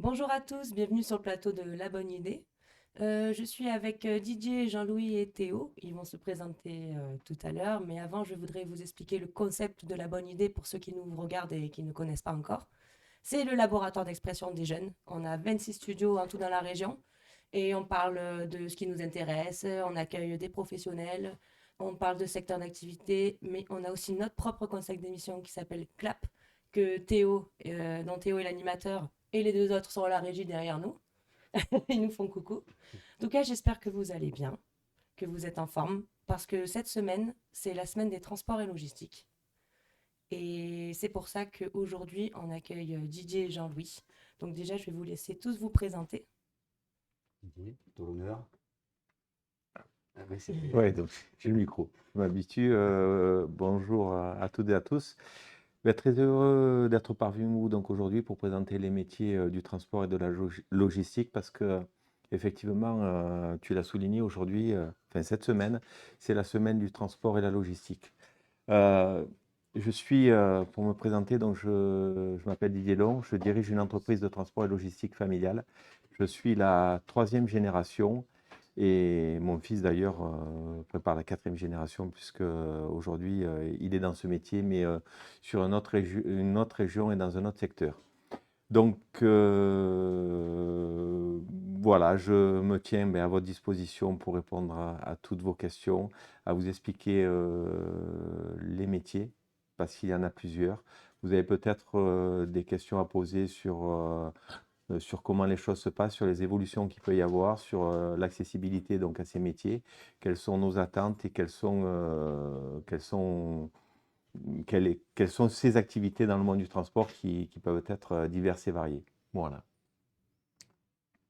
Bonjour à tous, bienvenue sur le plateau de La Bonne Idée. Je suis avec Didier, Jean-Louis et Théo. Ils vont se présenter tout à l'heure, mais avant, je voudrais vous expliquer le concept de La Bonne Idée pour ceux qui nous regardent et qui ne connaissent pas encore. C'est le laboratoire d'expression des jeunes. On a 26 studios en tout dans la région et on parle de ce qui nous intéresse. On accueille des professionnels, on parle de secteur d'activité, mais on a aussi notre propre concept d'émission qui s'appelle CLAP, dont Théo est l'animateur et les deux autres sont à la régie derrière nous. Ils nous font coucou. En tout cas, j'espère que vous allez bien, que vous êtes en forme, parce que cette semaine, c'est la semaine des transports et logistiques. Et c'est pour ça qu'aujourd'hui, on accueille Didier et Jean-Louis. Donc déjà, je vais vous laisser tous vous présenter. Didier, tout l'honneur. Ouais, donc j'ai le micro. Je m'habitue. Bonjour à toutes et à tous. Très heureux d'être parmi vous donc aujourd'hui pour présenter les métiers du transport et de la logistique parce que effectivement, tu l'as souligné aujourd'hui, enfin cette semaine, c'est la semaine du transport et la logistique. Euh, je suis, pour me présenter, donc je m'appelle Didier Long, je dirige une entreprise de transport et logistique familiale. Je suis la troisième génération et mon fils d'ailleurs prépare la quatrième génération puisque aujourd'hui il est dans ce métier mais sur une autre région et dans un autre secteur. Donc voilà, je me tiens à votre disposition pour répondre à toutes vos questions, à vous expliquer les métiers, parce qu'il y en a plusieurs. Vous avez peut-être des questions à poser sur comment les choses se passent, sur les évolutions qu'il peut y avoir, sur l'accessibilité donc à ces métiers, quelles sont nos attentes et quelles sont ces activités dans le monde du transport qui peuvent être diverses et variées. Voilà.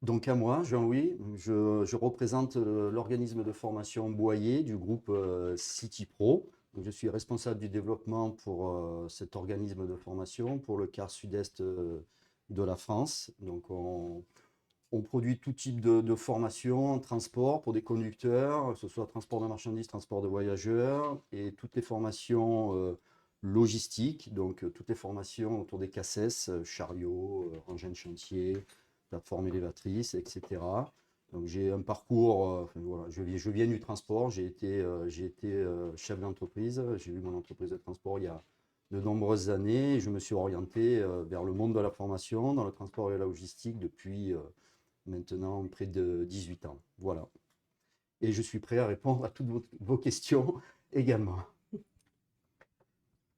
Donc à moi, Jean-Louis, je représente l'organisme de formation Boyer du groupe City Pro. Donc, je suis responsable du développement pour cet organisme de formation pour le quart sud-est de la France. Donc on produit tout type de formation en transport pour des conducteurs, que ce soit transport de marchandises, transport de voyageurs, et toutes les formations logistiques, donc toutes les formations autour des CACES, chariots, engins de chantier, plateformes élévatrices, etc. Donc j'ai un parcours, enfin, voilà, je viens du transport, j'ai été chef d'entreprise, j'ai eu mon entreprise de transport il y a de nombreuses années, et je me suis orienté vers le monde de la formation, dans le transport et la logistique depuis maintenant près de 18 ans. Voilà. Et je suis prêt à répondre à toutes vos questions également.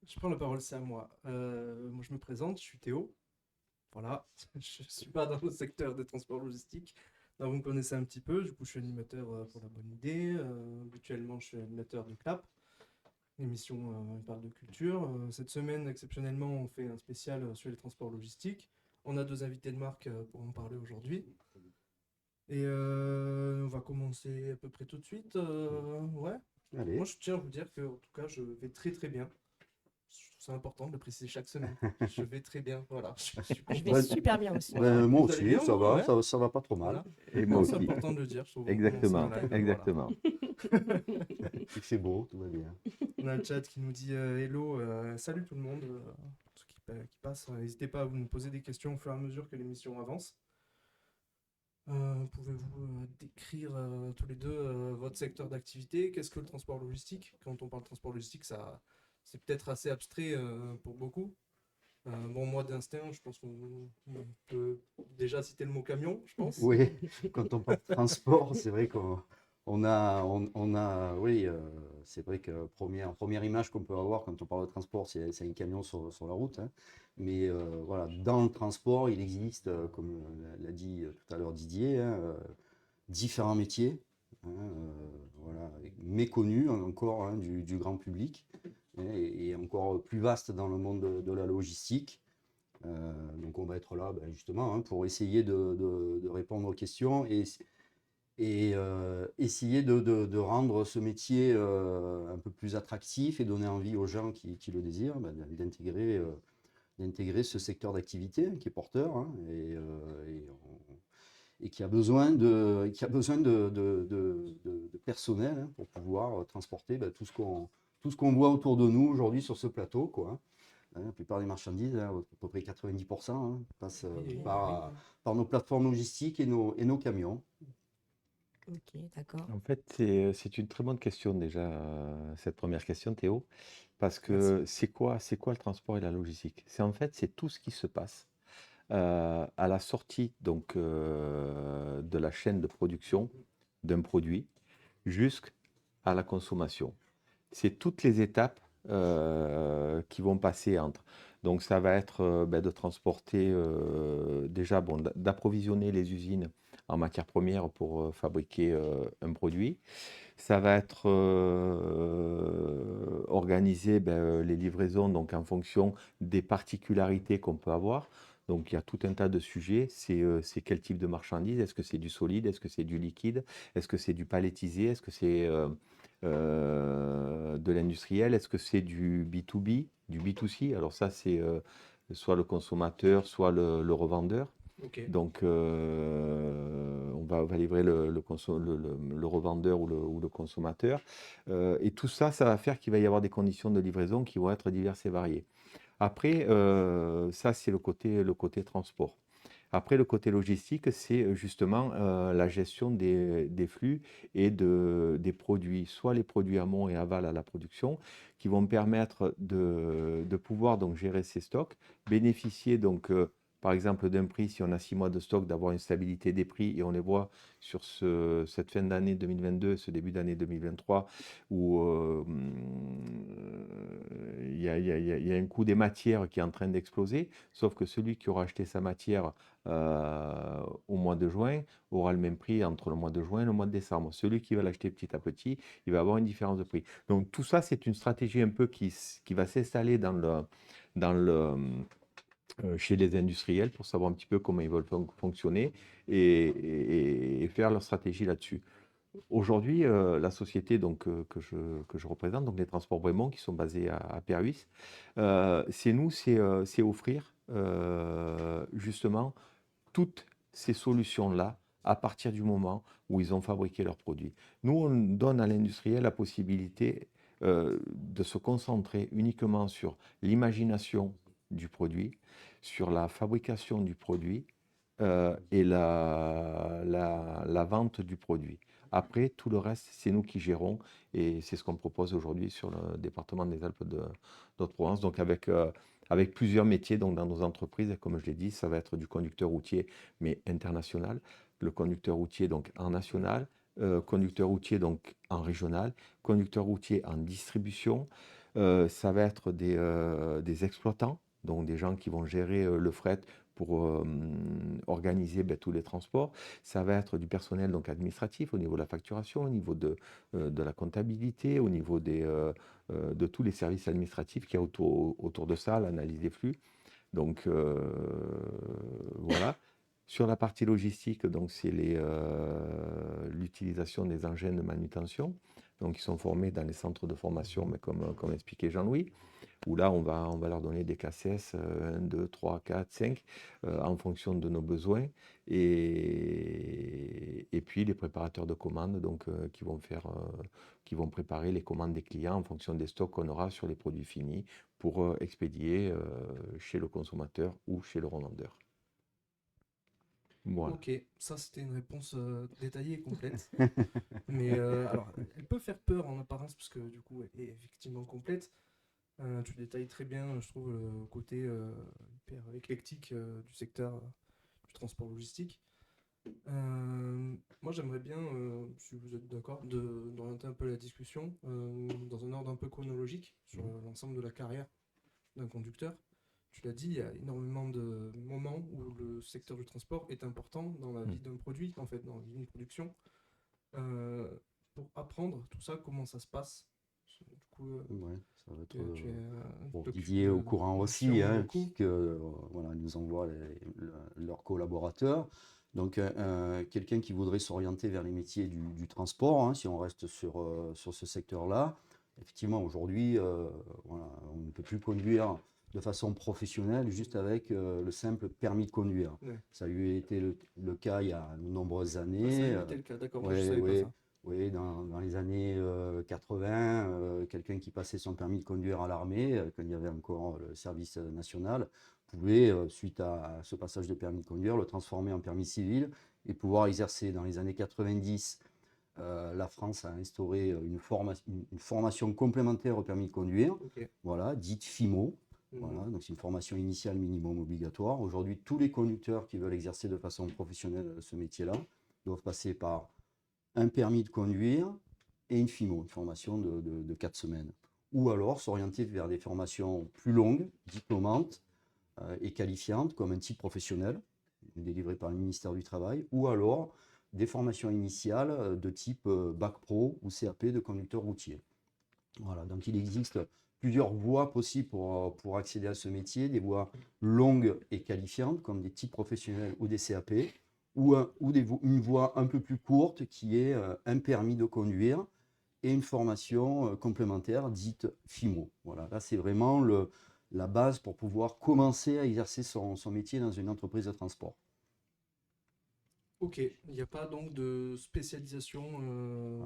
Je prends la parole, c'est à moi. Moi, je me présente, je suis Théo. Voilà, je ne suis pas dans le secteur des transports logistiques. Alors, vous me connaissez un petit peu, du coup, je suis animateur pour la bonne idée. Habituellement, je suis animateur de CLAP. L'émission parle de culture. Cette semaine, exceptionnellement, on fait un spécial sur les transports logistiques. On a deux invités de marque pour en parler aujourd'hui. Et on va commencer à peu près tout de suite. Ouais. Allez. Moi, je tiens à vous dire que, en tout cas, je vais très très bien. Je trouve ça important de le préciser chaque semaine. Je vais très bien, voilà. Je vais super bien aussi. Voilà. Moi Vous allez aussi, bien, ça vous va, Ouais. ça va pas trop mal. Voilà. Et moi Non, c'est aussi. important de le dire. Je trouve, Exactement, commencer dans la- exactement. Il fait beau, tout va bien. On a le chat qui nous dit hello, salut tout le monde, ceux qui passent. N'hésitez pas à vous nous poser des questions au fur et à mesure que l'émission avance. Pouvez-vous décrire tous les deux votre secteur d'activité? Qu'est-ce que le transport logistique? Quand on parle de transport logistique, c'est peut-être assez abstrait pour beaucoup. Bon, moi d'instinct, je pense qu'on peut déjà citer le mot camion, je pense. Oui, quand on parle de transport, c'est vrai oui, c'est vrai que première image qu'on peut avoir quand on parle de transport, c'est un camion sur la route, hein. Mais voilà, dans le transport, il existe, comme l'a dit tout à l'heure Didier, hein, différents métiers, hein, voilà, méconnus encore, hein, du grand public, hein, et encore plus vastes dans le monde de la logistique. Donc on va être là justement, hein, pour essayer de répondre aux questions et essayer de rendre ce métier un peu plus attractif et donner envie aux gens qui le désirent d'intégrer ce secteur d'activité qui est porteur, hein, et qui a besoin de personnel, hein, pour pouvoir transporter tout ce qu'on voit autour de nous aujourd'hui sur ce plateau, quoi, hein. La plupart des marchandises, à peu près 90%, passent Oui, par, oui. par nos plateformes logistiques et nos camions. Ok, d'accord. En fait, c'est une très bonne question déjà, cette première question, Théo, parce Merci. que c'est quoi le transport et la logistique? C'est tout ce qui se passe à la sortie donc de la chaîne de production d'un produit jusqu'à la consommation. C'est toutes les étapes qui vont passer entre. Donc ça va être de transporter déjà, bon, d'approvisionner les usines en matières premières pour fabriquer un produit. Ça va être organiser les livraisons donc en fonction des particularités qu'on peut avoir. Donc il y a tout un tas de sujets. C'est quel type de marchandise? Est-ce que c'est du solide? Est-ce que c'est du liquide? Est-ce que c'est du palettisé? Est-ce que c'est de l'industriel? Est-ce que c'est du B2B, du B2C? Alors ça, c'est soit le consommateur, soit le revendeur. Ok. Donc, on va livrer le revendeur ou le consommateur. Et tout ça, ça va faire qu'il va y avoir des conditions de livraison qui vont être diverses et variées. Après, ça, c'est le côté transport. Après, le côté logistique, c'est justement la gestion des flux et des produits, soit les produits amont et aval à la production, qui vont permettre de pouvoir donc gérer ces stocks, bénéficier donc par exemple d'un prix, si on a 6 mois de stock, d'avoir une stabilité des prix, et on les voit sur cette fin d'année 2022, ce début d'année 2023, où il y a un coût des matières qui est en train d'exploser, sauf que celui qui aura acheté sa matière au mois de juin aura le même prix entre le mois de juin et le mois de décembre. Celui qui va l'acheter petit à petit, il va avoir une différence de prix. Donc tout ça, c'est une stratégie un peu qui va s'installer chez les industriels pour savoir un petit peu comment ils veulent fonctionner et faire leur stratégie là-dessus. Aujourd'hui, la société donc, que je représente, donc les Transports Bremont, qui sont basés à Perhuis, c'est offrir justement toutes ces solutions-là à partir du moment où ils ont fabriqué leurs produits. Nous, on donne à l'industriel la possibilité de se concentrer uniquement sur l'imagination du produit, sur la fabrication du produit et la vente du produit. Après, tout le reste, c'est nous qui gérons et c'est ce qu'on propose aujourd'hui sur le département des Alpes de Haute-Provence. Donc avec plusieurs métiers donc dans nos entreprises, et comme je l'ai dit, ça va être du conducteur routier, mais international, le conducteur routier donc en national, conducteur routier donc en régional, conducteur routier en distribution, ça va être des exploitants, donc des gens qui vont gérer le fret pour organiser tous les transports. Ça va être du personnel donc administratif au niveau de la facturation, au niveau de la comptabilité, au niveau de tous les services administratifs qu'il y a autour de ça, l'analyse des flux. Donc voilà. Sur la partie logistique, donc c'est l'utilisation des engins de manutention, donc ils sont formés dans les centres de formation, mais comme expliquait Jean-Louis, où là on va leur donner des KCS 1, 2, 3, 4, 5 en fonction de nos besoins, et puis les préparateurs de commandes donc qui vont préparer les commandes des clients en fonction des stocks qu'on aura sur les produits finis pour expédier chez le consommateur ou chez le revendeur. Voilà. Ok, ça c'était une réponse détaillée et complète. Mais alors, elle peut faire peur en apparence parce que du coup, elle est effectivement complète. Tu détailles très bien, je trouve, le côté hyper éclectique du secteur du transport logistique. Moi, j'aimerais bien, si vous êtes d'accord, d'orienter un peu la discussion dans un ordre un peu chronologique sur l'ensemble de la carrière d'un conducteur. Tu l'as dit, il y a énormément de moments où le secteur du transport est important dans la vie d'un produit, en fait, dans la vie d'une production. Euh, pour apprendre tout ça, comment ça se passe. Du coup, Ouais, ça va être tu es pour Didier au courant aussi, sûrement beaucoup. puisque voilà, ils nous envoient leurs collaborateurs. Donc, quelqu'un qui voudrait s'orienter vers les métiers du transport, si on reste sur ce secteur-là, effectivement, aujourd'hui, voilà, on ne peut plus conduire de façon professionnelle juste avec le simple permis de conduire. Ouais. Ça a eu été le cas il y a de nombreuses Ah, ça a années. été le cas, d'accord, moi je Ouais, savais pas ouais, ça. Oui, dans les années 80, quelqu'un qui passait son permis de conduire à l'armée, quand il y avait encore le service national, pouvait, suite à ce passage de permis de conduire, le transformer en permis civil et pouvoir exercer. Dans les années 90, la France a instauré une formation complémentaire au permis de conduire, Ok. voilà, dite FIMO. Voilà, donc c'est une formation initiale minimum obligatoire. Aujourd'hui, tous les conducteurs qui veulent exercer de façon professionnelle ce métier-là doivent passer par un permis de conduire et une FIMO, une formation de 4 semaines. Ou alors s'orienter vers des formations plus longues, diplômantes et qualifiantes, comme un type professionnel, délivré par le ministère du Travail, ou alors des formations initiales de type Bac Pro ou CAP de conducteur routier. Voilà, donc il existe plusieurs voies possibles pour accéder à ce métier, des voies longues et qualifiantes, comme des types professionnels ou des CAP, ou une voie un peu plus courte qui est un permis de conduire et une formation complémentaire dite FIMO. Voilà, là c'est vraiment la base pour pouvoir commencer à exercer son métier dans une entreprise de transport. Ok, il n'y a pas donc de spécialisation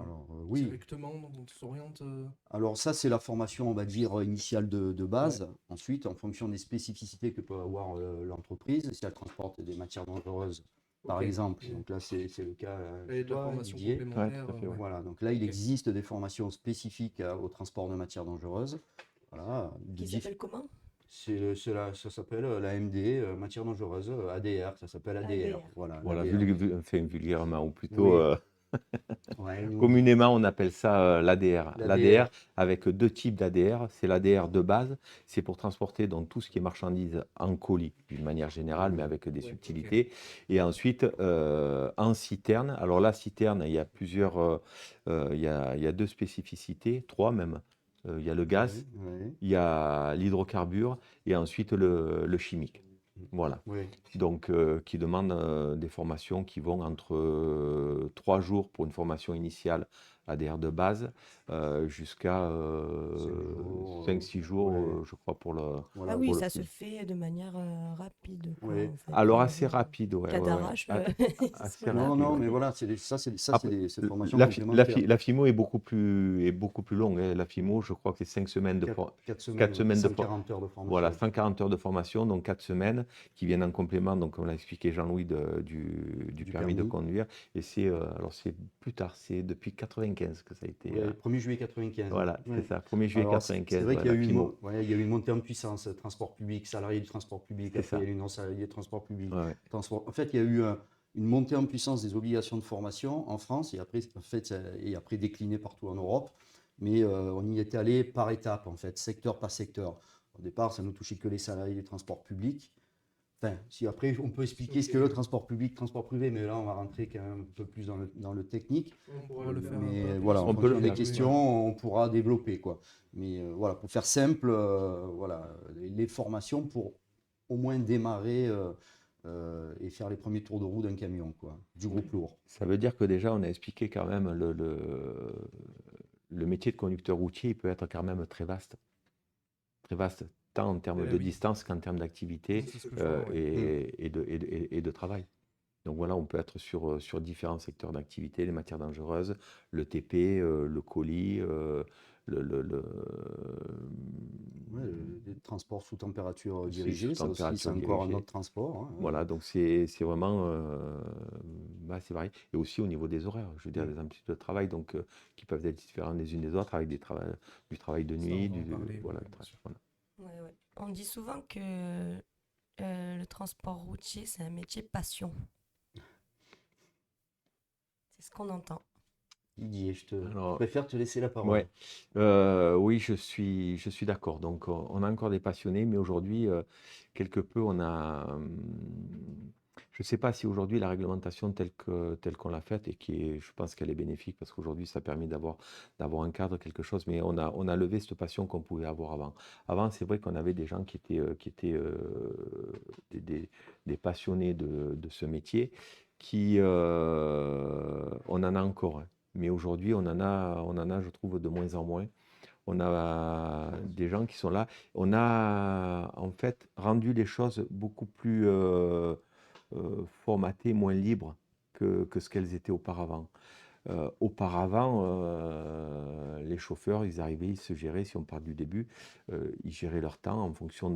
Alors oui, directement, donc on s'oriente. alors ça c'est la formation on va dire initiale de base. Ouais. Ensuite, en fonction des spécificités que peut avoir l'entreprise, si elle transporte des matières dangereuses, par Ok. exemple, donc là c'est le cas Et chez de la toi, formation Didier. Ouais, complémentaire. tout à fait, ouais. Voilà, donc là il Ok. existe des formations spécifiques au transport de matières dangereuses. Voilà, Qui s'appelle comment? ça s'appelle la MD, matières dangereuses, ADR, ça s'appelle ADR. ADR. Voilà, Voilà, l'ADR. enfin, vulgairement, ou plutôt Oui, ouais, nous on dit communément, on appelle ça l'ADR. l'ADR. L'ADR avec deux types d'ADR. C'est l'ADR de base, c'est pour transporter donc tout ce qui est marchandises en colis d'une manière générale, mais avec des Ouais, ok. subtilités. Et ensuite, en citerne. Alors la citerne, il y a plusieurs, il y a deux spécificités, trois même. Il y a le gaz, Oui, oui, il y a l'hydrocarbure et ensuite le chimique. Voilà. oui. Donc, qui demandent des formations qui vont entre 3 jours pour une formation initiale ADR de base, jusqu'à 5-6 jours, Ouais, je crois, Ah voilà. oui, pour le ça se plus. fait de manière rapide, quoi, Oui. en fait. Alors, Il y a assez rien rapide, ouais, qu'à ouais, ouais. d'arrache, Assez voilà. Non, rapide, non, ouais. mais voilà, c'est Après, des formations complémentaires. la FIMO est beaucoup plus longue, hein. La FIMO, je crois que c'est 5 semaines 4 4 semaines, oui, semaines de 140 heures de voilà, formation. 140 heures de formation, donc 4 semaines, qui viennent en complément, donc comme l'a expliqué Jean-Louis, du Du permis de permis. conduire. Et alors c'est plus tard, c'est depuis 95 que ça a été. Ouais, 1er juillet 95. Voilà, c'est Ouais. ça, 1er juillet Alors, c'est 95, vrai ouais, qu'il y a la eu FIMO. ouais, il y a eu une montée en puissance, transport public, salarié du transport public, C'est après il y ça. a eu non-salarié du transport public. Ouais, ouais. En fait, il y a eu une montée en puissance des obligations de formation en France et après, et après décliné partout en Europe. Mais on y était allé par étapes, en fait, secteur par secteur. Au départ, ça ne touchait que les salariés du transport public. Enfin, si après, on peut expliquer ce Ok. que le transport public, transport privé, mais là, on va rentrer quand même un peu plus dans le technique. On pourra le faire un peu Mais après voilà, sur en On peut le fonction le des faire, oui. ouais. questions, on pourra développer, quoi. Mais voilà, pour faire simple, voilà, les formations pour au moins démarrer et faire les premiers tours de roue d'un camion, quoi, du groupe lourd. Ça veut dire que déjà, on a expliqué quand même le métier de conducteur routier, il peut être quand même très vaste, tant en termes de Oui, distance qu'en termes d'activité c'est ce que je vois, ouais. et de travail. Donc voilà, on peut être sur différents secteurs d'activité, les matières dangereuses, le TP, le colis, le Ouais, les transports sous température c'est sous dirigée, ça aussi, c'est température encore un dirigée. autre transport, hein. Voilà, donc c'est vraiment assez varié. Et aussi au niveau des horaires, je veux dire, Mm. des amplitudes de travail, donc qui peuvent être différentes les unes des autres, avec du travail de Ça, on nuit, va en parler, voilà, ouais, bien sûr. voilà. Ouais, ouais. On dit souvent que le transport routier, c'est un métier passion. C'est ce qu'on entend. Didier, je Alors, préfère te laisser la parole. ouais, oui, je suis d'accord. Donc, on a encore des passionnés, mais aujourd'hui, quelque peu, je ne sais pas si aujourd'hui la réglementation telle qu'on l'a faite et je pense qu'elle est bénéfique parce qu'aujourd'hui, ça permet d'avoir un cadre, quelque chose, mais on a levé cette passion qu'on pouvait avoir avant. Avant, c'est vrai qu'on avait des gens qui étaient des passionnés de ce métier, on en a encore, hein. Mais aujourd'hui, on en a, je trouve, de moins en moins. On a des gens qui sont là. On a en fait rendu les choses beaucoup plus formatées, moins libres que ce qu'elles étaient auparavant. Auparavant, les chauffeurs, ils arrivaient, ils se géraient, si on part du début, ils géraient leur temps en fonction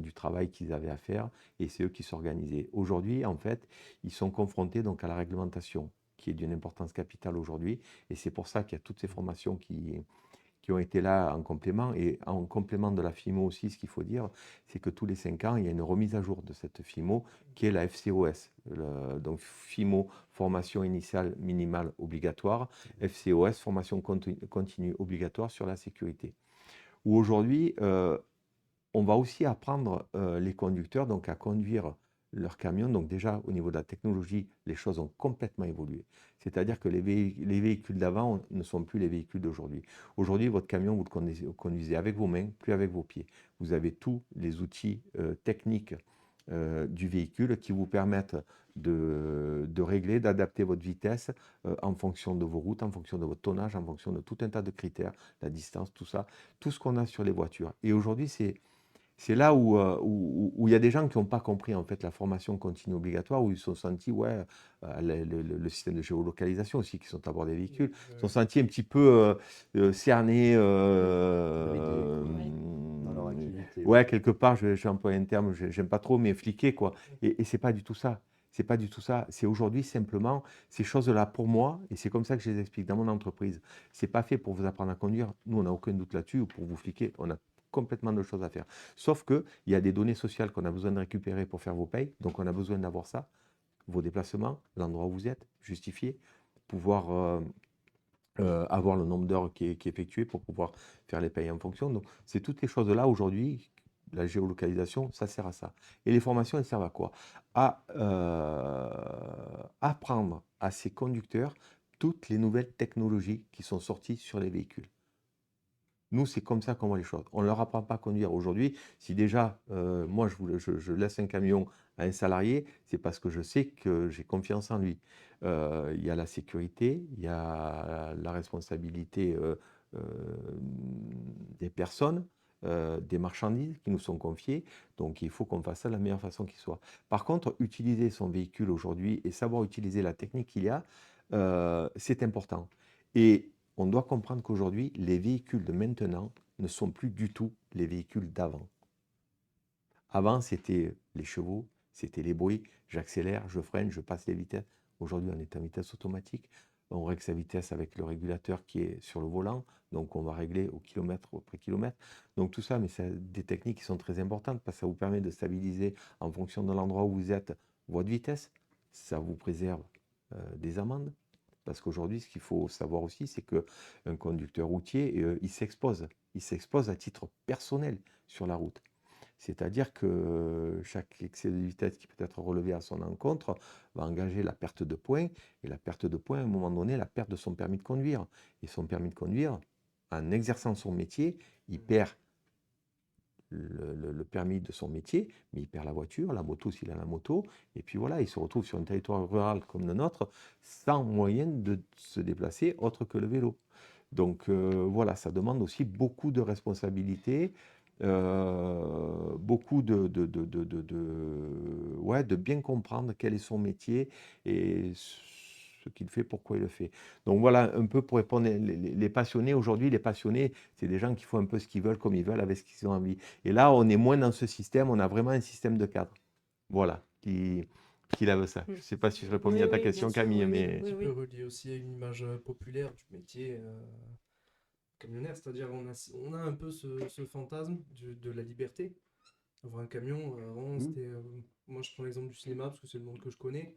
du travail qu'ils avaient à faire et c'est eux qui s'organisaient. Aujourd'hui, en fait, ils sont confrontés donc à la réglementation qui est d'une importance capitale aujourd'hui et c'est pour ça qu'il y a toutes ces formations qui ont été là en complément. Et en complément de la FIMO aussi, ce qu'il faut dire, c'est que tous les 5 ans, il y a une remise à jour de cette FIMO qui est la FCOS. Donc FIMO, formation initiale minimale obligatoire, FCOS, formation continue obligatoire sur la sécurité. Où aujourd'hui, on va aussi apprendre les conducteurs donc à conduire leur camion. Donc déjà, au niveau de la technologie, les choses ont complètement évolué. C'est-à-dire que les véhicules d'avant ne sont plus les véhicules d'aujourd'hui. Aujourd'hui, votre camion, vous le conduisez avec vos mains, plus avec vos pieds. Vous avez tous les outils techniques du véhicule qui vous permettent de régler, d'adapter votre vitesse en fonction de vos routes, en fonction de votre tonnage, en fonction de tout un tas de critères, la distance, tout ça, tout ce qu'on a sur les voitures. Et aujourd'hui, c'est là où il y a des gens qui n'ont pas compris en fait la formation continue obligatoire, où ils se sont sentis, ouais, le système de géolocalisation aussi, qui sont à bord des véhicules, se sont sentis un petit peu cernés, Ouais. dans leur activité. ouais, quelque part, je vais employer un terme, j'aime pas trop, mais fliqués, quoi. Et c'est pas du tout ça. C'est pas du tout ça. C'est aujourd'hui simplement ces choses-là pour moi, et c'est comme ça que je les explique dans mon entreprise. C'est pas fait pour vous apprendre à conduire. Nous, on n'a aucun doute là-dessus, ou pour vous fliquer. On a complètement d'autres choses à faire. Sauf qu'il y a des données sociales qu'on a besoin de récupérer pour faire vos payes. Donc, on a besoin d'avoir ça, vos déplacements, l'endroit où vous êtes, justifié, pouvoir avoir le nombre d'heures qui est effectué pour pouvoir faire les payes en fonction. Donc, c'est toutes les choses-là aujourd'hui. La géolocalisation, ça sert à ça. Et les formations, elles servent à quoi? À apprendre à ces conducteurs toutes les nouvelles technologies qui sont sorties sur les véhicules. Nous, c'est comme ça qu'on voit les choses. On ne leur apprend pas à conduire aujourd'hui. Si déjà, moi, je laisse un camion à un salarié, c'est parce que je sais que j'ai confiance en lui. Il y a la sécurité, il y a la responsabilité euh, des personnes, des marchandises qui nous sont confiées. Donc, il faut qu'on fasse ça de la meilleure façon qui soit. Par contre, utiliser son véhicule aujourd'hui et savoir utiliser la technique qu'il y a, c'est important. Et on doit comprendre qu'aujourd'hui, les véhicules de maintenant ne sont plus du tout les véhicules d'avant. Avant, c'était les chevaux, c'était les bruits, j'accélère, je freine, je passe les vitesses. Aujourd'hui, on est en vitesse automatique. On règle sa vitesse avec le régulateur qui est sur le volant. Donc, on va régler au kilomètre, au pré-kilomètre. Donc, tout ça, mais c'est des techniques qui sont très importantes parce que ça vous permet de stabiliser en fonction de l'endroit où vous êtes votre vitesse. Ça vous préserve des amendes. Parce qu'aujourd'hui, ce qu'il faut savoir aussi, c'est qu'un conducteur routier, il s'expose. Il s'expose à titre personnel sur la route. C'est-à-dire que chaque excès de vitesse qui peut être relevé à son encontre va engager la perte de points. Et la perte de points, à un moment donné, la perte de son permis de conduire. Et son permis de conduire, en exerçant son métier, il perd le permis de son métier, mais il perd la voiture, la moto s'il a la moto, et puis voilà, il se retrouve sur un territoire rural comme le nôtre, sans moyen de se déplacer autre que le vélo. Donc voilà, ça demande aussi beaucoup de responsabilités, beaucoup ouais, de bien comprendre quel est son métier et ce qu'il fait, pourquoi il le fait. Donc voilà, un peu pour répondre, les passionnés, aujourd'hui, les passionnés, c'est des gens qui font un peu ce qu'ils veulent, comme ils veulent, avec ce qu'ils ont envie. Et là, on est moins dans ce système, on a vraiment un système de cadre. Voilà, qui lève ça. Je ne sais pas si je réponds bien Oui, à ta oui, bien question, sûr, Camille, oui, oui, mais... oui, Tu peux oui. relier aussi à une image populaire du métier camionnaire, c'est-à-dire on a un peu ce fantasme de la liberté. Avoir un camion, avant, Hmm. c'était. Moi, je prends l'exemple du cinéma parce que c'est le monde que je connais.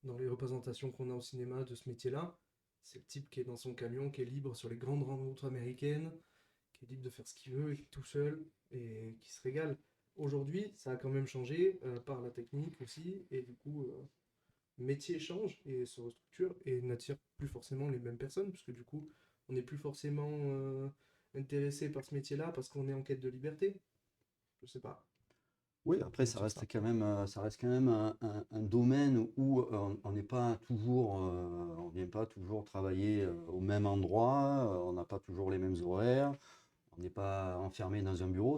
Dans les représentations qu'on a au cinéma de ce métier-là, c'est le type qui est dans son camion, qui est libre sur les grandes routes américaines, qui est libre de faire ce qu'il veut, et tout seul, et qui se régale. Aujourd'hui, ça a quand même changé par la technique aussi, et du coup, le métier change et se restructure et n'attire plus forcément les mêmes personnes, puisque du coup, on n'est plus forcément intéressé par ce métier-là parce qu'on est en quête de liberté. Je sais pas. Oui, On après, peut dire ça. ça reste quand même un domaine où on n'est pas toujours, on vient pas toujours travailler au même endroit, on n'a pas toujours les mêmes horaires. on n'est pas enfermé dans un bureau.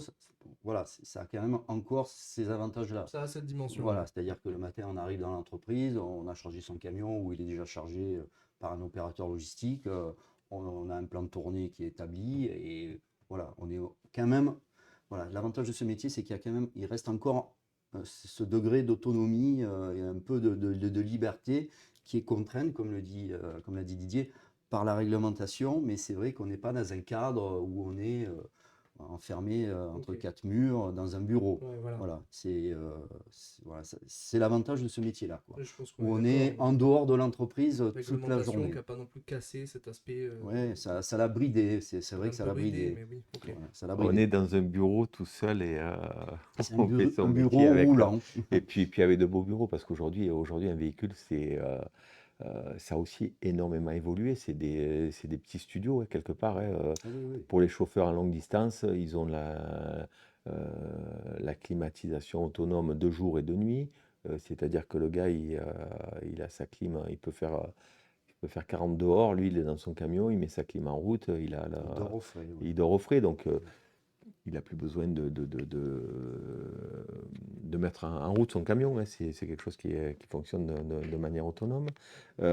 Voilà, ça a quand même encore ces avantages-là. Ça a cette dimension. Voilà, c'est-à-dire que le matin, on arrive dans l'entreprise, on a chargé son camion ou il est déjà chargé par un opérateur logistique, on a un plan de tournée qui est établi et voilà, on est quand même. Voilà, l'avantage de ce métier, c'est qu'il y a quand même, il reste encore ce degré d'autonomie et un peu de liberté qui est contrainte, comme l'a dit Didier, par la réglementation, mais c'est vrai qu'on n'est pas dans un cadre où on est enfermé entre Ok. quatre murs dans un bureau. Ouais, voilà. Voilà, voilà, c'est l'avantage de ce métier-là, quoi. Ouais, je pense qu'on Où est on est d'accord. en dehors de l'entreprise toute la Réglementation journée. qui n'a pas non plus cassé cet aspect. Ouais, ça l'a bridé, c'est vrai un que ça peu l'a bridé, bridé. mais oui, ok. Voilà, ça l'a On bridé. est dans un bureau tout seul et C'est on fait son un métier bureau avec. roulant. Et puis avec de beaux bureaux, parce qu'aujourd'hui, un véhicule, ça a aussi énormément évolué. C'est des petits studios, hein, quelque part, hein. Ah oui, oui. Pour les chauffeurs à longue distance, ils ont euh, la climatisation autonome de jour et de nuit. C'est-à-dire que le gars, il a sa clim, il peut faire 40 dehors. Lui, il est dans son camion, il met sa clim en route, Il dort au frais. il dort au frais. Donc, il n'a plus besoin de mettre en route son camion, hein. C'est quelque chose qui fonctionne de manière autonome. Ils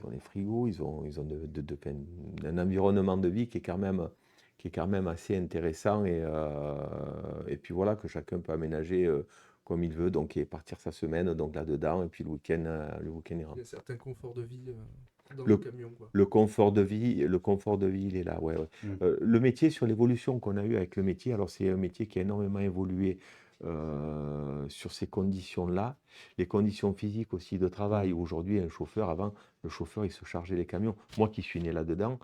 ont les frigos, ils ont enfin, un environnement de vie qui est quand même assez intéressant. Et puis voilà, que chacun peut aménager comme il veut, donc et partir sa semaine donc là-dedans, et puis le week-end il Il y rentre. a certains conforts de vie dans Le, le camion, quoi. le confort de vie, il est là, ouais, ouais. Mm. Le métier, sur l'évolution qu'on a eue avec le métier, alors c'est un métier qui a énormément évolué sur ces conditions-là, les conditions physiques aussi de travail. Aujourd'hui, avant, le chauffeur, il se chargeait les camions. Moi qui suis né là-dedans,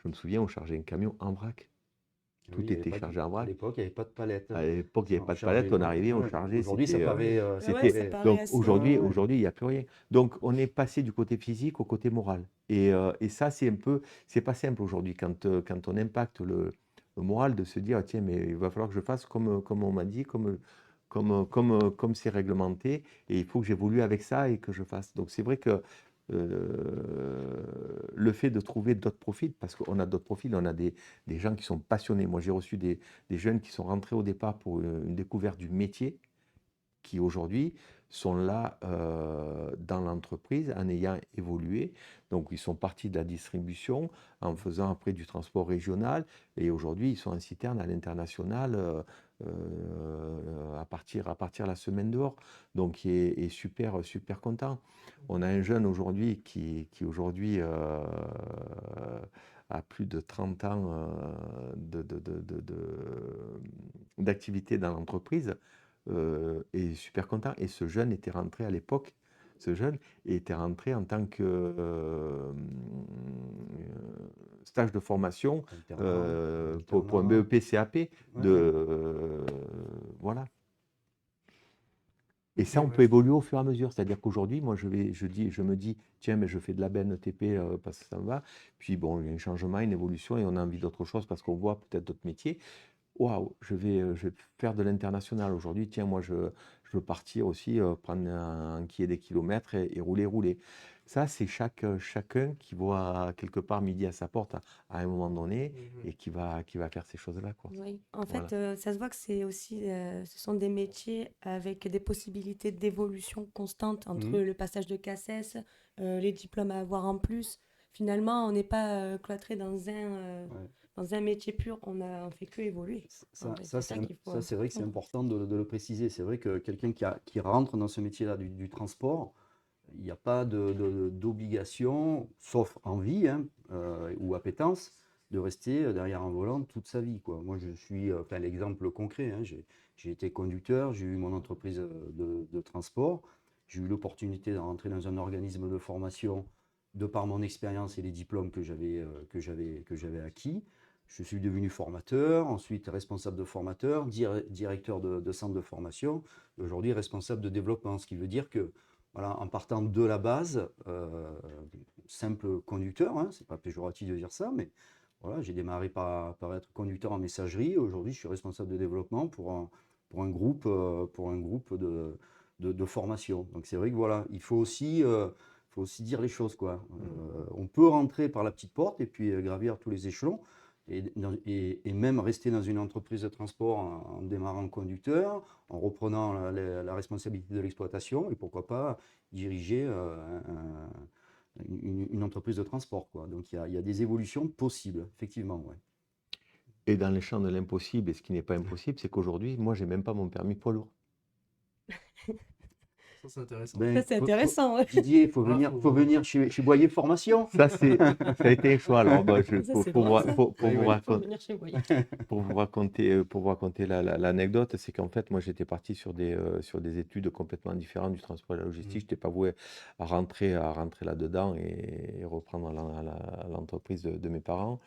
je me souviens, on chargeait un camion en vrac. Oui, Tout il y avait était pas chargé en à vrac. l'époque, il n'y avait pas de palette. À l'époque, il n'y avait On pas de chargeait. palette, on arrivait, on Ouais. chargeait, Aujourd'hui, ça c'était, paraît. Ah Ça ouais, ça paraît- paraît donc assez. aujourd'hui, ouais. aujourd'hui, il n'y a plus rien. Donc on est passé du côté physique au côté moral. Et ça, c'est pas simple aujourd'hui quand on impacte le moral de se dire, tiens, mais il va falloir que je fasse comme on m'a dit, comme c'est réglementé, et il faut que j'évolue avec ça et que je fasse. Donc c'est vrai que le fait de trouver d'autres profils, parce qu'on a d'autres profils, on a des gens qui sont passionnés. Moi, j'ai reçu des jeunes qui sont rentrés au départ pour une découverte du métier, qui aujourd'hui sont là dans l'entreprise en ayant évolué. Donc ils sont partis de la distribution en faisant après du transport régional, et aujourd'hui ils sont en citerne à l'international à partir la semaine dehors. Donc il est super, super content. On a un jeune aujourd'hui qui aujourd'hui a plus de 30 ans d'activité dans l'entreprise, et super content. Et ce jeune était rentré à l'époque, ce jeune était rentré en tant que stage de formation Alternant, pour un alternant. BEP CAP Ouais, de ouais. voilà. Et Ok, ça, on ouais, peut je vois. évoluer au fur et à mesure. C'est-à-dire qu'aujourd'hui, moi, je me dis, tiens, mais je fais de la BNTP parce que ça me va. Puis bon, il y a un changement, une évolution, et on a envie d'autre chose parce qu'on voit peut-être d'autres métiers. Waouh, je vais faire de l'international aujourd'hui. Tiens, moi, je veux partir aussi, prendre un qui est des kilomètres et rouler. Ça, c'est chacun qui voit quelque part midi à sa porte à un moment donné, Mhm. et qui va faire ces choses-là, quoi. Oui, en Voilà. fait, ça se voit que c'est aussi, ce sont des métiers avec des possibilités d'évolution constante entre Mhm. le passage de CACES, les diplômes à avoir en plus. Finalement, on n'est pas cloîtré Ouais. dans un métier pur, on fait que évoluer. En fait, c'est ça qu'il faut Ça, c'est vrai que c'est comprendre. important de le préciser. C'est vrai que quelqu'un qui rentre dans ce métier-là du transport, il n'y a pas d'obligation, sauf envie hein, ou appétence, de rester derrière un volant toute sa vie, quoi. Moi, je suis enfin, l'exemple concret. Hein, j'ai été conducteur, j'ai eu mon entreprise de transport, j'ai eu l'opportunité de rentrer dans un organisme de formation de par mon expérience et les diplômes que j'avais acquis. Je suis devenu formateur, ensuite responsable de formateur, directeur de centre de formation, et aujourd'hui responsable de développement, ce qui veut dire que voilà, en partant de la base, simple conducteur, hein, c'est pas péjoratif de dire ça, mais voilà, j'ai démarré par être conducteur en messagerie. Aujourd'hui, je suis responsable de développement pour un groupe de formation. Donc c'est vrai que voilà, il faut aussi dire les choses, quoi. On peut rentrer par la petite porte et puis gravir tous les échelons. et même rester dans une entreprise de transport en démarrant conducteur, en reprenant la responsabilité de l'exploitation et pourquoi pas diriger une entreprise de transport, quoi. Donc il y a des évolutions possibles, effectivement. Ouais. Et dans les champs de l'impossible, et ce qui n'est pas impossible, c'est qu'aujourd'hui, moi, j'ai même pas mon permis poids lourd. Ça, c'est intéressant. Ben, Ça, c'est intéressant, ouais. Didier, il faut Voilà, venir chez Boyer Formation. Ça, ça a été un choix. Alors, bah, Ça, c'est drôle, ça. pour Oui, vous oui. Faut raconter, venir chez moi. pour vous raconter l'anecdote, c'est qu'en fait, moi, j'étais parti sur des études complètement différentes du transport et de la logistique. Je n'étais pas voué à rentrer là-dedans et reprendre l'entreprise de mes parents.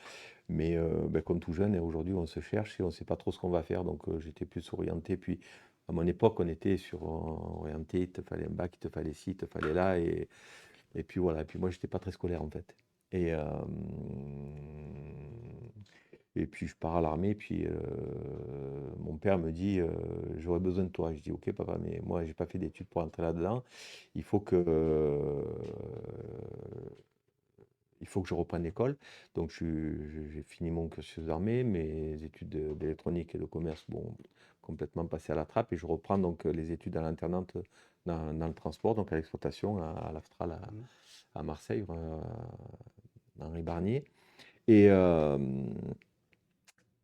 Mais ben, comme tout jeune, et aujourd'hui, on se cherche et on ne sait pas trop ce qu'on va faire. Donc, j'étais plus orienté. Puis, à mon époque, on était orienté, il te fallait un bac, il te fallait ci, il te fallait là. Et puis voilà. Et puis moi, j'étais pas très scolaire en fait. Et, euh, et puis je pars à l'armée. Puis mon père me dit, j'aurais besoin de toi. Je dis, ok papa, mais moi, j'ai pas fait d'études pour entrer là-dedans. Il faut que il faut que je reprenne l'école. Donc, j'ai fini mon cursus d'armée, mes études d'électronique et de commerce, bon, complètement passées à la trappe. Et je reprends donc les études à l'internante dans le transport, donc à l'exploitation, à l'Astral à Marseille, Henri Barnier. Et, euh,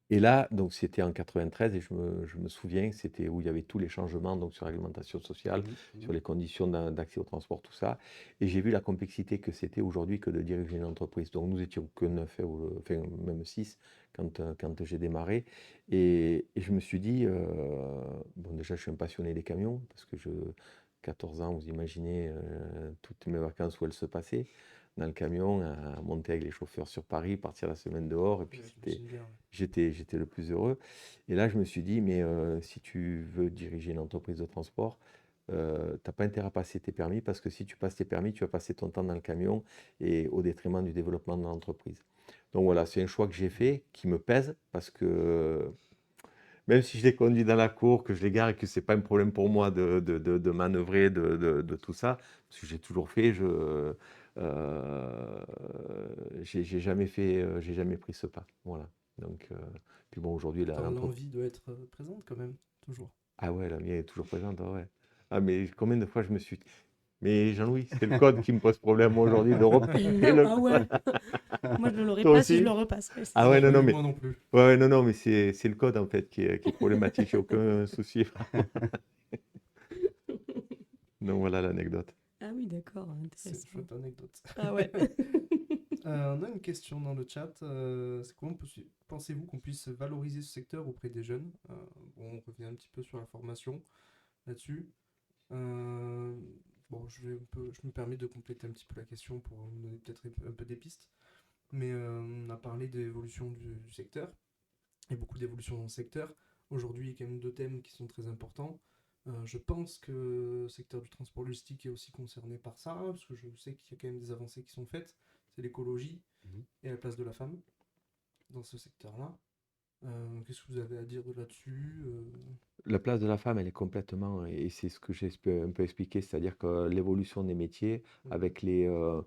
et là, donc c'était en 93 et je me souviens, c'était où il y avait tous les changements donc sur la réglementation sociale, sur les conditions d'accès au transport, tout ça. Et j'ai vu la complexité que c'était aujourd'hui que de diriger une entreprise. Donc nous étions que 9, enfin même 6 quand j'ai démarré. Et je me suis dit, bon déjà je suis un passionné des camions, parce que 14 ans, vous imaginez toutes mes vacances où elles se passaient dans le camion, à monter avec les chauffeurs sur Paris, partir la semaine dehors, et puis Ouais, c'était j'imagine bien, ouais. j'étais le plus heureux. Et là, je me suis dit, mais si tu veux diriger une entreprise de transport, t'as pas intérêt à passer tes permis, parce que si tu passes tes permis, tu vas passer ton temps dans le camion et au détriment du développement de l'entreprise. Donc voilà, c'est un choix que j'ai fait, qui me pèse, parce que même si je les conduis dans la cour, que je les gare et que c'est pas un problème pour moi de manœuvrer, de tout ça, parce que j'ai toujours fait, euh, j'ai jamais pris ce pas. Voilà. Donc, puis bon, aujourd'hui, Pourtant, l'entreprise. l'envie doit être présente quand même, toujours. Ah ouais, la mienne est toujours présente, ah ouais. Ah, mais combien de fois je me suis. Mais Jean-Louis, c'est le code qui me pose problème aujourd'hui de représenter le Ah code. ouais. Moi, je ne l'aurais Toi pas si je le aussi? repasserais, c'est Ah Moi ouais, sûr. non, non non, plus, mais. moi non plus. Ouais, non, non, mais c'est le code en fait qui est problématique, j'ai aucun souci. Donc voilà l'anecdote. Ah oui, d'accord, C'est une intéressant. chouette anecdote. Ah ouais. On a une question dans le chat. C'est comment pensez-vous qu'on puisse valoriser ce secteur auprès des jeunes? Bon, on revient un petit peu sur la formation là-dessus. Euh, bon, je me permets de compléter un petit peu la question pour vous donner peut-être un peu des pistes. Mais on a parlé de l'évolution du secteur. Il y a beaucoup d'évolutions dans le secteur. Aujourd'hui, il y a quand même deux thèmes qui sont très importants. Je pense que le secteur du transport logistique est aussi concerné par ça, parce que je sais qu'il y a quand même des avancées qui sont faites. C'est l'écologie et la place de la femme dans ce secteur-là. Qu'est-ce que vous avez à dire là-dessus? La place de la femme, elle est complètement, et c'est ce que j'ai un peu expliqué, c'est-à-dire que l'évolution des métiers, avec le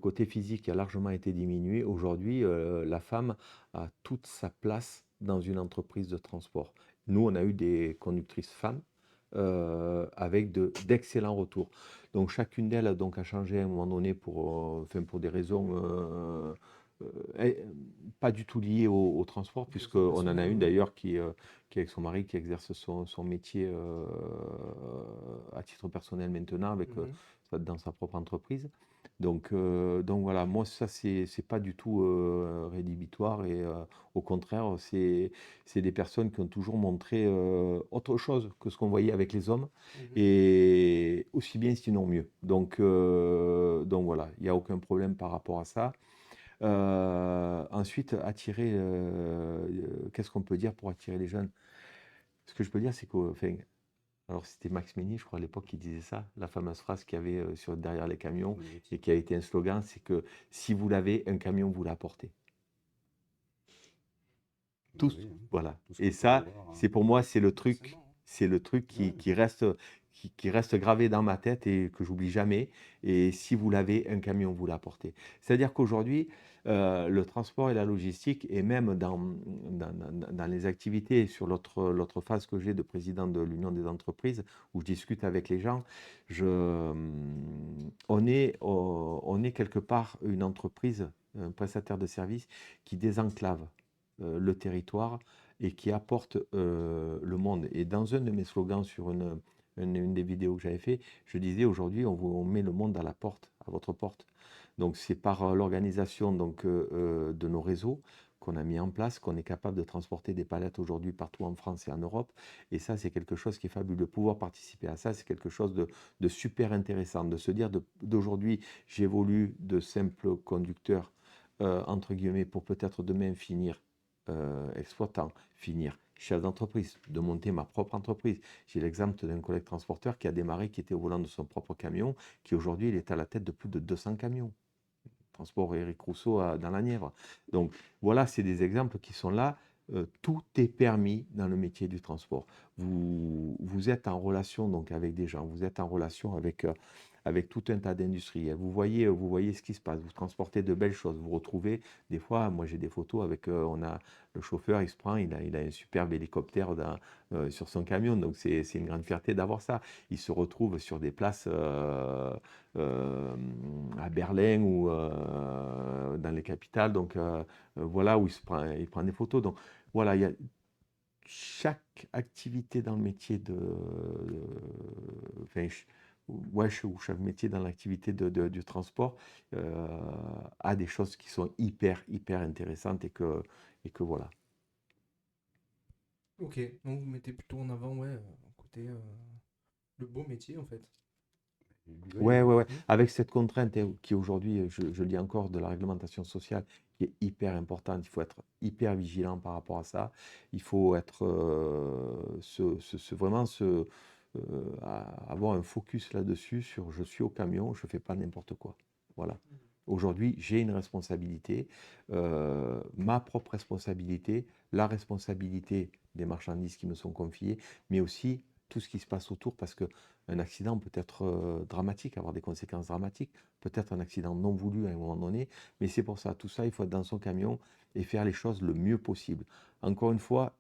côté physique qui a largement été diminué, aujourd'hui, la femme a toute sa place dans une entreprise de transport. Nous, on a eu des conductrices femmes avec d'excellents retours. Donc chacune d'elles donc, a changé à un moment donné enfin, pour des raisons pas du tout liées au transport, puisqu'on en a une d'ailleurs qui est avec son mari, qui exerce son métier à titre personnel maintenant, dans sa propre entreprise. Donc voilà, moi ça c'est pas du tout rédhibitoire et au contraire c'est des personnes qui ont toujours montré autre chose que ce qu'on voyait avec les hommes et aussi bien sinon mieux. Donc voilà, il n'y a aucun problème par rapport à ça. Ensuite, attirer, qu'est-ce qu'on peut dire pour attirer les jeunes? Ce que je peux dire, c'est que, enfin, alors c'était Max Meignier, je crois, à l'époque, qui disait ça, la fameuse phrase qu'il y avait derrière les camions et qui a été un slogan, c'est que si vous l'avez, un camion vous l'apporte. Tous, Oui, voilà. tout ce Et qu'on peut ça, avoir, c'est pour moi, Forcément, hein. c'est le truc ouais. qui reste, qui reste gravé dans ma tête et que j'oublie jamais. Et si vous l'avez, un camion vous l'apportez. C'est-à-dire qu'aujourd'hui, le transport et la logistique, et même dans les activités, sur l'autre phase que j'ai de président de l'Union des entreprises, où je discute avec les gens, on est quelque part une entreprise, un prestataire de services qui désenclave le territoire et qui apporte le monde. Et dans un de mes slogans sur une des vidéos que j'avais fait, je disais aujourd'hui, on met le monde à la porte, à votre porte. Donc c'est par l'organisation de nos réseaux qu'on a mis en place, qu'on est capable de transporter des palettes aujourd'hui partout en France et en Europe. Et ça, c'est quelque chose qui est fabuleux. Pouvoir participer à ça, c'est quelque chose de super intéressant. De se dire d'aujourd'hui, j'évolue de simple conducteur, entre guillemets, pour peut-être demain finir exploitant, finir chef d'entreprise, de monter ma propre entreprise. J'ai l'exemple d'un collègue transporteur qui a démarré, qui était au volant de son propre camion, qui aujourd'hui il est à la tête de plus de 200 camions. Transport Éric Rousseau dans la Nièvre. Donc voilà, c'est des exemples qui sont là. Tout est permis dans le métier du transport. Vous êtes en relation donc avec des gens, vous êtes en relation avec tout un tas d'industries. Vous voyez ce qui se passe, vous transportez de belles choses, vous retrouvez, des fois, moi j'ai des photos avec, on a le chauffeur, il se prend, il a un superbe hélicoptère sur son camion, donc c'est une grande fierté d'avoir ça. Il se retrouve sur des places à Berlin ou dans les capitales, donc voilà où il prend des photos. Donc voilà, il y a chaque activité dans le métier enfin, ouais, ou chaque métier dans l'activité du transport a des choses qui sont hyper intéressantes et que voilà. Ok, donc vous mettez plutôt en avant, ouais, côté le beau métier en fait. Ouais. Mhm. Avec cette contrainte qui aujourd'hui, je le dis encore, de la réglementation sociale qui est hyper importante, il faut être hyper vigilant par rapport à ça. Il faut être vraiment avoir un focus là-dessus sur je suis au camion, je ne fais pas n'importe quoi. Voilà. Aujourd'hui, j'ai une responsabilité, ma propre responsabilité, la responsabilité des marchandises qui me sont confiées, mais aussi tout ce qui se passe autour parce que un accident peut être dramatique, avoir des conséquences dramatiques, peut-être un accident non voulu à un moment donné, mais c'est pour ça, tout ça, il faut être dans son camion et faire les choses le mieux possible. Encore une fois,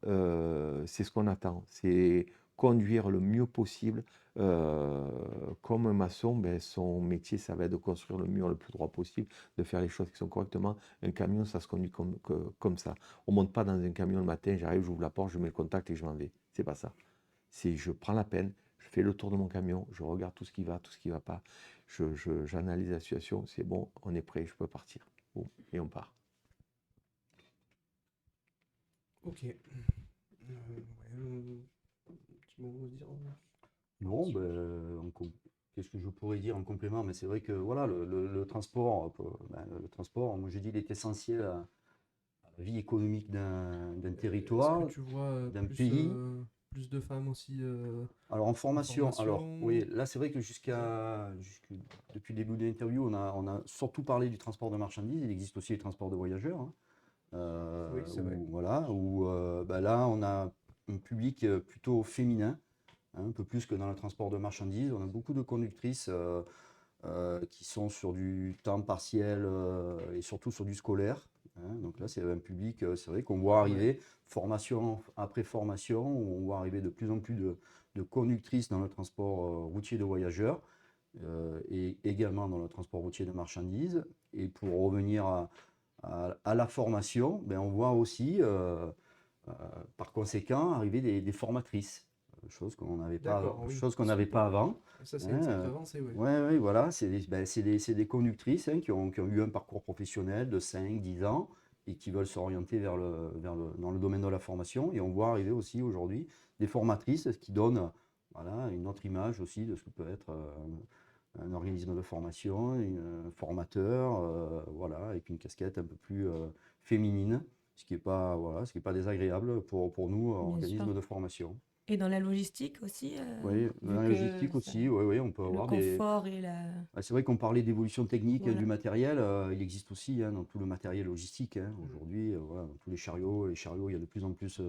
c'est ce qu'on attend, c'est conduire le mieux possible. Comme un maçon, ben, son métier, ça va être de construire le mur le plus droit possible, de faire les choses qui sont correctement. Un camion, ça se conduit comme ça. On ne monte pas dans un camion le matin, j'arrive, j'ouvre la porte, je mets le contact et je m'en vais. C'est pas ça. C'est je prends la peine, je fais le tour de mon camion, je regarde tout ce qui va, tout ce qui ne va pas, j'analyse la situation, c'est bon, on est prêt, je peux partir. Bon, et on part. Ok. Ouais, petit mot à dire. Non, ben, qu'est-ce que je pourrais dire en complément? Mais c'est vrai que voilà, le transport, ben, le transport, moi je dis, il est essentiel à la vie économique d'un Est-ce que territoire, tu vois d'un pays. plus de femmes aussi Alors en en formation, alors formation? oui, là c'est vrai que depuis le début de l'interview, on a surtout parlé du transport de marchandises. Il existe aussi les transports de voyageurs, hein, Oui, c'est vrai. voilà, où bah, là on a un public plutôt féminin, hein, un peu plus que dans le transport de marchandises. On a beaucoup de conductrices qui sont sur du temps partiel et surtout sur du scolaire, hein. Donc là, c'est un public, c'est vrai qu'on voit Ouais. arriver, formation après formation, où on voit arriver de plus en plus de conductrices dans le transport routier de voyageurs et également dans le transport routier de marchandises. Et pour revenir à la formation, ben, on voit aussi euh, par conséquent arriver des formatrices, D'accord, oui. chose qu'on Ça, n'avait pas avant. ça, c'est Hein, une sacrée avancée, oui. ouais, ouais, voilà, c'est des conductrices, hein, qui ont eu un parcours professionnel de 5, 10 ans et qui veulent s'orienter dans le domaine de la formation. Et on voit arriver aussi aujourd'hui des formatrices qui donnent, voilà, une autre image aussi de ce que peut être un organisme de formation, un formateur, voilà, avec une casquette un peu plus féminine, ce qui n'est pas, voilà, ce qui est pas désagréable pour nous, Bien sûr. organismes de formation. Et dans la logistique aussi, Oui, dans vu la que logistique aussi, oui, oui, on peut le avoir des. confort et la... Ah, c'est vrai qu'on parlait d'évolution technique Voilà. du matériel, il existe aussi, hein, dans tout le matériel logistique, hein. Mm. Aujourd'hui, voilà, dans tous les chariots, il y a de plus en plus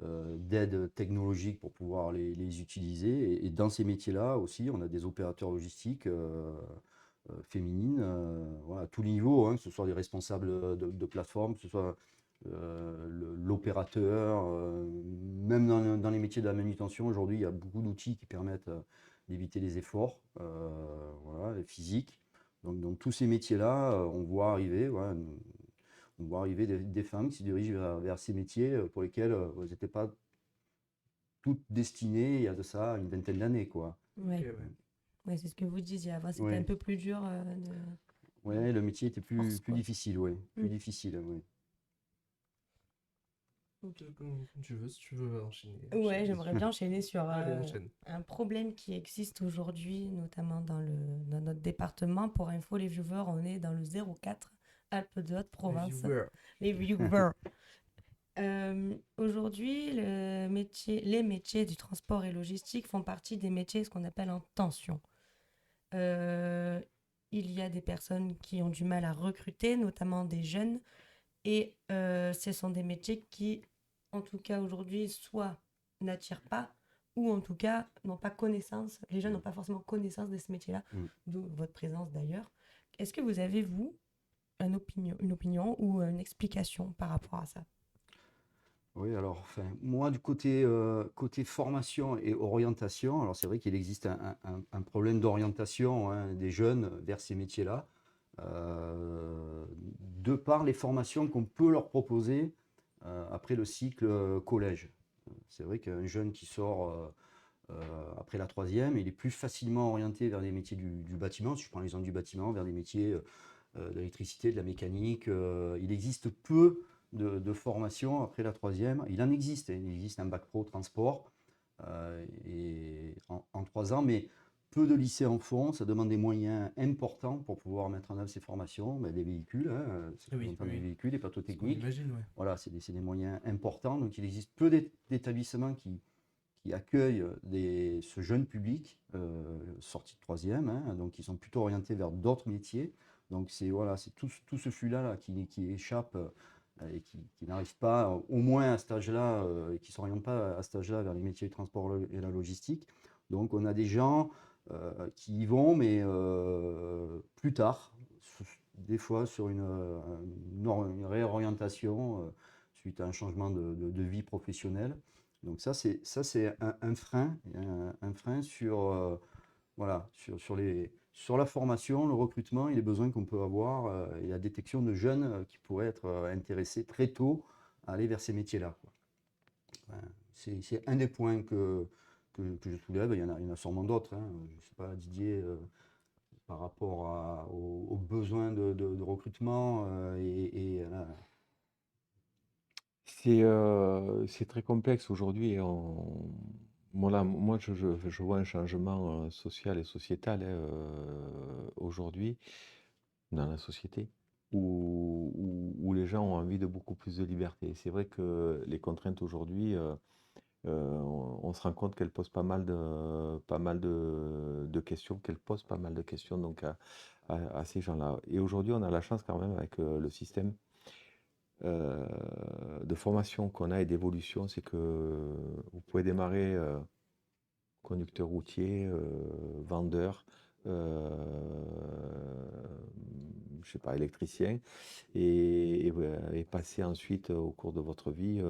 d'aide technologique pour pouvoir les utiliser. Et dans ces métiers-là aussi, on a des opérateurs logistiques féminines, voilà, à tous les niveaux, hein, que ce soit des responsables de plateforme, que ce soit l'opérateur, même dans les métiers de la manutention, aujourd'hui, il y a beaucoup d'outils qui permettent d'éviter les efforts voilà, physiques. Donc, dans tous ces métiers-là, on voit arriver, voilà, on voit arriver des femmes qui se dirigent vers ces métiers pour lesquels elles n'étaient pas toutes destinées il y a de ça une vingtaine d'années, quoi. Ouais. Ok, ouais. Ouais, c'est ce que vous disiez avant, c'était un Ouais. peu plus dur de... Ouais, le métier était Force, plus quoi. difficile, ouais. Plus Mm. difficile, oui. Ok, comme tu veux, si tu veux enchaîner. Ouais, enchaîner j'aimerais dessus. bien enchaîner sur Allez, enchaîne. un problème qui existe aujourd'hui, notamment dans notre département. Pour info, les viewers, on est dans le 04 Alpes de Haute-Provence. Les viewers. Aujourd'hui, les métiers du transport et logistique font partie des métiers ce qu'on appelle en tension. Euh, il y a des personnes qui ont du mal à recruter, notamment des jeunes, et ce sont des métiers qui, en tout cas aujourd'hui, soit n'attirent pas, ou en tout cas n'ont pas connaissance. Les jeunes n'ont pas forcément connaissance de ce métier-là, Mm. d'où votre présence d'ailleurs. Est-ce que vous avez, vous, une opinion ou une explication par rapport à ça? Oui, alors, enfin, moi, du côté formation et orientation, alors c'est vrai qu'il existe un problème d'orientation hein, des jeunes vers ces métiers-là, de par les formations qu'on peut leur proposer après le cycle collège. C'est vrai qu'un jeune qui sort après la troisième, il est plus facilement orienté vers des métiers du bâtiment, si je prends l'exemple du bâtiment, vers des métiers de l'électricité, de la mécanique. Il existe peu de formation après la troisième. Il en existe, hein. Il existe un bac pro transport et en 3 ans, mais peu de lycées en font. Ça demande des moyens importants pour pouvoir mettre en œuvre ces formations. Ben, des véhicules, hein, ça Oui, représente des oui. véhicules, des plateaux Ce qu'on techniques. imagine, ouais. Voilà, c'est des moyens importants. Donc il existe peu d'établissements qui accueillent ce jeune public sorti de troisième, hein, donc ils sont plutôt orientés vers d'autres métiers. Donc c'est voilà, c'est tout ce flux-là qui échappe et qui n'arrive pas, au moins à cet âge-là, et qui ne s'orientent pas à cet âge-là vers les métiers du transport et la logistique. Donc on a des gens qui y vont, mais plus tard, des fois sur une réorientation suite à un changement de vie professionnelle. Donc ça, c'est un frein, un frein sur, voilà, sur la formation, le recrutement et les besoins qu'on peut avoir et la détection de jeunes qui pourraient être intéressés très tôt à aller vers ces métiers-là, quoi. Enfin, c'est un des points que je soulève. Il y en a sûrement d'autres, hein. Je ne sais pas, Didier, par rapport aux besoins de recrutement C'est très complexe aujourd'hui. Voilà, moi, je vois un changement social et sociétal hein, aujourd'hui dans la société où les gens ont envie de beaucoup plus de liberté. C'est vrai que les contraintes aujourd'hui, on se rend compte qu'elles posent pas mal de questions, qu'elles posent pas mal de questions donc à ces gens-là. Et aujourd'hui, on a la chance quand même avec le système euh, de formation qu'on a et d'évolution, c'est que vous pouvez démarrer conducteur routier, vendeur, je sais pas, électricien, et passer ensuite au cours de votre vie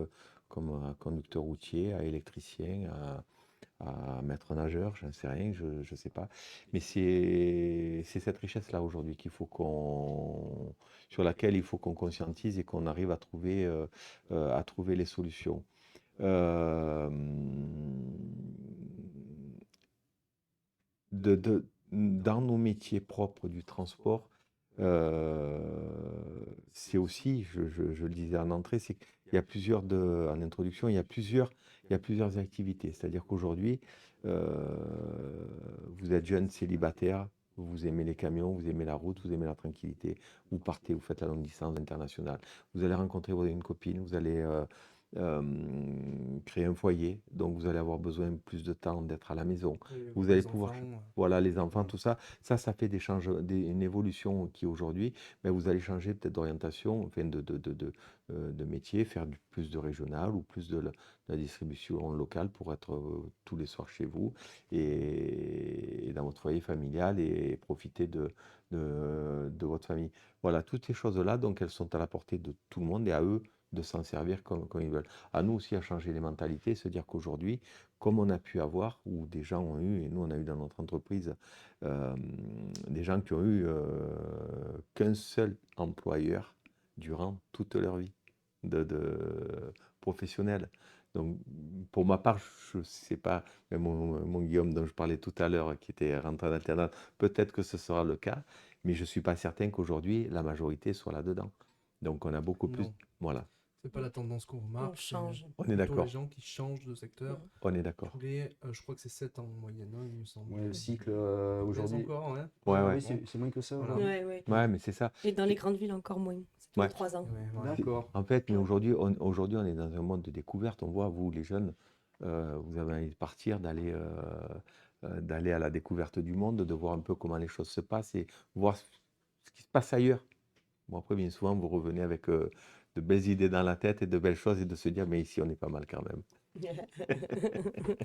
comme conducteur routier, à électricien, à maître nageur, j'en sais rien, je ne sais pas. Mais c'est cette richesse-là aujourd'hui sur laquelle il faut qu'on conscientise et qu'on arrive à trouver les solutions. Euh, dans nos métiers propres du transport, euh, c'est aussi, je le disais en entrée, c'est qu'il y a en introduction, il y a plusieurs activités. C'est-à-dire qu'aujourd'hui, vous êtes jeune célibataire, vous aimez les camions, vous aimez la route, vous aimez la tranquillité, vous partez, vous faites la longue distance internationale, vous allez rencontrer une copine, créer un foyer. Donc, vous allez avoir besoin plus de temps d'être à la maison. Et Vous voilà, allez les pouvoir, enfants, voilà, les enfants, tout ça. Ça fait une évolution qui aujourd'hui, ben, vous allez changer peut-être d'orientation, enfin de métier, faire plus de régional ou plus de la distribution locale pour être tous les soirs chez vous et dans votre foyer familial et profiter de votre famille. Voilà, toutes ces choses-là, donc elles sont à la portée de tout le monde et à eux de s'en servir comme ils veulent. À nous aussi à changer les mentalités, se dire qu'aujourd'hui, comme on a pu avoir, ou des gens ont eu, et nous on a eu dans notre entreprise, euh, des gens qui ont eu qu'un seul employeur durant toute leur vie de professionnelle. Donc, pour ma part, je ne sais pas, mais mon Guillaume dont je parlais tout à l'heure, qui était rentré en alternance, peut-être que ce sera le cas, mais je ne suis pas certain qu'aujourd'hui, la majorité soit là-dedans. Donc, on a beaucoup plus. non, Voilà, c'est pas la tendance qu'on On remarque. C'est change. on est plutôt les d'accord. gens qui changent de secteur. Mm. On est d'accord. Je crois que c'est 7 ans en moyenne, hein, il me semble. Ouais, le cycle Baisse aujourd'hui. encore, ouais. Ouais, Ah ouais. oui, c'est moins que ça Voilà. aujourd'hui. Ouais, ouais. Ouais, mais c'est ça. Et dans les grandes villes, encore moins. C'est tous les Ouais. 3 ans. Ouais, voilà. D'accord. En fait, mais Ouais. aujourd'hui, on est dans un monde de découverte. On voit, vous, les jeunes, vous avez envie de partir, d'aller à la découverte du monde, de voir un peu comment les choses se passent et voir ce qui se passe ailleurs. Bon, après, bien souvent, vous revenez avec de belles idées dans la tête et de belles choses et de se dire, mais ici, on est pas mal quand même.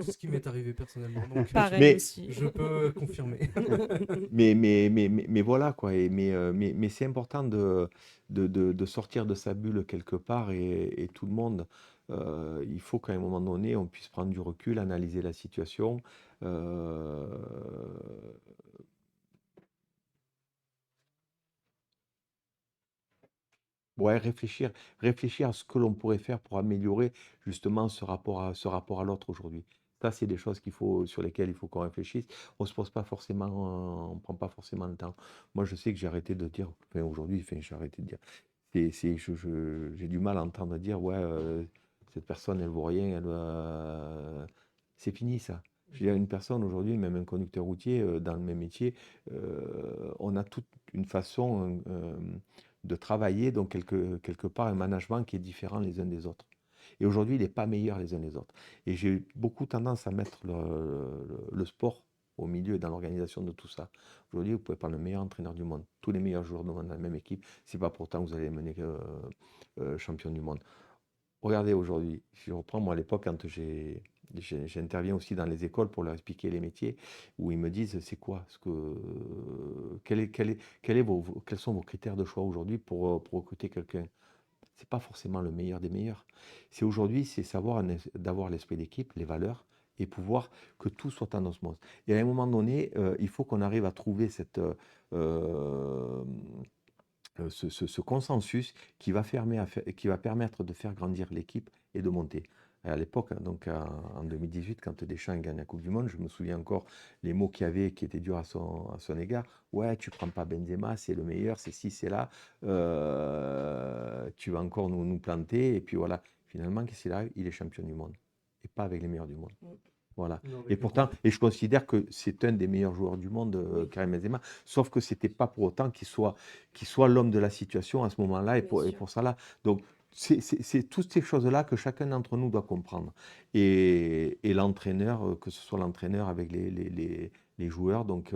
C'est ce qui m'est arrivé personnellement, donc Pareil Mais- aussi. je peux confirmer. Mais voilà, quoi. Mais c'est important de sortir de sa bulle quelque part et tout le monde, il faut qu'à un moment donné, on puisse prendre du recul, analyser la situation. euh, Ouais, réfléchir à ce que l'on pourrait faire pour améliorer justement ce rapport à l'autre aujourd'hui. Ça, c'est des choses sur lesquelles il faut qu'on réfléchisse. On se pose pas forcément, on prend pas forcément le temps. Moi, je sais que j'ai arrêté de dire, enfin, aujourd'hui, enfin, j'ai arrêté de dire. J'ai du mal à entendre dire, ouais, cette personne, elle vaut rien, c'est fini ça. Je veux dire, une personne aujourd'hui, même un conducteur routier, dans le même métier, on a toute une façon de travailler, donc quelque part un management qui est différent les uns des autres. Et aujourd'hui, il n'est pas meilleur les uns les autres. Et j'ai beaucoup tendance à mettre le sport au milieu dans l'organisation de tout ça. Aujourd'hui, vous pouvez prendre le meilleur entraîneur du monde, tous les meilleurs joueurs du monde dans la même équipe, c'est pas pourtant que vous allez mener champion du monde. Regardez aujourd'hui, si je reprends moi à l'époque quand j'interviens aussi dans les écoles pour leur expliquer les métiers, où ils me disent c'est quoi quels sont vos critères de choix aujourd'hui pour recruter quelqu'un. C'est pas forcément le meilleur des meilleurs. C'est aujourd'hui, c'est d'avoir l'esprit d'équipe, les valeurs et pouvoir que tout soit en osmose. Et à un moment donné, il faut qu'on arrive à trouver ce consensus qui va permettre de faire grandir l'équipe et de monter. Et à l'époque, hein, donc en 2018, quand Deschamps gagne la Coupe du Monde, je me souviens encore les mots qu'il y avait qui étaient durs à son égard. Ouais, tu prends pas Benzema, c'est le meilleur, c'est ci, c'est là. Tu vas encore nous planter. Et puis voilà, finalement, qu'est-ce qu'il a? Il est champion du monde. Et pas avec les meilleurs du monde. Mm. Voilà. Non, avec Et le pourtant, temps. et je considère que c'est un des meilleurs joueurs du monde, Oui. Karim Benzema. Sauf que c'était pas pour autant qu'il soit l'homme de la situation à ce moment-là et Bien pour, et sûr. pour ça là. Donc, c'est toutes ces choses-là que chacun d'entre nous doit comprendre. Et l'entraîneur, que ce soit l'entraîneur avec les joueurs, donc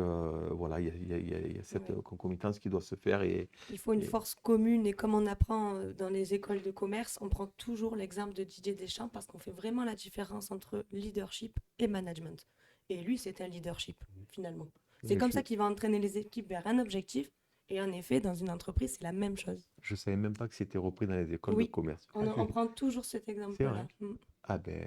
voilà, il y a cette Ouais. concomitance qui doit se faire. Il faut une Et- force commune et comme on apprend dans les écoles de commerce, on prend toujours l'exemple de Didier Deschamps parce qu'on fait vraiment la différence entre leadership et management. Et lui, c'est un leadership, finalement. C'est Mais comme je ça qu'il va entraîner les équipes vers un objectif. Et en effet, dans une entreprise, c'est la même chose. ne savais même pas que c'était repris dans les écoles de Oui, commerce. on prend toujours cet C'est exemple-là. vrai. Mm. Ah ben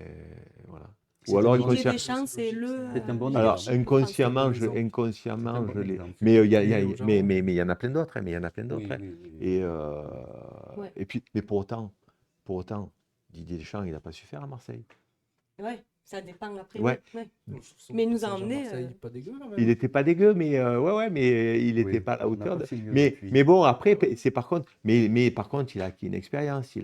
voilà. C'est Ou un alors bon Didier inconscient. Deschamps, c'est logique, le C'est un bon Alors, exemple. leadership français. inconsciemment, C'est un bon exemple. C'est un bon je l'ai. exemple. Mais Et au Japon. mais il y en a plein d'autres, hein, mais il y en a plein d'autres. Oui, Hein. oui, oui, oui. Et, Ouais. et puis, mais pour autant, Didier Deschamps, il n'a pas su faire à Marseille. Ouais, ça dépend après. Ouais. Ouais. Son Mais il nous a passage à emmené, Marseille, pas dégueu quand même. Il n'était pas dégueu, mais mais il n'était Oui, pas à la on n'a hauteur. pas fait mieux Mais depuis. bon, après, c'est par contre, par contre, il a acquis une expérience.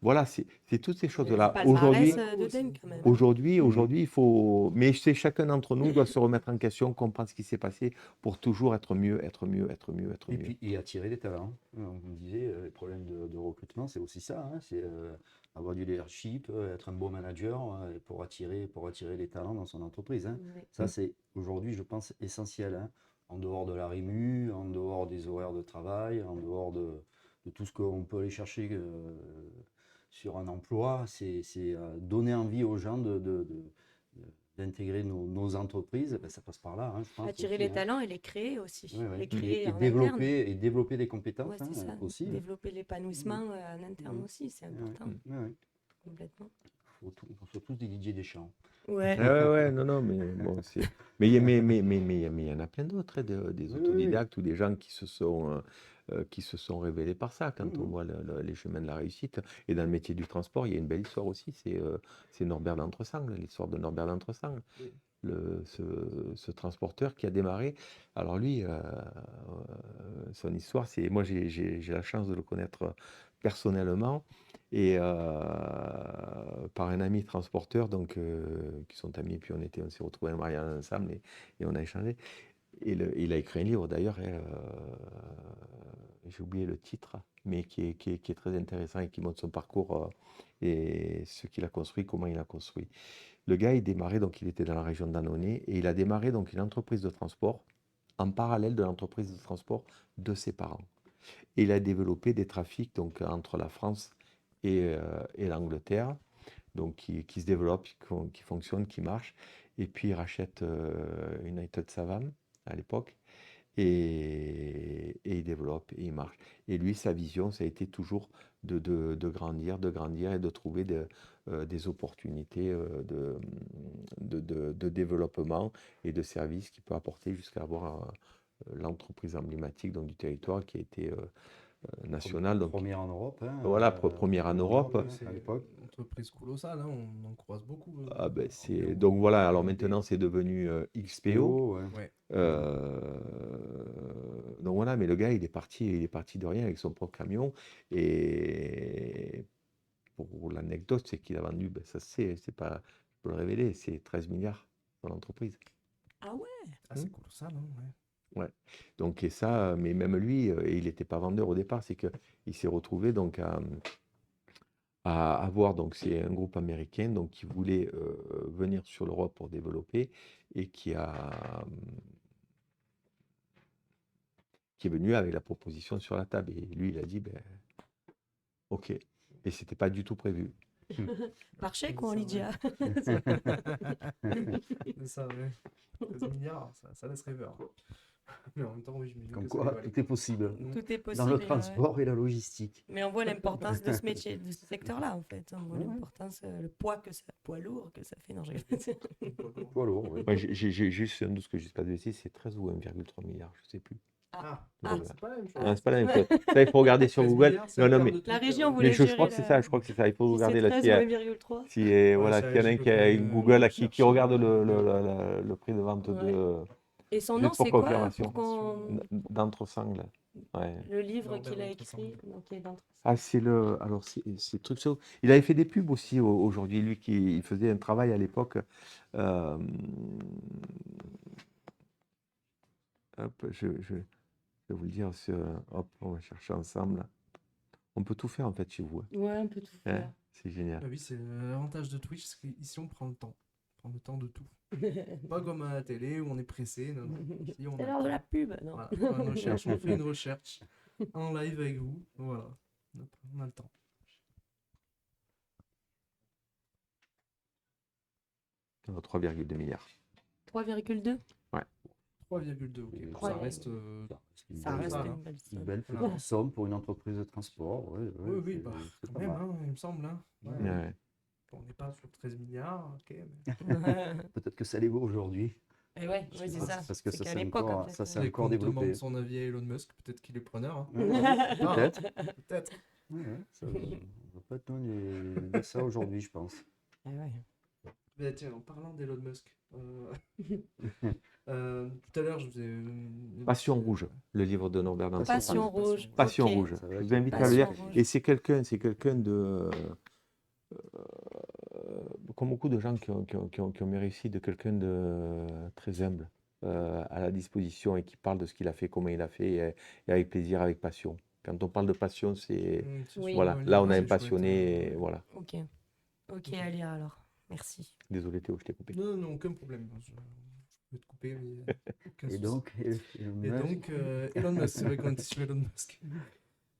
Voilà, c'est toutes ces Il a choses-là. du palmarès Aujourd'hui, de dingue quand même. Aujourd'hui, il faut. Mais c'est chacun d'entre nous doit se remettre en question, comprendre ce qui s'est passé pour toujours être mieux, être mieux, être mieux, être Et mieux. puis, attirer des talents. On me disait, les problèmes de recrutement, c'est aussi ça. Hein, c'est avoir du leadership, être un bon manager pour attirer les talents dans son entreprise, hein. Ouais. Ça, c'est aujourd'hui, je pense, essentiel, hein. En dehors de la rému, en dehors des horaires de travail, en dehors de tout ce qu'on peut aller chercher sur un emploi, c'est donner envie aux gens d'intégrer nos entreprises. Ben, ça passe par là, hein, je pense Attirer aussi, les hein. talents et les créer aussi. Ouais, ouais. Les créer Et en interne. développer des Ouais, compétences, hein, c'est ça. aussi, hein. Développer l'épanouissement en interne Mhm. aussi, c'est Ouais, important, ouais, ouais. complètement. On soit tous des Didier Deschamps. Ouais. Ouais, non, non, mais bon, c'est. Mais il y en a plein d'autres, hein, des Oui, oui, oui. autodidactes ou des gens qui se sont révélés par ça. Quand on Mhm. voit les chemins de la réussite. Et dans le métier du transport, il y a une belle histoire aussi. C'est Norbert d'Entresangles, l'histoire de Norbert d'Entresangles. Oui. Ce transporteur qui a démarré. Alors lui, son histoire, c'est. Moi, j'ai la chance de le connaître personnellement et par un ami transporteur, donc qui sont amis, puis on s'est retrouvés à Marianne ensemble et on a échangé. Et il a écrit un livre d'ailleurs, hein, j'ai oublié le titre, mais qui est très intéressant et qui montre son parcours et ce qu'il a construit, comment il a construit. Le gars, il démarrait, donc il était dans la région d'Annonay, et il a démarré donc une entreprise de transport en parallèle de l'entreprise de transport de ses parents. Et il a développé des trafics donc, entre la France et l'Angleterre, donc qui se développent, qui fonctionnent, qui marchent. Et puis il rachète United Savam à l'époque, et il développe, et il marche. Et lui, sa vision, ça a été toujours de grandir et de trouver des opportunités de développement et de services qui peut apporter jusqu'à avoir l'entreprise emblématique donc, du territoire qui a été nationale. Donc, Première en Europe, hein, voilà, première en Europe. hein, C'est à l'époque. une entreprise colossale, hein, on en croise beaucoup. Ah ben, En bio, donc voilà, alors BD. maintenant c'est devenu XPO. XPO, ouais. Ouais. Euh, donc voilà, mais le gars il est parti de rien avec son propre camion. Et pour l'anecdote, c'est qu'il a vendu, ben ça c'est pas, je peux le révéler, c'est 13 milliards dans l'entreprise. Ah ouais. Ah, c'est colossal, hein, ouais. Ouais. Donc et ça, mais même lui, il n'était pas vendeur au départ, c'est qu'il s'est retrouvé donc à avoir, donc c'est un groupe américain donc qui voulait venir sur l'Europe pour développer et qui est venu avec la proposition sur la table. Et lui, il a dit, ben, ok. Et c'était pas du tout prévu. Par chèque C'est ou en ça, Lydia? C'est ça, ouais. 13 milliards, ça laisse rêveur. Mais en même temps, oui, je me dis Comme que ça quoi, va aller. tout est possible Tout est dans le possible. transport et la logistique. Mais on voit l'importance de ce métier, de ce secteur-là, en fait. On voit Ouais. l'importance, le poids que ça, poids lourd que ça fait. Non, je rigole. Poids lourd, oui. Moi, j'ai juste un doute que je ne dis pas de bêtises, c'est 13 ou 1,3 milliard, je ne sais plus. Ah, Ah, c'est pas la même chose. Ah, c'est pas la même chose. Ça, il faut regarder sur 13 Google. milliards, c'est Non, un non, quart mais, de La Twitter, région ouais. voulait mais je crois gérer que c'est ça, je crois que c'est ça. Il faut si c'est regarder là. 13 S'il y ou a, 1,3. voilà, ça, s'il y en a j'ai un le qui a code, Google là, qui recherche, regarde le prix de vente Ouais. Et son nom, juste pour c'est quoi confirmation. pour qu'on... D'Entresangles. Ouais. Le livre Norbert qu'il a d'Entresangles. écrit, donc, qui est d'Entresangles. Ah, alors c'est truc ça. Il avait fait des pubs aussi aujourd'hui, lui qui il faisait un travail à l'époque. euh, hop, je vais vous le dire, hop, on va chercher ensemble. On peut tout faire en fait chez vous, hein. Ouais, on peut tout Hein, faire. c'est génial. Ah oui, c'est l'avantage de Twitch, c'est qu'ici on prend le temps. On prend le temps de tout. Pas comme à la télé où on est pressé. Non, non. Ici, on C'est a l'heure le de la temps. pub, non. Voilà, on fait une recherche, on fait une recherche en live avec vous. Voilà, on a le temps. 3,2 milliards. 3,2. 3,2, ok. Et Ça ça reste. une Ça belle- reste ça, une hein. belle une somme. belle Voilà. petite somme pour une entreprise de transport. Ouais, ouais, Oui, oui, c'est- bah, c'est quand pas même, mal. hein, il me semble. Hein. Ouais. Ouais. On n'est pas sur 13 milliards, ok. Peut-être que ça les vaut aujourd'hui. Et ouais, Je ouais, sais c'est pas, ça. parce que C'est ça qu'à c'est l'époque, en encore, fait. ça c'est Dès encore qu'on développé. demande son avis à Elon Musk, peut-être qu'il est preneur. Hein. Peut-être. Peut-être. Ouais, ouais, ça, on va pas te dire ça aujourd'hui, je pense. Ah ouais. Mais tiens, en parlant d'Elon Musk, tout à l'heure, je vous ai. Passion rouge, le livre de Norbert d'Entresangles. Passion rouge. Passion ok. rouge. Ça va Je être vous invite à le Passion lire. rouge. Et c'est quelqu'un comme beaucoup de gens qui ont réussi, de quelqu'un de très humble, à la disposition et qui parle de ce qu'il a fait, comment il a fait, et avec plaisir, avec passion. Quand on parle de passion, c'est C'est Oui. souvent voilà. un Là, livre on a une assez chouette, hein. passionné, voilà. Ok. Ok, Ok. à lire alors. Merci. Désolé Théo, je t'ai coupé. Non, non, aucun problème. Je peux te couper, mais aucun Et souci. donc, Elon Et Musk, donc, Elon Musk, c'est vrai qu'on était sur Elon Musk.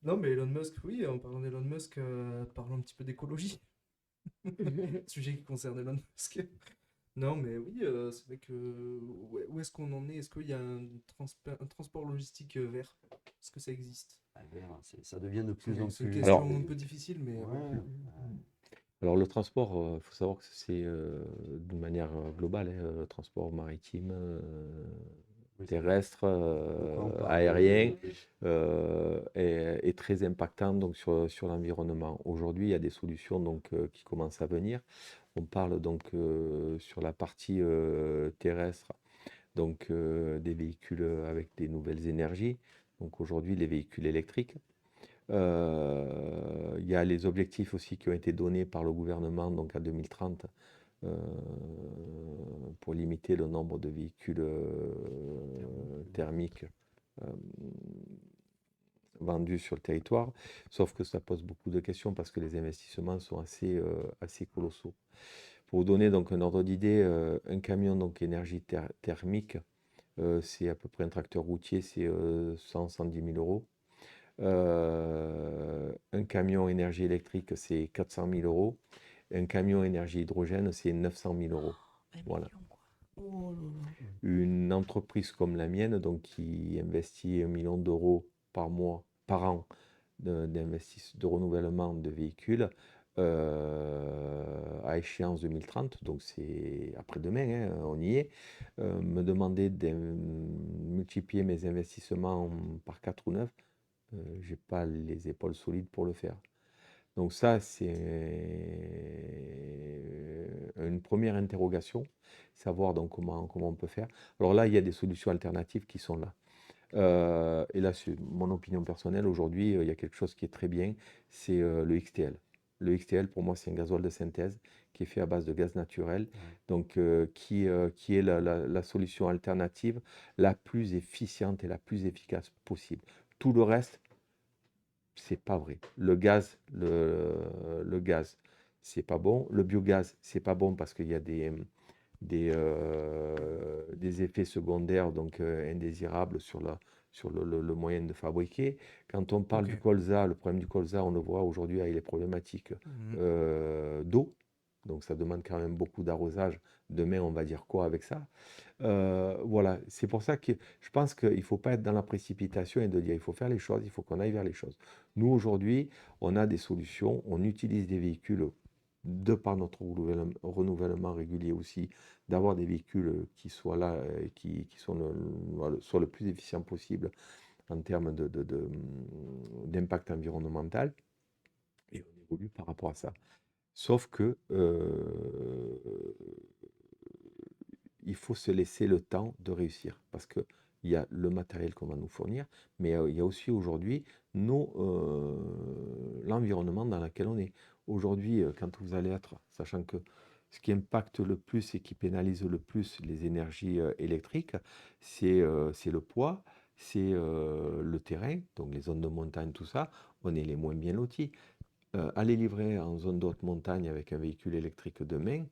Non, mais Elon Musk, oui, en parlant d'Elon Musk, parlons un petit peu d'écologie. Sujet qui concerne Elon Musk. Non, mais oui, c'est vrai que. Où est-ce qu'on en est? Est-ce qu'il y a un transport logistique vert? Est-ce que ça existe? ça devient de plus en C'est une plus. Alors, question un peu difficile, mais bon. Ouais, Alors le transport, il faut savoir que c'est d'une manière globale, hein, le transport maritime, oui, terrestre, de quoi on parle? aérien, est très impactant donc, sur l'environnement. Aujourd'hui, il y a des solutions donc, qui commencent à venir. On parle donc sur la partie terrestre, donc des véhicules avec des nouvelles énergies. Donc aujourd'hui, les véhicules électriques. Il y a les objectifs aussi qui ont été donnés par le gouvernement donc à 2030 euh, pour limiter le nombre de véhicules thermiques euh, vendus sur le territoire. Sauf que ça pose beaucoup de questions parce que les investissements sont assez colossaux. Pour vous donner donc un ordre d'idée, un camion donc énergie thermique, c'est à peu près un tracteur routier, c'est 100-110 000 euros. Un camion énergie électrique, c'est 400 000 euros. Un camion énergie hydrogène, c'est 900 000 euros. Un Voilà. million, quoi. Oh là là. Une entreprise comme la mienne, donc qui investit 1 million d'euros par mois, par an, de renouvellement de véhicules, à échéance 2030, donc c'est après-demain, hein, on y est, me demander de multiplier mes investissements par 4 ou 9, j'ai pas les épaules solides pour le faire. Donc ça, c'est une première interrogation, savoir donc comment on peut faire. Alors là, il y a des solutions alternatives qui sont là. Et là, c'est mon opinion personnelle. Aujourd'hui, il y a quelque chose qui est très bien, c'est le XTL. Le XTL, pour moi, c'est un gasoil de synthèse qui est fait à base de gaz naturel, donc qui est la solution alternative la plus efficiente et la plus efficace possible. Tout le reste, c'est pas vrai. Le gaz, c'est pas bon. Le biogaz, c'est pas bon parce qu'il y a des effets secondaires donc indésirables sur le moyen de fabriquer. Quand on parle Ok. du colza, le problème du colza, on le voit aujourd'hui avec les problématiques Mhm. d'eau. Donc ça demande quand même beaucoup d'arrosage. Demain, on va dire quoi avec ça? Voilà, c'est pour ça que je pense qu'il ne faut pas être dans la précipitation et de dire il faut faire les choses, il faut qu'on aille vers les choses. Nous, aujourd'hui, on a des solutions, on utilise des véhicules de par notre renouvellement régulier aussi, d'avoir des véhicules qui soient là, qui sont voilà, soient le plus efficient possible en termes d'impact environnemental, et on évolue par rapport à ça. Sauf que il faut se laisser le temps de réussir parce qu'il y a le matériel qu'on va nous fournir, mais il y a aussi aujourd'hui l'environnement dans lequel on est. Aujourd'hui, quand vous allez être, sachant que ce qui impacte le plus et qui pénalise le plus les énergies électriques, c'est le poids, c'est le terrain, donc les zones de montagne, tout ça, on est les moins bien lotis. Aller livrer en zone de haute montagne avec un véhicule électrique demain,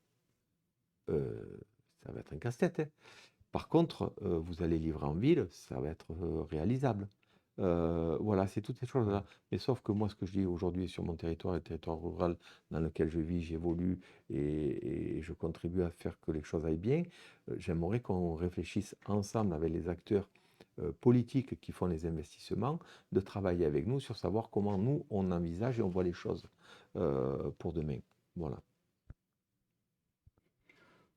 euh, ça va être un casse-tête, hein. Par contre, vous allez livrer en ville, ça va être réalisable. Voilà, c'est toutes ces choses-là. Mais sauf que moi, ce que je dis aujourd'hui sur mon territoire, le territoire rural dans lequel je vis, j'évolue et je contribue à faire que les choses aillent bien, j'aimerais qu'on réfléchisse ensemble avec les acteurs politiques qui font les investissements, de travailler avec nous sur savoir comment nous, on envisage et on voit les choses pour demain. Voilà.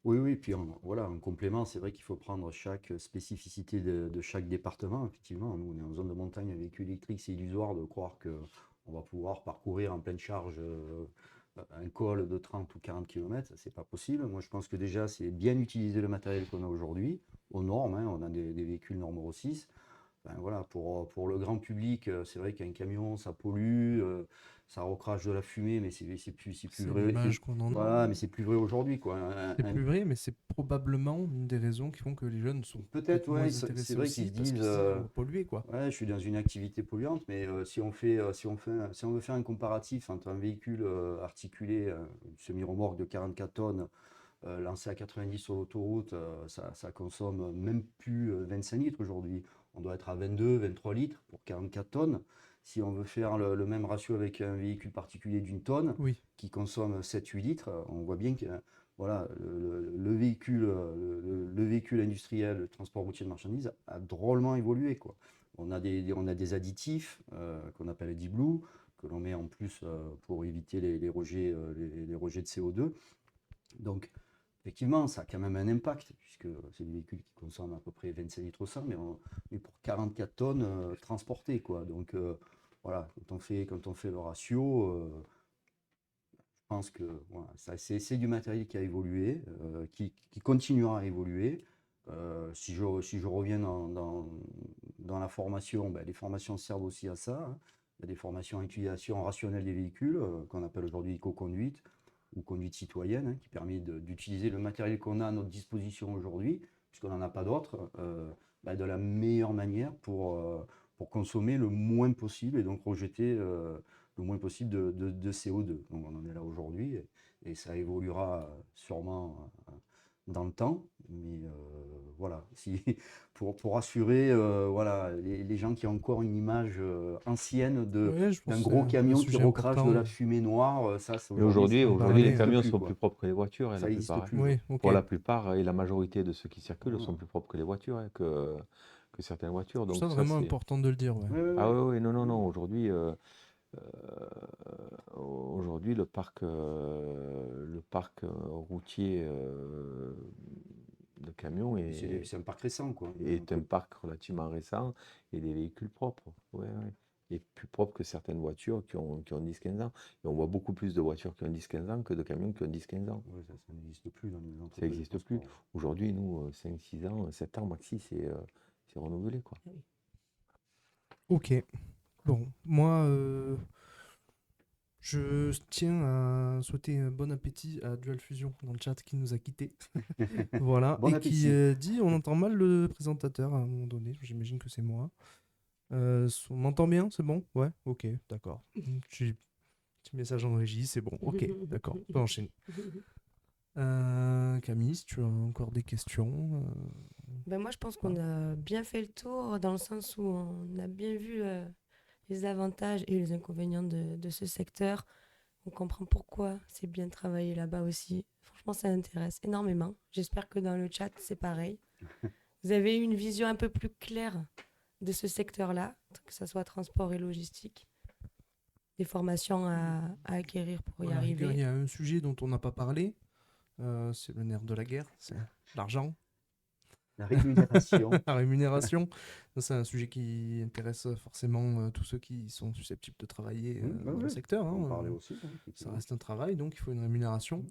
Oui, oui, puis voilà, en complément, c'est vrai qu'il faut prendre chaque spécificité de chaque département. Effectivement, nous, on est en zone de montagne, un véhicule électrique, c'est illusoire de croire qu'on va pouvoir parcourir en pleine charge un col de 30 ou 40 km. C'est pas possible. Moi, je pense que déjà, c'est bien utiliser le matériel qu'on a aujourd'hui, aux normes, hein. On a des véhicules normes Euro 6. ben voilà, pour le grand public, c'est vrai qu'un camion, ça pollue, ça recrache de la fumée, mais c'est plus C'est vrai. l'image qu'on en Voilà, a. mais c'est plus vrai aujourd'hui, quoi. C'est plus vrai, mais c'est probablement une des raisons qui font que les jeunes sont Peut-être, peut-être moins ouais, c'est intéressés vrai qu'ils aussi se parce disent, qu'ils se disent on va polluer quoi. ouais, je suis dans une activité polluante, mais si on veut faire un comparatif entre un véhicule articulé, semi-remorque de 44 tonnes, lancé à 90 sur l'autoroute, ça consomme même plus 25 litres aujourd'hui. On doit être à 22, 23 litres pour 44 tonnes. Si on veut faire le même ratio avec un véhicule particulier d'une tonne Oui, qui consomme 7-8 litres, on voit bien que voilà, le véhicule, le véhicule industriel, le transport routier de marchandises a drôlement évolué, quoi. On a des additifs qu'on appelle Deep Blue, que l'on met en plus pour éviter les rejets, les rejets de CO2. Donc, effectivement, ça a quand même un impact, puisque c'est des véhicules qui consomment à peu près 25 litres au 100, mais pour 44 tonnes transportées, quoi. Donc, voilà, quand on fait le ratio, je pense que voilà, c'est du matériel qui a évolué, qui continuera à évoluer. Si je reviens dans la formation, ben, les formations servent aussi à ça, hein. Il y a des formations à utilisation rationnelle des véhicules, qu'on appelle aujourd'hui éco-conduite ou conduite citoyenne, hein, qui permet d'utiliser le matériel qu'on a à notre disposition aujourd'hui, puisqu'on n'en a pas d'autre, ben, de la meilleure manière pour consommer le moins possible et donc rejeter le moins possible de CO2. Donc on en est là aujourd'hui et ça évoluera sûrement dans le temps. Mais voilà, si, pour rassurer voilà, les gens qui ont encore une image ancienne ouais, je pense d'un que c'est gros un camion qui sujet recrache de important la fumée noire, ça, Mais aujourd'hui, ça aujourd'hui, d'en aujourd'hui, les parler. n'existe camions plus, sont quoi. plus propres que les voitures, hein, Ça la n'existe plupart, hein. plus. Oui, ok. Pour la plupart, et la majorité de ceux qui circulent sont Voilà. plus propres que les voitures, hein, que certaines voitures. Je trouve Donc ça ça, vraiment c'est... important de le dire, ouais. Ouais, ouais, Ah ouais. oui, oui, non, non, non. Ouais. Aujourd'hui, le parc routier de camions Et c'est un parc récent, quoi. est un parc relativement récent et des véhicules propres. Ouais, ouais. Et plus propres que certaines voitures qui ont 10-15 ans. Et on voit beaucoup plus de voitures qui ont 10-15 ans que de camions qui ont 10-15 ans. Ouais, ça n'existe plus dans les Ça entreprises de n'existe plus. transport. Aujourd'hui, nous, 5-6 ans, 7 ans maxi, c'est renouvelé, quoi. Ah oui. Ok. Bon, moi, je tiens à souhaiter un bon appétit à Dual Fusion dans le chat qui nous a quittés. Voilà. Bon Et qui appétit. dit on entend mal le présentateur à un moment donné. J'imagine que c'est moi. On m'entend bien, c'est bon? Ouais, ok, d'accord. J'ai petit message en régie, c'est bon. Ok, d'accord, on peut enchaîner. Camille, si tu as encore des questions. Ben moi, je pense qu'on a bien fait le tour dans le sens où on a bien vu les avantages et les inconvénients de ce secteur. On comprend pourquoi c'est bien de travailler là-bas aussi. Franchement, ça intéresse énormément. J'espère que dans le chat, c'est pareil. Vous avez une vision un peu plus claire de ce secteur-là, que ce soit transport et logistique. Des formations à acquérir pour y À la rigueur, il arriver. y a un sujet dont on n'a pas parlé. C'est le nerf de la guerre, c'est l'argent, La rémunération. la rémunération. Ça, c'est un sujet qui intéresse forcément tous ceux qui sont susceptibles de travailler Ouais, dans le ouais. secteur, On en hein. parlait aussi, hein, Ça effectivement. reste un travail, donc il faut une rémunération.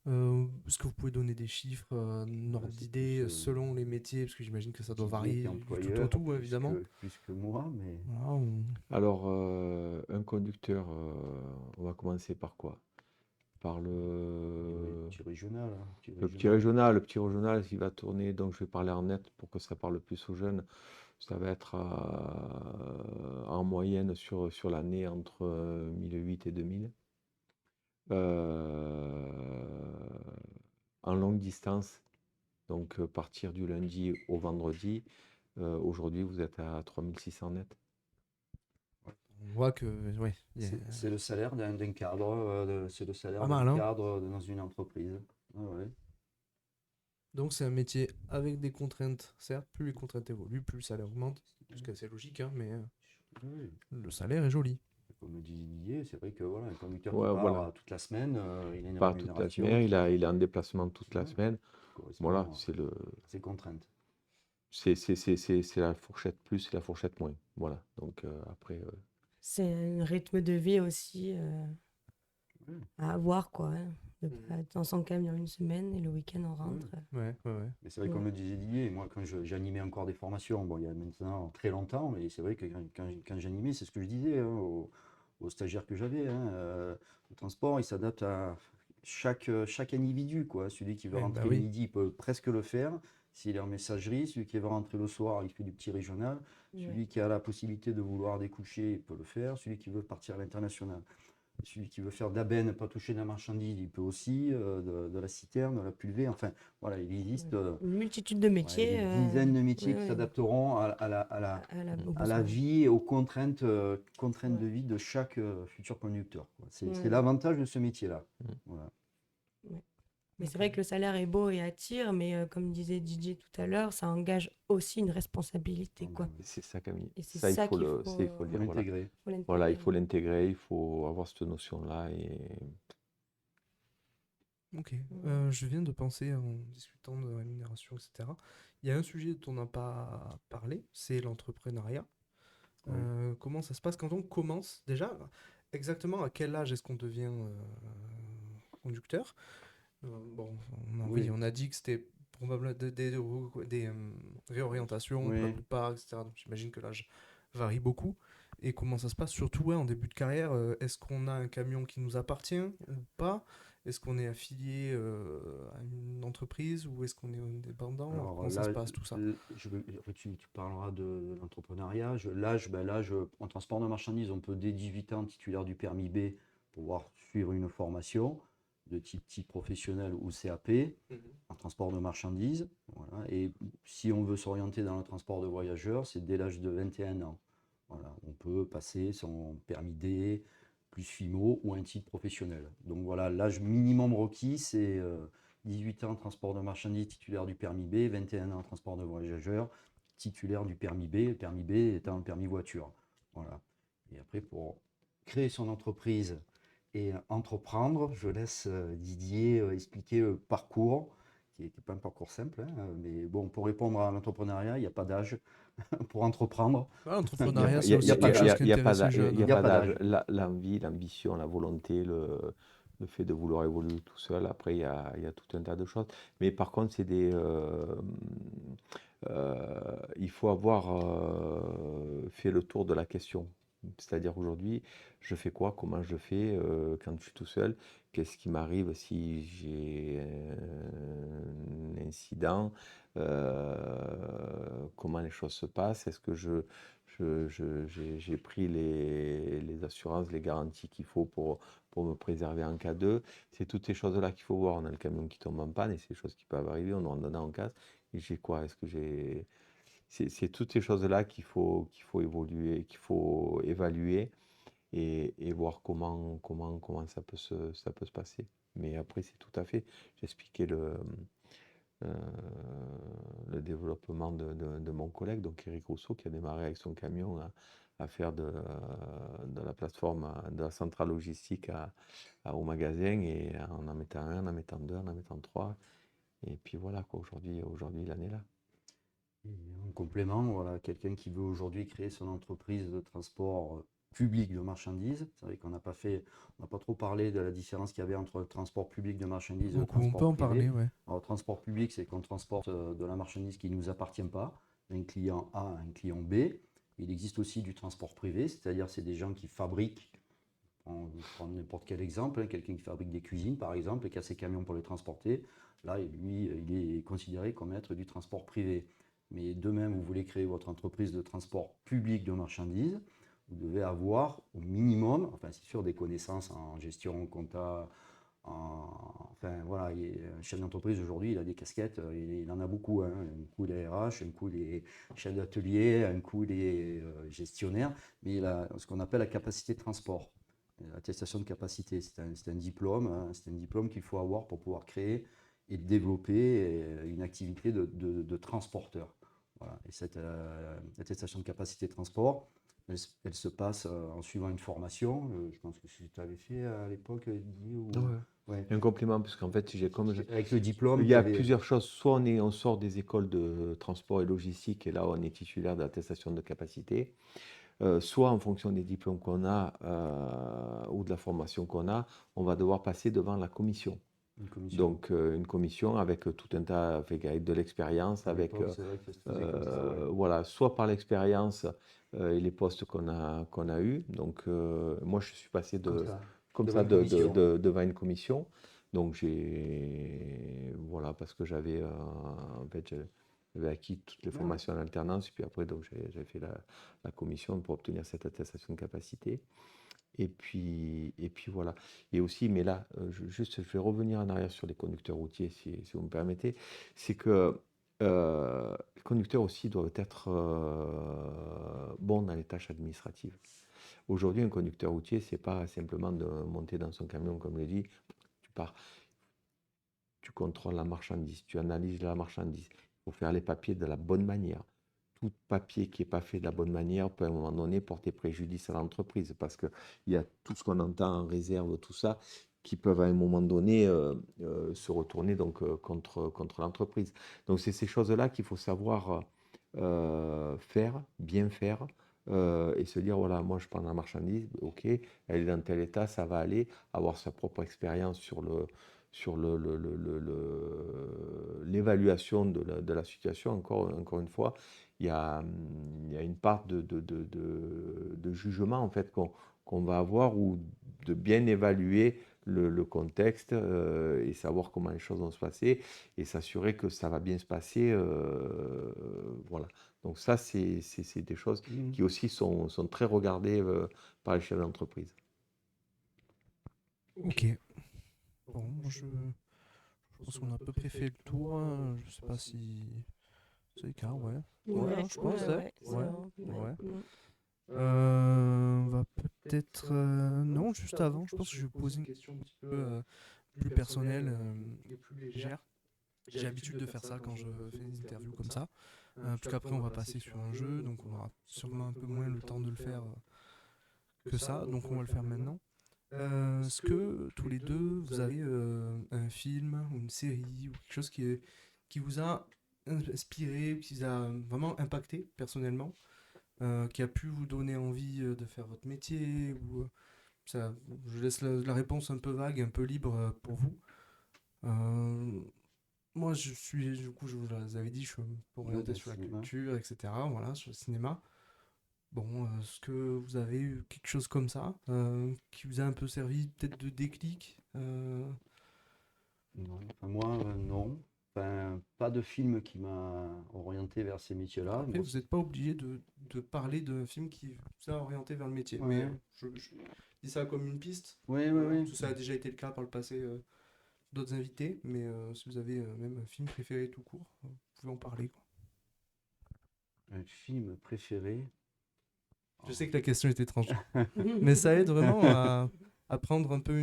Est-ce que vous pouvez donner des chiffres, un ordre c'est d'idée plus, selon les métiers? Parce que j'imagine que ça doit Didier qui est varier du tout au employeur, tout, évidemment. plus que moi, mais Voilà, Alors, un conducteur, on va commencer par quoi? Par petit régional, hein, petit le petit régional. régional. Le petit régional, il va tourner, donc je vais parler en net pour que ça parle plus aux jeunes. Ça va être en moyenne sur l'année entre 1008 et 2000. En longue distance, donc partir du lundi au vendredi, aujourd'hui vous êtes à 3600 net. on voit que, ouais, C'est le salaire d'un cadre, c'est le salaire pas d'un mal, hein. cadre dans une entreprise. Ouais, ouais. Donc c'est un métier avec des contraintes, certes, plus les contraintes évoluent, plus le salaire augmente, ce qui est assez logique, hein, mais Oui. le salaire est joli. Comme dit Didier, c'est vrai que voilà, un conducteur qui Ouais, part voilà. toute la semaine, il a une Pas toute la rémunération semaine, qui il est en déplacement toute la ouais, semaine. correspond Voilà, à ses contraintes. c'est la fourchette plus et la fourchette moins. Voilà, donc après, C'est un rythme de vie aussi à avoir, quoi. Hein. De Mhm. pas être dans son camion une semaine et le week-end on rentre. Ouais, ouais, ouais. Mais c'est vrai, Ouais. comme le disait Didier, moi, quand j'animais encore des formations, bon, il y a maintenant très longtemps, mais c'est vrai que quand j'animais, c'est ce que je disais hein, aux stagiaires que j'avais. Hein, le transport, il s'adapte à chaque individu, quoi. Celui qui veut Eh bah rentrer le oui. midi, il peut presque le faire. S'il est en messagerie, celui qui veut rentrer le soir, il fait du petit régional. Ouais. Celui qui a la possibilité de vouloir découcher, il peut le faire. Celui qui veut partir à l'international. Celui qui veut faire de la benne, pas toucher de la marchandise, il peut aussi, de la citerne, de la pulvée. Enfin, voilà, il existe Une multitude de ouais, métiers des dizaines de métiers ouais, qui ouais, s'adapteront aux à la besoins. vie et aux contraintes Ouais. de vie de chaque futur conducteur, quoi. C'est Ouais. l'avantage de ce métier-là. Mm. Voilà. Ouais. Mais c'est Ok. vrai que le salaire est beau et attire, mais comme disait Didier tout à l'heure, ça engage aussi une responsabilité, Ah, quoi. ben, C'est ça, Camille. Et c'est Ça, il ça faut qu'il le, faut, ça, il faut le faut dire. Voilà. l'intégrer. faut Voilà, il l'intégrer. faut l'intégrer, il faut avoir cette notion-là. Et Ok. Ouais. Je viens de penser en discutant de rémunération, etc. Il y a un sujet dont on n'a pas parlé, c'est l'entrepreneuriat. Oui. Comment ça se passe quand on commence déjà? Exactement à quel âge est-ce qu'on devient conducteur? Bon, oui, Oui. on a dit que c'était probablement des réorientations, problèmes Oui. de part, etc. Donc j'imagine que l'âge varie beaucoup. Et comment ça se passe, surtout ouais, en début de carrière, est-ce qu'on a un camion qui nous appartient ou pas? Est-ce qu'on est affilié à une entreprise ou est-ce qu'on est indépendant? Alors, Alors comment ça se là, passe tout ça? tu parleras de l'entrepreneuriat. L'âge, en transport de marchandises, on peut dès 18 ans, titulaire du permis B, pouvoir suivre une formation de type professionnel ou CAP en transport de marchandises. Voilà. Et si on veut s'orienter dans le transport de voyageurs, c'est dès l'âge de 21 ans. Voilà. On peut passer son permis D, plus FIMO ou un titre professionnel. Donc voilà, l'âge minimum requis, c'est 18 ans transport de marchandises, titulaire du permis B, 21 ans transport de voyageurs, titulaire du permis B, le permis B étant le permis voiture. Voilà. Et après, pour créer son entreprise et entreprendre, je laisse Didier expliquer le parcours, qui n'est pas un parcours simple, hein, mais bon, pour répondre à l'entrepreneuriat, il n'y a pas d'âge pour entreprendre. Ah, il n'y a l'entrepreneuriat, pas, il c'est y a, il y aussi a- il y a- quelque il y chose a- qui il y a pas intéresse les d'a- il jeunes. y a Il n'y a pas pas d'âge. d'âge. L'envie, l'ambition, la volonté, le fait de vouloir évoluer tout seul. Après, il y a tout un tas de choses. Mais par contre, il faut avoir fait le tour de la question. C'est-à-dire aujourd'hui, je fais quoi? Comment je fais quand je suis tout seul? Qu'est-ce qui m'arrive si j'ai un incident? Comment les choses se passent? Est-ce que j'ai pris les assurances, les garanties qu'il faut pour me préserver en cas de? C'est toutes ces choses-là qu'il faut voir. On a le camion qui tombe en panne et c'est des choses qui peuvent arriver. On en donne en casse. Et j'ai quoi? Est-ce que j'ai. C'est toutes ces choses-là qu'il faut évoluer, qu'il faut évaluer et voir comment ça peut se passer. Mais après, c'est tout à fait. J'expliquais euh, le développement de mon collègue, donc Eric Rousseau, qui a démarré avec son camion à faire de la plateforme, de la centrale logistique au magasin, et en mettant un, en mettant deux, en mettant trois. Et puis voilà, quoi, aujourd'hui, il en est là. Et en complément, voilà, quelqu'un qui veut aujourd'hui créer son entreprise de transport public de marchandises. C'est vrai qu'on n'a pas trop parlé de la différence qu'il y avait entre le transport public de marchandises et le Beaucoup, on peut transport en parler, privé. ouais. Alors, le transport public, c'est qu'on transporte de la marchandise qui ne nous appartient pas, d'un client A à un client B. Il existe aussi du transport privé, c'est-à-dire c'est des gens qui fabriquent, on prend n'importe quel exemple, hein, quelqu'un qui fabrique des cuisines par exemple et qui a ses camions pour les transporter. Là, lui, il est considéré comme être du transport privé. Mais de même, vous voulez créer votre entreprise de transport public de marchandises, vous devez avoir au minimum, enfin c'est sûr, des connaissances en gestion, compta, enfin voilà, un chef d'entreprise aujourd'hui, il a des casquettes, il en a beaucoup, hein. Un coup il est RH, un coup il est chef d'atelier, un coup il est gestionnaire, mais il a ce qu'on appelle la capacité de transport, l'attestation de capacité, c'est un diplôme, hein, c'est un diplôme qu'il faut avoir pour pouvoir créer et développer une activité de transporteur. Voilà. Et cette attestation de capacité de transport, elle se passe en suivant une formation. Je pense que tu avais fait à l'époque, Didier, ou... Ouais. Ouais. Un complément, puisqu'en fait, Avec le diplôme, il y tu a avais... plusieurs choses. Soit on sort des écoles de transport et logistique, et là, on est titulaire de l'attestation de capacité. soit en fonction des diplômes qu'on a ou de la formation qu'on a, on va devoir passer devant la commission. Une commission. Donc, une commission avec tout un tas, avec de l'expérience, À avec, l'époque, c'est vrai que ça se faisait comme ça, ouais. voilà, soit par l'expérience et les postes qu'on a eus. Donc, moi, je suis passé comme Devant ça une commission. devant une commission. Donc, voilà, parce que j'avais, en fait, j'avais acquis toutes les Ouais, ouais. formations en alternance. Et puis après, donc, j'ai fait la commission pour obtenir cette attestation de capacité. Et puis voilà. Et aussi, mais là, je vais revenir en arrière sur les conducteurs routiers, si vous me permettez. C'est que les conducteurs aussi doivent être bons dans les tâches administratives. Aujourd'hui, un conducteur routier, c'est pas simplement de monter dans son camion, comme le dit, tu pars, tu contrôles la marchandise, tu analyses la marchandise. Il faut faire les papiers de la bonne manière. Tout papier qui n'est pas fait de la bonne manière peut à un moment donné porter préjudice à l'entreprise parce qu'il y a tout ce qu'on entend en réserve, tout ça, qui peuvent à un moment donné se retourner donc, contre l'entreprise. Donc c'est ces choses-là qu'il faut savoir faire, bien faire, et se dire, voilà, moi je prends la marchandise, ok, elle est dans tel état, ça va aller, avoir sa propre expérience sur l'évaluation de la situation, encore une fois, il y a une part de jugement en fait qu'on va avoir ou de bien évaluer le contexte et savoir comment les choses vont se passer et s'assurer que ça va bien se passer. Voilà. Donc ça, c'est des choses qui aussi sont très regardées par les chefs d'entreprise. Ok. Bon, je pense qu'on a à peu près fait le tour, hein. Je sais pas si c'est le cas, ouais. Ouais, hein, je pense, ouais, c'est ouais. bon, Ouais. mm. On va peut-être. Non, juste avant, je pense que je vais vous poser une question un petit peu plus personnelle et plus légère. J'ai l'habitude de faire ça quand je fais des interviews comme ça. Puisqu'après, on va passer sur un jeu, donc on aura sûrement un peu moins le temps de le faire que ça, donc on va le faire maintenant. Est-ce que tous les deux, vous avez un film ou une série ou quelque chose qui vous a inspiré, ou qui vous a vraiment impacté personnellement, qui a pu vous donner envie de faire votre métier ou ça, je laisse la réponse un peu vague, un peu libre pour vous. Euh, Moi, du coup, je vous l'avais dit, je suis un peu orienté sur la Cinéma. culture, etc. Voilà, sur le cinéma. Bon, est-ce que vous avez eu quelque chose comme ça qui vous a un peu servi, peut-être de déclic Non. Enfin, moi, non. Enfin, pas de film qui m'a orienté vers ces métiers-là. Après, Moi, vous n'êtes pas obligé de parler d'un film qui vous a orienté vers le métier. Mais ouais. je dis ça comme une piste. Oui, oui, oui. Tout ça a déjà été le cas par le passé d'autres invités. Mais si vous avez même un film préféré tout court, vous pouvez en parler, quoi. Un film préféré. Je sais que la question est étrange. Mais ça aide vraiment à prendre un peu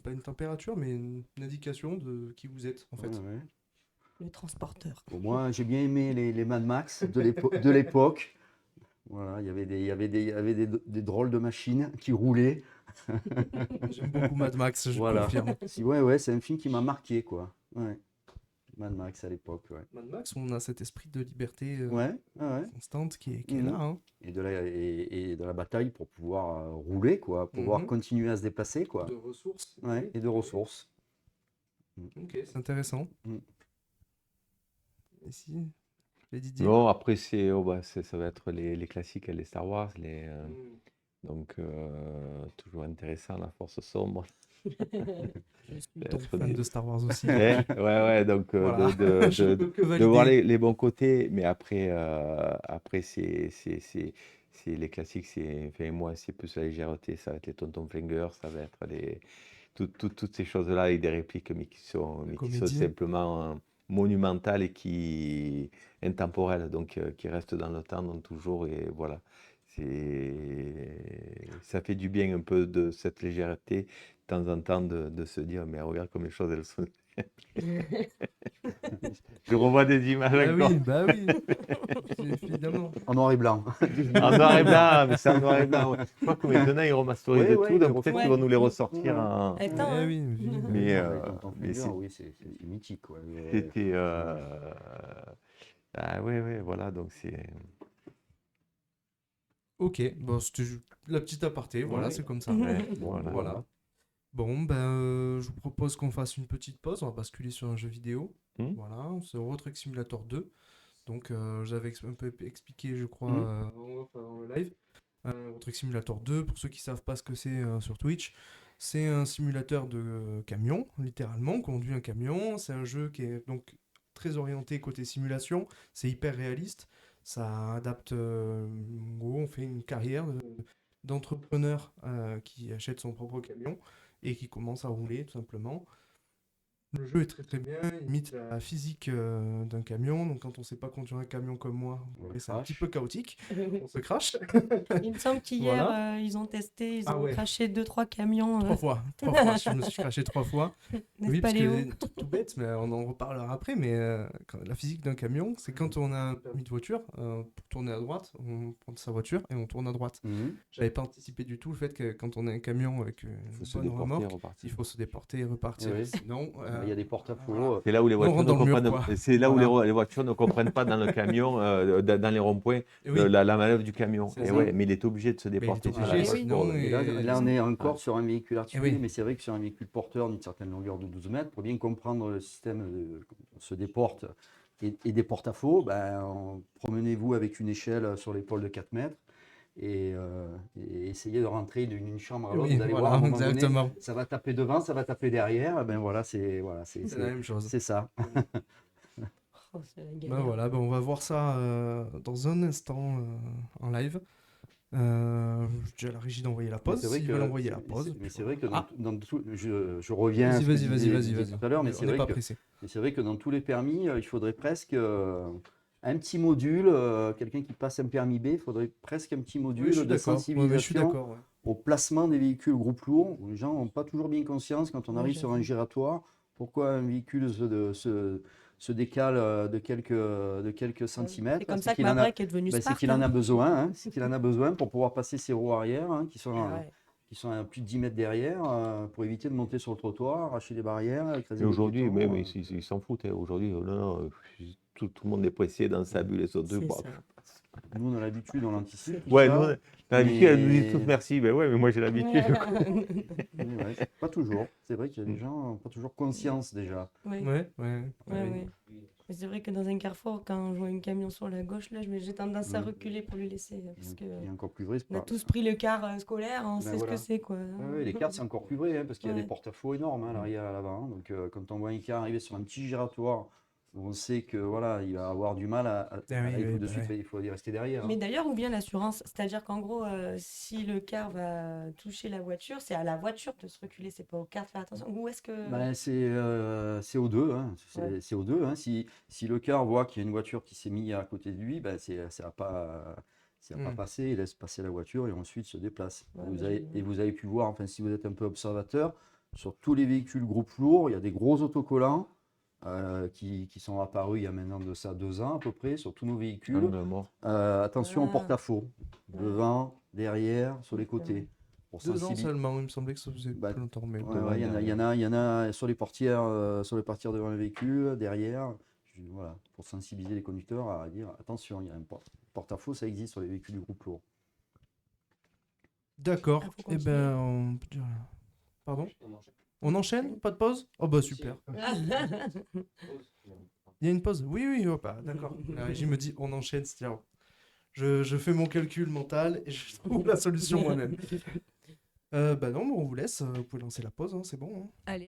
pas une température, mais une indication de qui vous êtes, en fait. Ouais, ouais. Le transporteur. Bon, moi, j'ai bien aimé les Mad Max de l'époque. Voilà, il y avait des drôles de machines qui roulaient. J'aime beaucoup Mad Max, je Voilà. confirme. Ouais, c'est un film qui m'a marqué, quoi. Ouais. Mad Max à l'époque, ouais. Mad Max, on a cet esprit de liberté Ouais, ouais. constante qui est Mhm. là. Hein. Et de la bataille pour pouvoir rouler, quoi, pouvoir Mhm. continuer à se déplacer, quoi. De ressources. Ouais, et de ressources. Ok, c'est intéressant. Mm. Et si, les Didier Non, après, ça va être les classiques, les Star Wars, Mm. donc toujours intéressant, la Force sombre. Je suis Donc, Être fan de Star Wars aussi. ouais, donc Voilà, je peux que de voir valider. les bons côtés, mais après, c'est les classiques, enfin, moi, c'est plus la légèreté, ça va être les Tonton Fingers, ça va être toutes ces choses-là avec des répliques, mais La qui sont comédie. simplement monumentales et intemporelles, donc qui restent dans le temps, donc toujours, et voilà. Ça fait du bien un peu de cette légèreté, de temps en temps, de se dire, mais regarde comme les choses, elles sont. Je revois des images encore. Bah oui, évidemment. En noir et blanc. En noir et blanc, mais c'est en noir et blanc. Ouais. Je crois que maintenant ils remasterisent Ouais, tout, ils donc peut-être refont. qu'ils vont nous les Ouais. ressortir Ouais. en. Attends, Eh hein. oui, évidemment. Mais, Non, les Tonton mais Fingers, oui, c'est mythique, quoi. c'était. Ah oui, voilà, donc c'est. Ok, bon, c'était la petite aparté, voilà, Ouais. c'est comme ça. Ouais, voilà. Voilà. Bon, ben, je vous propose qu'on fasse une petite pause, on va basculer sur un jeu vidéo. Hmm. Voilà, c'est Euro Truck Simulator 2. Donc, j'avais un peu expliqué, je crois, Mhm. en off avant le live. Euro Truck Simulator 2, pour ceux qui savent pas ce que c'est sur Twitch, c'est un simulateur de camion, littéralement, on conduit un camion. C'est un jeu qui est donc très orienté côté simulation, c'est hyper réaliste. Ça adapte, en gros, on fait une carrière d'entrepreneur qui achète son propre camion et qui commence à rouler tout simplement. Le jeu est très très bien, il imite la physique d'un camion, donc quand on sait pas conduire un camion comme moi, On le c'est un petit crash. peu chaotique, on se crache. Il me semble qu'hier, Voilà. ils ont testé, ils Ah ont ouais, craché deux, trois camions. 3 fois, 3 fois, je me suis craché 3 fois. N'est-ce Oui, pas, parce Léo? que tout bête, mais on en reparlera après, mais la physique d'un camion, c'est quand on a un permis de voiture, pour tourner à droite, on prend sa voiture et on tourne à droite. Mhm. J'avais pas anticipé du tout le fait que quand on a un camion avec Il faut une se bonne déporter et remorque, repartir. il faut se déporter et Eh repartir. oui. Sinon, Il y a des porte-à-faux. voilà. C'est là où les On voitures rentre ne dans le mur, comprennent, quoi. c'est là où Voilà. les voitures ne comprennent pas dans le camion, dans les ronds-points, Et oui, la manœuvre du camion. c'est Et ça. ouais, mais il est obligé de se Mais il est déporter sur la obligé, Eh voie oui. lourde. sinon. Et là, on est encore Ouais. sur un véhicule articulé, oui. mais c'est vrai que sur un véhicule porteur d'une certaine longueur de 12 mètres, pour bien comprendre le système on se déporte et des porte-à-faux, ben, promenez-vous avec une échelle sur l'épaule de 4 mètres et essayez de rentrer d'une chambre à Et l'autre. oui, Vous allez voir, à voilà, un moment donné, exactement. ça va taper devant, ça va taper derrière. Ben voilà, C'est la même chose. c'est ça. Oh, c'est la Ben galère. voilà, ben on va voir ça dans un instant en live. Je dis à la régie d'envoyer la Mais pause, c'est vrai s'ils veulent que, envoyer la pause. mais Puis c'est voilà. vrai que Ah, dans tout, je reviens à vas-y, ce que vas-y, vas-y, vas-y, disait vas-y. tout à l'heure, On n'est pas pressé. mais c'est vrai que dans tous les permis, il faudrait presque un petit module, quelqu'un qui passe un permis B, il faudrait presque un petit Oui, je module suis de d'accord. Ouais, mais je suis sensibilisation d'accord. Ouais. au placement des véhicules groupes lourds. Les gens n'ont pas toujours bien conscience quand on Ouais, arrive sur un j'avoue. giratoire, pourquoi un véhicule se décale de quelques Ouais. centimètres. C'est comme C'est ça que qu'il ma en a, break est devenue c'est Smart, qu'il en hein. a besoin, hein, c'est qu'il en a besoin pour pouvoir passer ses roues arrière, hein, Ah ouais. qui sont à plus de 10 mètres derrière, pour éviter de monter sur le trottoir, arracher les barrières, écraser Mais des aujourd'hui, piétons. mais ils s'en foutent. Aujourd'hui, non, non, tout le monde est pressé dans sa bulle et sur deux. C'est Bon, ça. Nous, on a l'habitude, on anticipe tout ouais, nous, ça, on a l'habitude, elle nous dit tous mais, merci. Ben ouais, mais moi j'ai l'habitude. mais ouais, pas toujours. C'est vrai qu'il y a des gens qui n'ont pas toujours conscience déjà. Oui, Ouais, ouais, ouais, ouais. oui. Mais c'est vrai que dans un carrefour, quand je vois un camion sur la gauche, là, j'ai tendance à Mm. reculer pour lui laisser. Parce que Et encore plus vrai, c'est on a pas. tous pris le car scolaire, on Ben sait ce que voilà. c'est, quoi. Ouais, ouais, les cartes, c'est encore plus vrai, hein, parce qu'il y a des Ouais. porte-à-faux énormes, hein, à l'arrière et à l'avant. Donc, quand on voit un car arriver sur un petit giratoire, où on sait que voilà, il va avoir du mal Ah oui, il faut oui, de bah suite, ouais. il faut y rester derrière. Mais Hein. d'ailleurs, où vient l'assurance? C'est-à-dire qu'en gros, si le car va toucher la voiture, c'est à la voiture de se reculer, c'est pas au car de faire attention. Où est-ce que... Ben, c'est aux deux. Hein. Ouais. C'est aux deux. Hein. Si le car voit qu'il y a une voiture qui s'est mise à côté de lui, ben, ça va pas Mm. passer, il laisse passer la voiture et ensuite se déplace. Ouais, Et vous avez pu voir, enfin, si vous êtes un peu observateur, sur tous les véhicules groupes lourds, il y a des gros autocollants qui sont apparus il y a maintenant de ça 2 ans à peu près sur tous nos véhicules. Angle mort. Attention au Ah, porte-à-faux, ouais. devant, derrière, sur les Oui, c'est vrai. côtés. Pour 2 ans seulement, il me semblait que ça faisait Bah, plus longtemps, mais bon. ouais, ouais, il y en a sur les portières devant le véhicule, derrière. Voilà, pour sensibiliser les conducteurs à dire attention, il y a un porte-à-faux, ça existe sur les véhicules du groupe lourd. D'accord. Ah, faut Eh continuer. ben, on peut dire. Pardon? On enchaîne? Pas de pause? Oh bah super. Il y a une pause? Oui, oui, oh, bah, d'accord. La régie me dit on enchaîne, c'est-à-dire je fais mon calcul mental et je trouve la solution moi-même. Bah non, mais on vous laisse, vous pouvez lancer la pause, hein, c'est bon. Hein. Allez.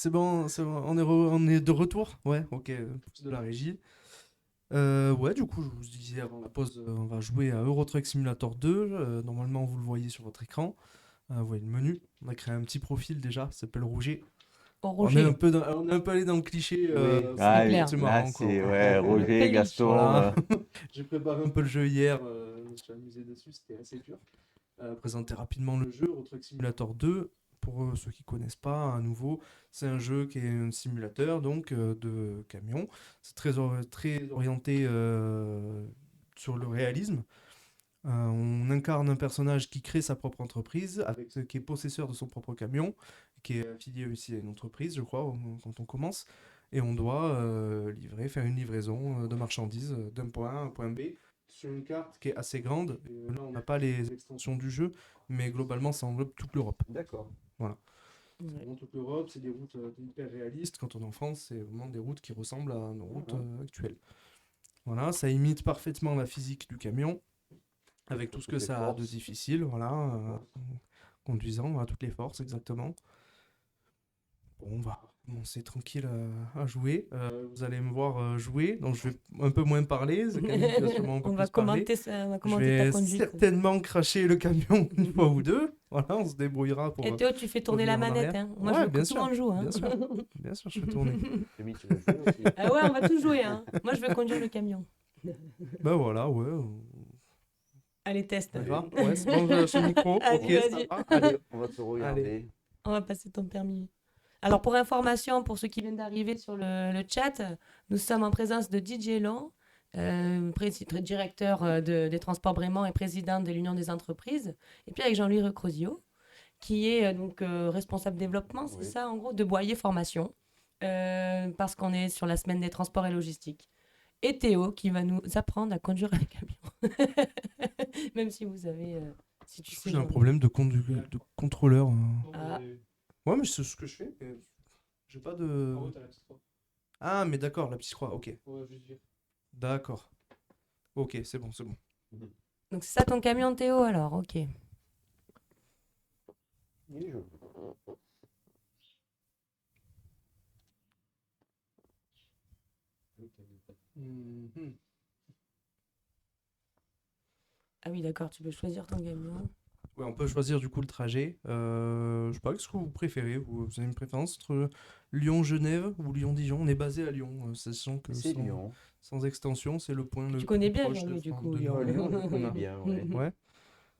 C'est bon, on est de retour? Ouais, ok, plus de la régie. Ouais, du coup, je vous disais avant la pause, on va jouer à Euro Truck Simulator 2. Normalement, vous le voyez sur votre écran. Vous voyez le menu. On a créé un petit profil déjà, ça s'appelle Rouget. Oh, On est Roger, on est un peu allé dans le cliché, Oui. Ah, clair. c'est là, marrant quoi. c'est ouais, Roger, Quel Gaston. Voilà. J'ai préparé un peu le jeu hier, je me suis amusé dessus, c'était assez dur. Présenter rapidement le jeu, Euro Truck Simulator 2. Pour ceux qui connaissent pas, à nouveau, c'est un jeu qui est un simulateur donc de camion. C'est très orienté sur le réalisme. On incarne un personnage qui crée sa propre entreprise, qui est possesseur de son propre camion, qui est affilié aussi à une entreprise, je crois, quand on commence. Et on doit faire une livraison de marchandises d'un point A à un point B sur une carte qui est assez grande. Et là, on n'a pas les extensions du jeu, mais globalement, ça englobe toute l'Europe. D'accord. Voilà. C'est Ouais. vraiment toute l'Europe, c'est des routes hyper réalistes. Quand on est en France, c'est vraiment des routes qui ressemblent à nos routes actuelles. Voilà, ça imite parfaitement la physique du camion avec tout ce que Toutes les ça a de forces. difficile, voilà, conduisant à toutes les forces, exactement. Bon, on va commencer tranquille à jouer. Vous allez me voir jouer, donc je vais un peu moins parler. C'est Camille qui va sûrement un peu On va plus parler. commenter ça, on va Je commenter ta vais conduite. certainement cracher le camion une fois ou deux. Voilà, on se débrouillera pour Et Théo, tu fais tourner la revenir en manette, arrière. hein. Moi, je Ouais, veux que bien tout le sûr, monde joue, hein. bien sûr. Bien sûr, je fais tourner. Rémi, tu veux jouer aussi? Ah ouais, on va tous jouer, hein. Moi, je veux conduire le camion. Ben voilà, ouais. Allez, test. On y va. Ouais, c'est bon, j'ai ce micro. Vas-y, Ok, vas-y. ça va. Allez, on va te regarder. On va passer ton permis. Alors, pour information, pour ceux qui viennent d'arriver sur le chat, nous sommes en présence de DJ Long, directeur des Transports Brément et président de l'Union des entreprises, et puis avec Jean-Louis Recrosio, qui est responsable développement, c'est Oui. ça, en gros, de Boyer Formation, parce qu'on est sur la semaine des transports et logistiques. Et Théo, qui va nous apprendre à conduire un camion. Même si vous avez... si tu sais J'ai un conduire. problème de contrôleur. Ah. Ouais, mais c'est ce que je fais. J'ai pas de. Ah, mais d'accord, la petite croix, ok. D'accord. Ok, c'est bon, c'est bon. Donc c'est ça ton camion, Théo, alors, ok. Il est joli. Mhm. Ah oui, d'accord, tu peux choisir ton camion. Ouais, on peut choisir du coup le trajet. Je sais pas, qu'est-ce que vous préférez? Vous avez une préférence entre Lyon-Genève ou Lyon-Dijon? On est basé à Lyon, sachant que C'est Lyon. sans extension, c'est le point le Tu plus connais bien proche Jean-Louis, du coup, de Lyon. nous. Lyon, je connais a- bien, ouais. Ouais.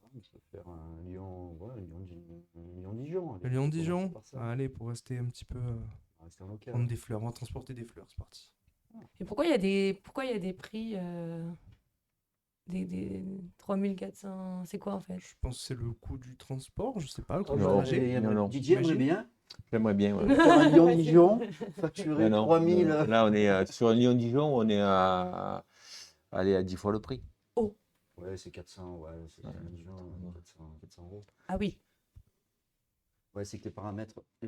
On peut faire un Lyon, ouais, Lyon-Dijon. Allez, Lyon-Dijon. on commence par ça. Allez, pour rester un petit peu. On va rester en local. Prendre des fleurs, on va transporter des fleurs, c'est parti. Et pourquoi il y a des prix des 3400, c'est quoi en fait? Je pense que c'est le coût du transport, je sais pas, le coût Oh, du Non, trajet. non, non. Didier, aimerait bien J'aimerais bien, ouais. faire un Lyon-Dijon, facturer Non, non, 3000. non. Là, on est sur Lyon-Dijon, on est allez, à 10 fois le prix. Oh, Ouais, c'est 400, ouais, c'est Lyon-Dijon, 400 euros. ah oui. Ouais, c'est que les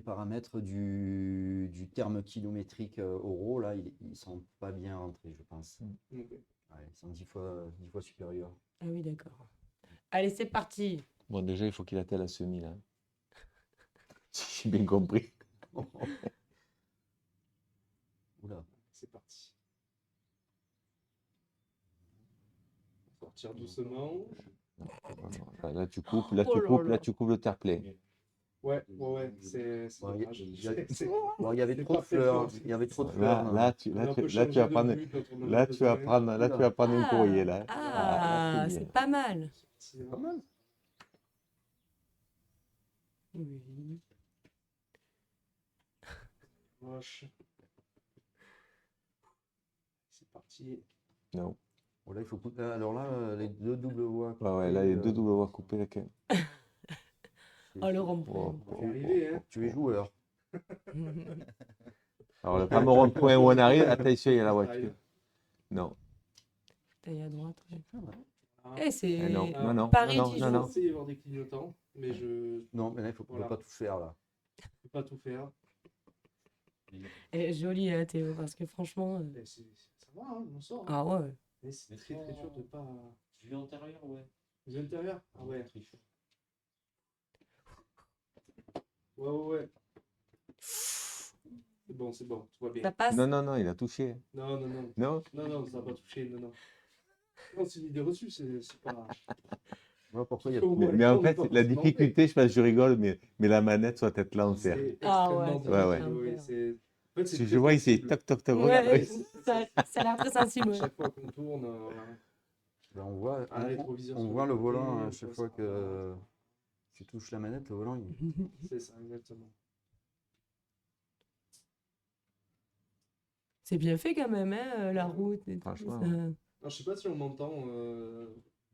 paramètres du terme kilométrique euro, là, ils sont pas bien rentrés, je pense. Ouais, ils sont 10 fois supérieurs. Ah oui, d'accord. Allez, c'est parti. Bon, déjà, il faut qu'il attelle à semi, là. Si j'ai bien compris. Oula. C'est parti. Sortir doucement. Là, tu coupes, Oh là là. tu coupes le terre-plein. Ouais, c'est Bon, dommage. Bon, il y avait C'est trop de pas fait fleurs. pour- Il y avait trop de fleurs. Là, tu vas prendre, là, tu vas prendre un courrier, là. Ah, c'est bien. c'est pas mal. C'est pas mal. Oui. C'est parti. Non. Bon, là, il faut couper. Alors là, les deux doubles voies. Ouais, là, les deux doubles voies coupées, là, quand même. Oh, le rond-point. On va y arriver, hein. Tu es joueur. Alors, le fameux rond-point où on arrive, attention, il y a la voiture. Non. Taille à droite. Ouais. Ah. Eh, c'est Eh non, non, non, Paris-Dijon. non. Essayer d'avoir des clignotants, mais je Non, mais là, il faut Voilà. pas tout faire, là. peux pas tout faire. Elle est jolie, hein, Théo, parce que franchement... Mais ça va, hein, on sort. Ah ouais. Mais c'est très très dur de pas. Vue antérieure, ouais. Les intérieurs? Ah ouais. Triche. Ouais. bon, c'est bon, tout va bien. Ça passe? Non, non, non, il a touché. Non, non, non. Non? Non, non, ça va pas toucher, non, non. Non, c'est une idée reçue, c'est pas... Voilà pourquoi il y a Faut- Mais, Ouais, mais en on est fait, pas la forcément difficulté, je pense que je rigole, mais la manette soit être là en terre. C'est Ah ouais, extrêmement ça Ouais, difficile, fait oui, peur. c'est... En fait, c'est Je très vois, il fait sensible. toc, toc, toc, Ouais, regarde. Ouais, ça a l'air très sensible. À Ouais. chaque fois qu'on tourne, Ben, on voit, un rétroviseur on sur voit le le côté, volant à on chaque voit fois ça. que tu touches la manette, le volant, C'est ça, exactement. C'est bien fait quand même, hein, la route et tout. Franchement, ça. ouais. Alors, je sais pas si on m'entend,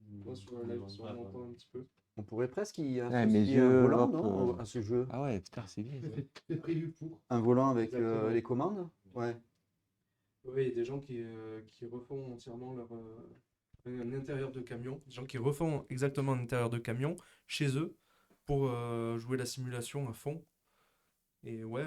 moi sur le live, si on m'entend un petit peu. On pourrait presque y mes associer un yeux, volant, hop, non, à ce jeu. Ah ouais, putain, c'est bien. Ça. C'est prévu pour. Un volant avec Exactement. les commandes. Ouais. Oui, il y a des gens qui refont entièrement un intérieur de camion, des gens qui refont exactement un intérieur de camion chez eux pour jouer la simulation à fond. Et ouais,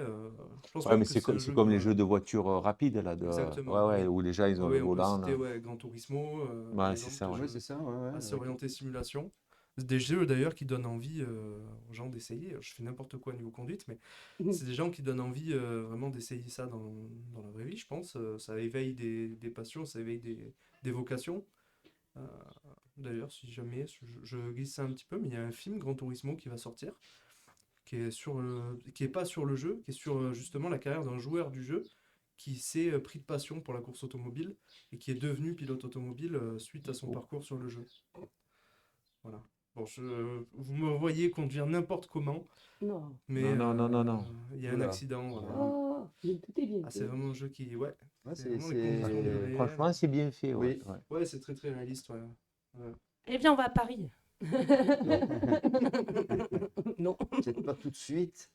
je pense Ouais, même mais que c'est c'est un c'est jeu comme qui les va- jeux de voitures rapides, là. Exactement, Ouais, ouais, oui. où les gens, ils ont Oui, le on peut volant, citer là. ouais, Gran Turismo, Ouais, par c'est exemple, ça, des ouais. Oui, jeux c'est ça, ouais, assez avec- orientés simulation. C'est des jeux d'ailleurs qui donnent envie aux gens d'essayer. Je fais n'importe quoi niveau conduite, mais c'est des gens qui donnent envie vraiment d'essayer ça dans la vraie vie, je pense. Ça éveille des passions, ça éveille des vocations. Euh, D'ailleurs, si jamais, je glisse ça un petit peu, mais il y a un film Gran Turismo qui va sortir, qui est pas sur le jeu, qui est sur justement la carrière d'un joueur du jeu qui s'est pris de passion pour la course automobile et qui est devenu pilote automobile suite à son parcours sur le jeu. Voilà. Bon, vous me voyez conduire n'importe comment, Non. mais Non. il y a un Oula. accident. Voilà. Oh, mais tout est bien Ah, c'est fait. vraiment un jeu qui. Ouais, Ouais, c'est vraiment les conditions du réel. Franchement, c'est bien fait, ouais. Oui. Ouais. Ouais, c'est très très réaliste. Ouais. Ouais. Eh bien, on va à Paris. Non. Peut-être pas tout de suite.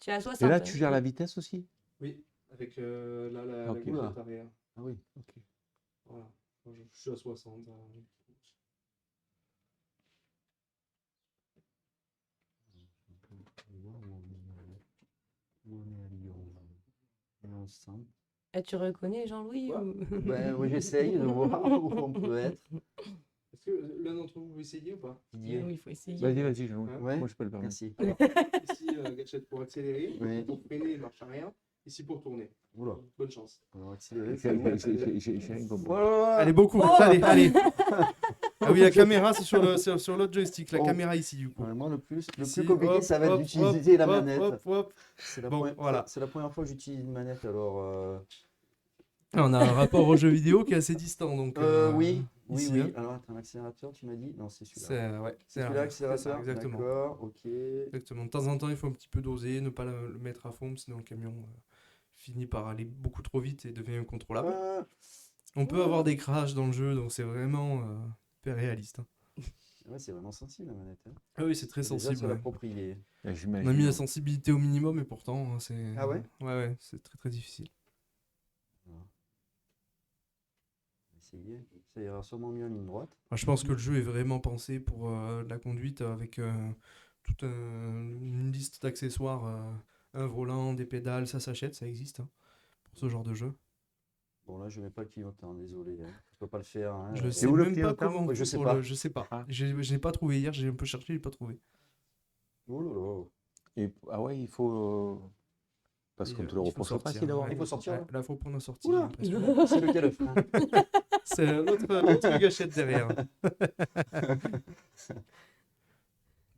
Tu es à Et 60. là, hein. tu gères la vitesse aussi? Oui, avec la Ok. gâchette arrière. Ah oui, ok. Voilà. Moi, je suis à 60. Où on est à Lyon. On est ensemble. Et tu reconnais Jean-Louis Quoi ou... Ben, oui, j'essaye de voir où on peut être. Est-ce que l'un d'entre vous veut essayer ou pas? Didier. Oui, il faut essayer. Vas-y, Jean. Hein Ouais, Moi, je peux le permettre. merci. Alors, ici, gâchette pour accélérer, Oui. pour freiner, marche arrière. Ici pour tourner. Oula, Bonne chance. on va accélérer. J'ai rien compris. Allez, beaucoup. Oh Allez. Ah oui, la caméra, c'est sur l'autre joystick. La Oh. caméra ici, du coup. Ouais, moi, le plus Ici, compliqué, hop, ça va être hop, d'utiliser la hop, manette. hop, hop. C'est la, Bon, voilà. c'est la première fois que j'utilise une manette, alors... On a un rapport au jeu vidéo qui est assez distant, donc. Oui, ici, oui. hein. Alors, attends, l'accélérateur, tu m'as dit? Non, c'est celui-là. C'est ouais, C'est celui-là, c'est ça, l'accélérateur? exactement. D'accord, ok. Exactement. De temps en temps, il faut un petit peu doser, ne pas le mettre à fond, sinon le camion finit par aller beaucoup trop vite et devient incontrôlable. Ah, On peut avoir des crashs dans le jeu, donc c'est vraiment hyper réaliste. Hein. ouais, c'est vraiment sensible, la manette. Hein. Ah oui, c'est très Déjà, sensible. se Ouais. l'approprier. Ouais, On j'imagine. a mis la sensibilité au minimum et pourtant, c'est. Ah ouais? Ouais, c'est très très difficile. On va essayer. Ça ira sûrement mieux en ligne droite. Enfin, je pense que le jeu est vraiment pensé pour la conduite avec toute une liste d'accessoires, un volant, des pédales, ça s'achète, ça existe hein, pour ce genre de jeu. Bon, là, je mets pas le clignotant, désolé. Hein. Je peux pas le faire. Hein. Je Et sais où le même pas clignotant? comment. Ouais, je on sais fait pas. je sais pas. Ah. Je l'ai pas trouvé hier, j'ai un peu cherché, j'ai pas trouvé. Oh là là. Ah ouais, il faut. Parce Et, qu'on te le il faut reproche pas sortir, si d'avoir. ouais. Il faut sortir, Ouais, là. là, faut prendre la sortie, Oula. j'ai l'impression. C'est lequel le frein? C'est l'autre gâchette derrière.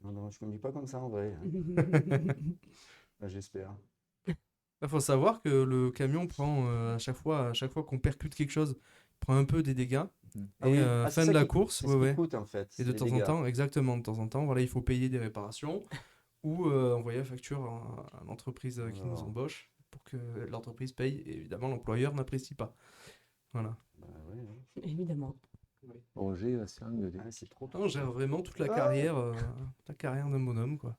Non, je conduis pas comme ça en vrai. Hein. Bah, j'espère. Il faut savoir que le camion prend à chaque fois qu'on percute quelque chose, il prend un peu des dégâts. Ah Et oui. Ah, c'est fin ça de la qui- course, C'est ouais, ce qui ouais. coûte en fait. Et de c'est les temps en dégâts. temps, exactement, de temps en temps, voilà, il faut payer des réparations ou envoyer la facture à l'entreprise qui nous Alors. embauche pour que l'entreprise paye. Et évidemment, l'employeur n'apprécie pas. Voilà. Bah ouais, hein. Évidemment. Roger va se faire engueuler. Ah, c'est trop. On gère vraiment toute la Ah. carrière, d'un bonhomme, quoi.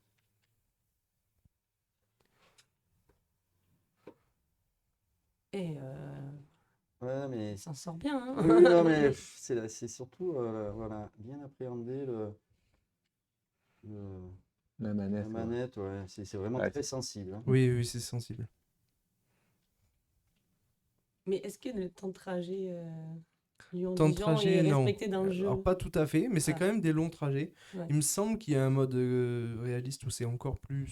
Et Ouais, mais. il s'en sort bien. Hein. Oui, non, mais c'est surtout voilà, bien appréhender La la manette. ouais. manette. Ouais. C'est vraiment Ouais, très sensible. Hein. Oui, c'est sensible. Mais est-ce que le temps de trajet Lyon, Temps de Dijon trajet, est non. respecté dans le jeu. Alors, pas tout à fait, mais c'est Ah. quand même des longs trajets. Ouais. Il me semble qu'il y a un mode réaliste où c'est encore plus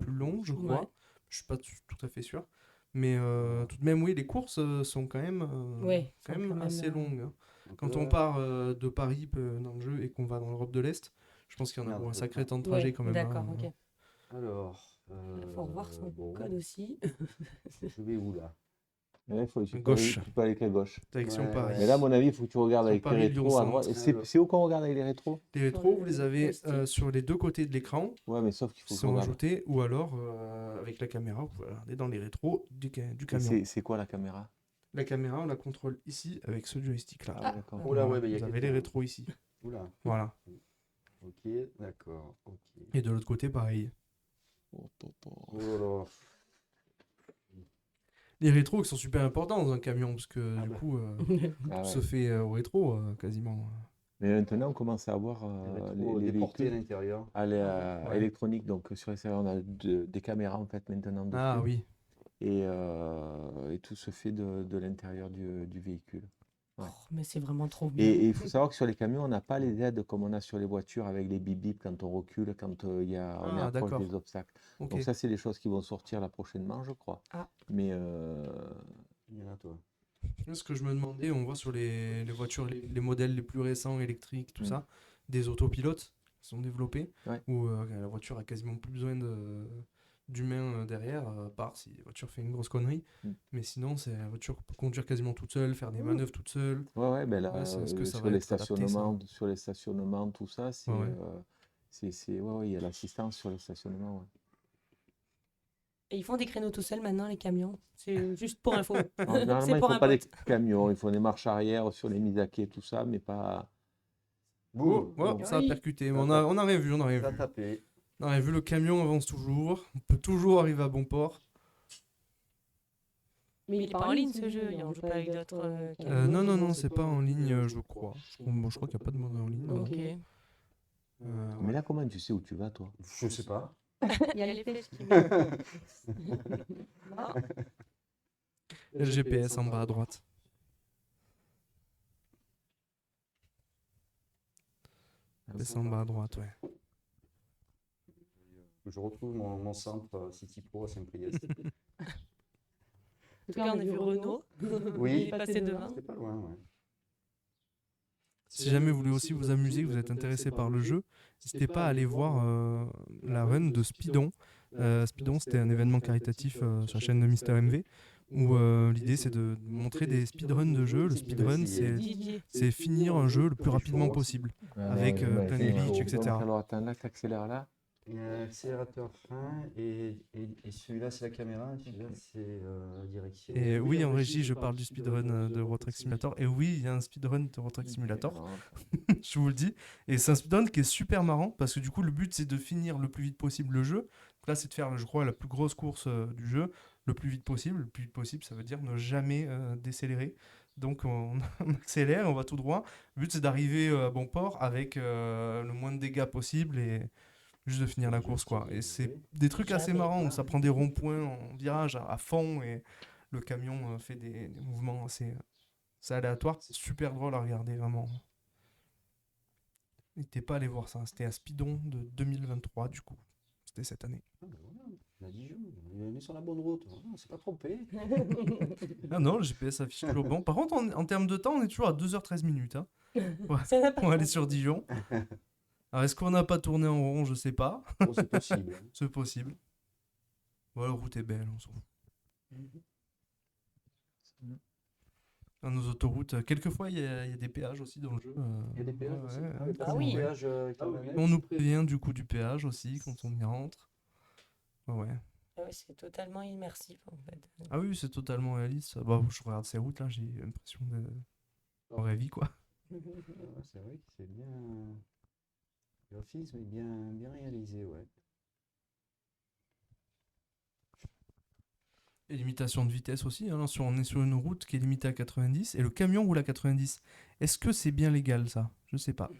long, je crois. Ouais. Je suis pas tout à fait sûr. Mais tout de même, oui, les courses sont quand même, Ouais, quand sont même quand même, assez longues, hein. Donc Quand là, on part de Paris dans le jeu et qu'on va dans l'Europe de l'Est, je pense qu'il y en a Merde, pour un je sacré prends. temps de trajet Ouais, quand même, d'accord, hein. ok. alors, Il faut revoir son bon, code aussi. je vais où là? Et là, tu peux Gauche. tu peux aller à gauche. Direction Ouais, Paris. Mais là, à mon avis, il faut que tu regardes Sur avec tes Paris, Lyon rétros à Centre. droite. Et Alors. c'est où qu'on regarde avec les rétros? Les Sur rétros, le vous les avez joystick. sur les deux côtés de l'écran, Ouais, mais sauf qu'il faut qui que je sont regarde. ajoutés, ou alors avec la caméra, vous pouvez regarder dans les rétros du Et camion. c'est quoi la caméra? La caméra, on la contrôle ici avec ce joystick là. Ah, d'accord. Oula, ouais, bah, il y a Vous avez quelqu'un. les rétros ici. Oula, Voilà. ok, d'accord, ok. Et de l'autre côté, pareil. Oh, Oh là là. Les rétros qui sont super importants dans un camion, parce que Ah du bah. coup, Ah tout ouais. se fait au rétro quasiment. Mais maintenant, on commence à avoir les Déporté à véhicules l'intérieur. Ouais. électroniques. Donc, sur l'extérieur, on a des caméras en fait maintenant dessus. Ah oui. Et tout se fait de l'intérieur du véhicule. Ouais. Oh, mais c'est vraiment trop bien. Et il faut savoir que sur les camions, on n'a pas les aides comme on a sur les voitures avec les bip bip quand on recule, quand on est Ah, approche d'accord. des obstacles. Ok. Donc ça, c'est des choses qui vont sortir là prochainement, je crois. Ah. Mais Il y en a toi. Ce que je me demandais, on voit sur les voitures, les modèles les plus récents, électriques, tout Mm. ça, des autopilotes qui sont développés, Ouais. où la voiture a quasiment plus besoin d'humain derrière, à part si la voiture fait une grosse connerie. Mm. Mais sinon, la voiture peut conduire quasiment toute seule, faire des manœuvres toute seule. ouais, ben là, Ouais, est-ce que ça sur va les être adapté, ça? sur les stationnements, tout ça, Ouais. ouais, il y a l'assistance sur les stationnements. Ouais. Et ils font des créneaux tout seuls maintenant, les camions. C'est juste pour info. Alors, généralement, C'est ils ne pour font un pas des pote. camions, ils font des marches arrière sur les mises à quai, tout ça, mais pas. Oh, Boum. ouais, ça a Oui. percuté, mais Ça on tape. a rien vu, on a rien Ça a vu. tapé. On a rien vu, le camion avance toujours, on peut toujours arriver à bon port. Mais il est pas en ligne ce jeu, on joue pas avec d'autres Non, c'est pas en ligne, je crois. Je crois qu'il n'y a pas de mode en ligne. Ok. Mais là, comment tu sais où tu vas, toi? Je sais pas. Il y a les flèches qui Non. Et le GPS en bas à droite. C'est en bas à droite, ouais. Je retrouve mon centre City Pro à Saint-Priest. En tout cas, on a vu Renault. Oui. Il est passé devant. C'est pas loin, ouais. Si jamais vous voulez aussi vous amuser, que vous êtes intéressé par le jeu, n'hésitez pas à aller voir la run de Speedon. Speedon, c'était un événement caritatif sur la chaîne de Mister MV, où l'idée c'est de montrer des speedruns de jeux. Le speedrun, c'est finir un jeu le plus rapidement possible, avec plein de glitches, etc. Alors, attends, là, tu accélères là. Il y a un accélérateur fin et celui-là c'est la caméra, et celui-là c'est la direction. Et oui, en régie, je parle du speedrun de Euro Truck Simulator. Et oui, il y a un speedrun de Euro Truck Simulator. Alors, Je vous le dis. Et c'est un speedrun qui est super marrant parce que du coup, le but c'est de finir le plus vite possible le jeu. Donc là, c'est de faire, je crois, la plus grosse course du jeu le plus vite possible. Le plus vite possible, ça veut dire ne jamais décélérer. Donc on accélère, on va tout droit. Le but c'est d'arriver à bon port avec le moins de dégâts possible et juste de finir la course, quoi. Et c'est des trucs assez Jamais. marrants où ça prend des ronds-points en virage à fond et le camion fait des mouvements assez aléatoires. C'est super drôle à regarder, vraiment. N'hésitez pas à aller voir ça. C'était un Speedon de 2023, du coup. C'était cette année. Ah, ben voilà, il a dit jeu, il est sur la bonne route. Oh, on s'est pas trompé. Ah non, le GPS affiche toujours bon. Par contre, en termes de temps, on est toujours à 2h13 minutes. Hein, Ça n'a pas pour aller sur Dijon. Alors, est-ce qu'on n'a pas tourné en rond? Je sais pas. Oh, c'est possible. C'est possible. Ouais, la route est belle, on s'en fout. Dans nos autoroutes, quelquefois il y a des péages aussi dans le jeu. Il y a des péages aussi. ouais, Ah, ouais. Ah oui. péage, On nous prévient du coup du péage aussi quand on y rentre. Ouais. Ah oui, c'est totalement immersif en fait. Ah oui, c'est totalement réaliste. Bah, je regarde ces routes là, j'ai l'impression de en vraie vie, quoi. Ouais, c'est vrai que c'est bien. Le graphisme est bien réalisé, ouais. Et limitation de vitesse aussi, hein. On est sur une route qui est limitée à 90 et le camion roule à 90. Est-ce que c'est bien légal ça? Je sais pas.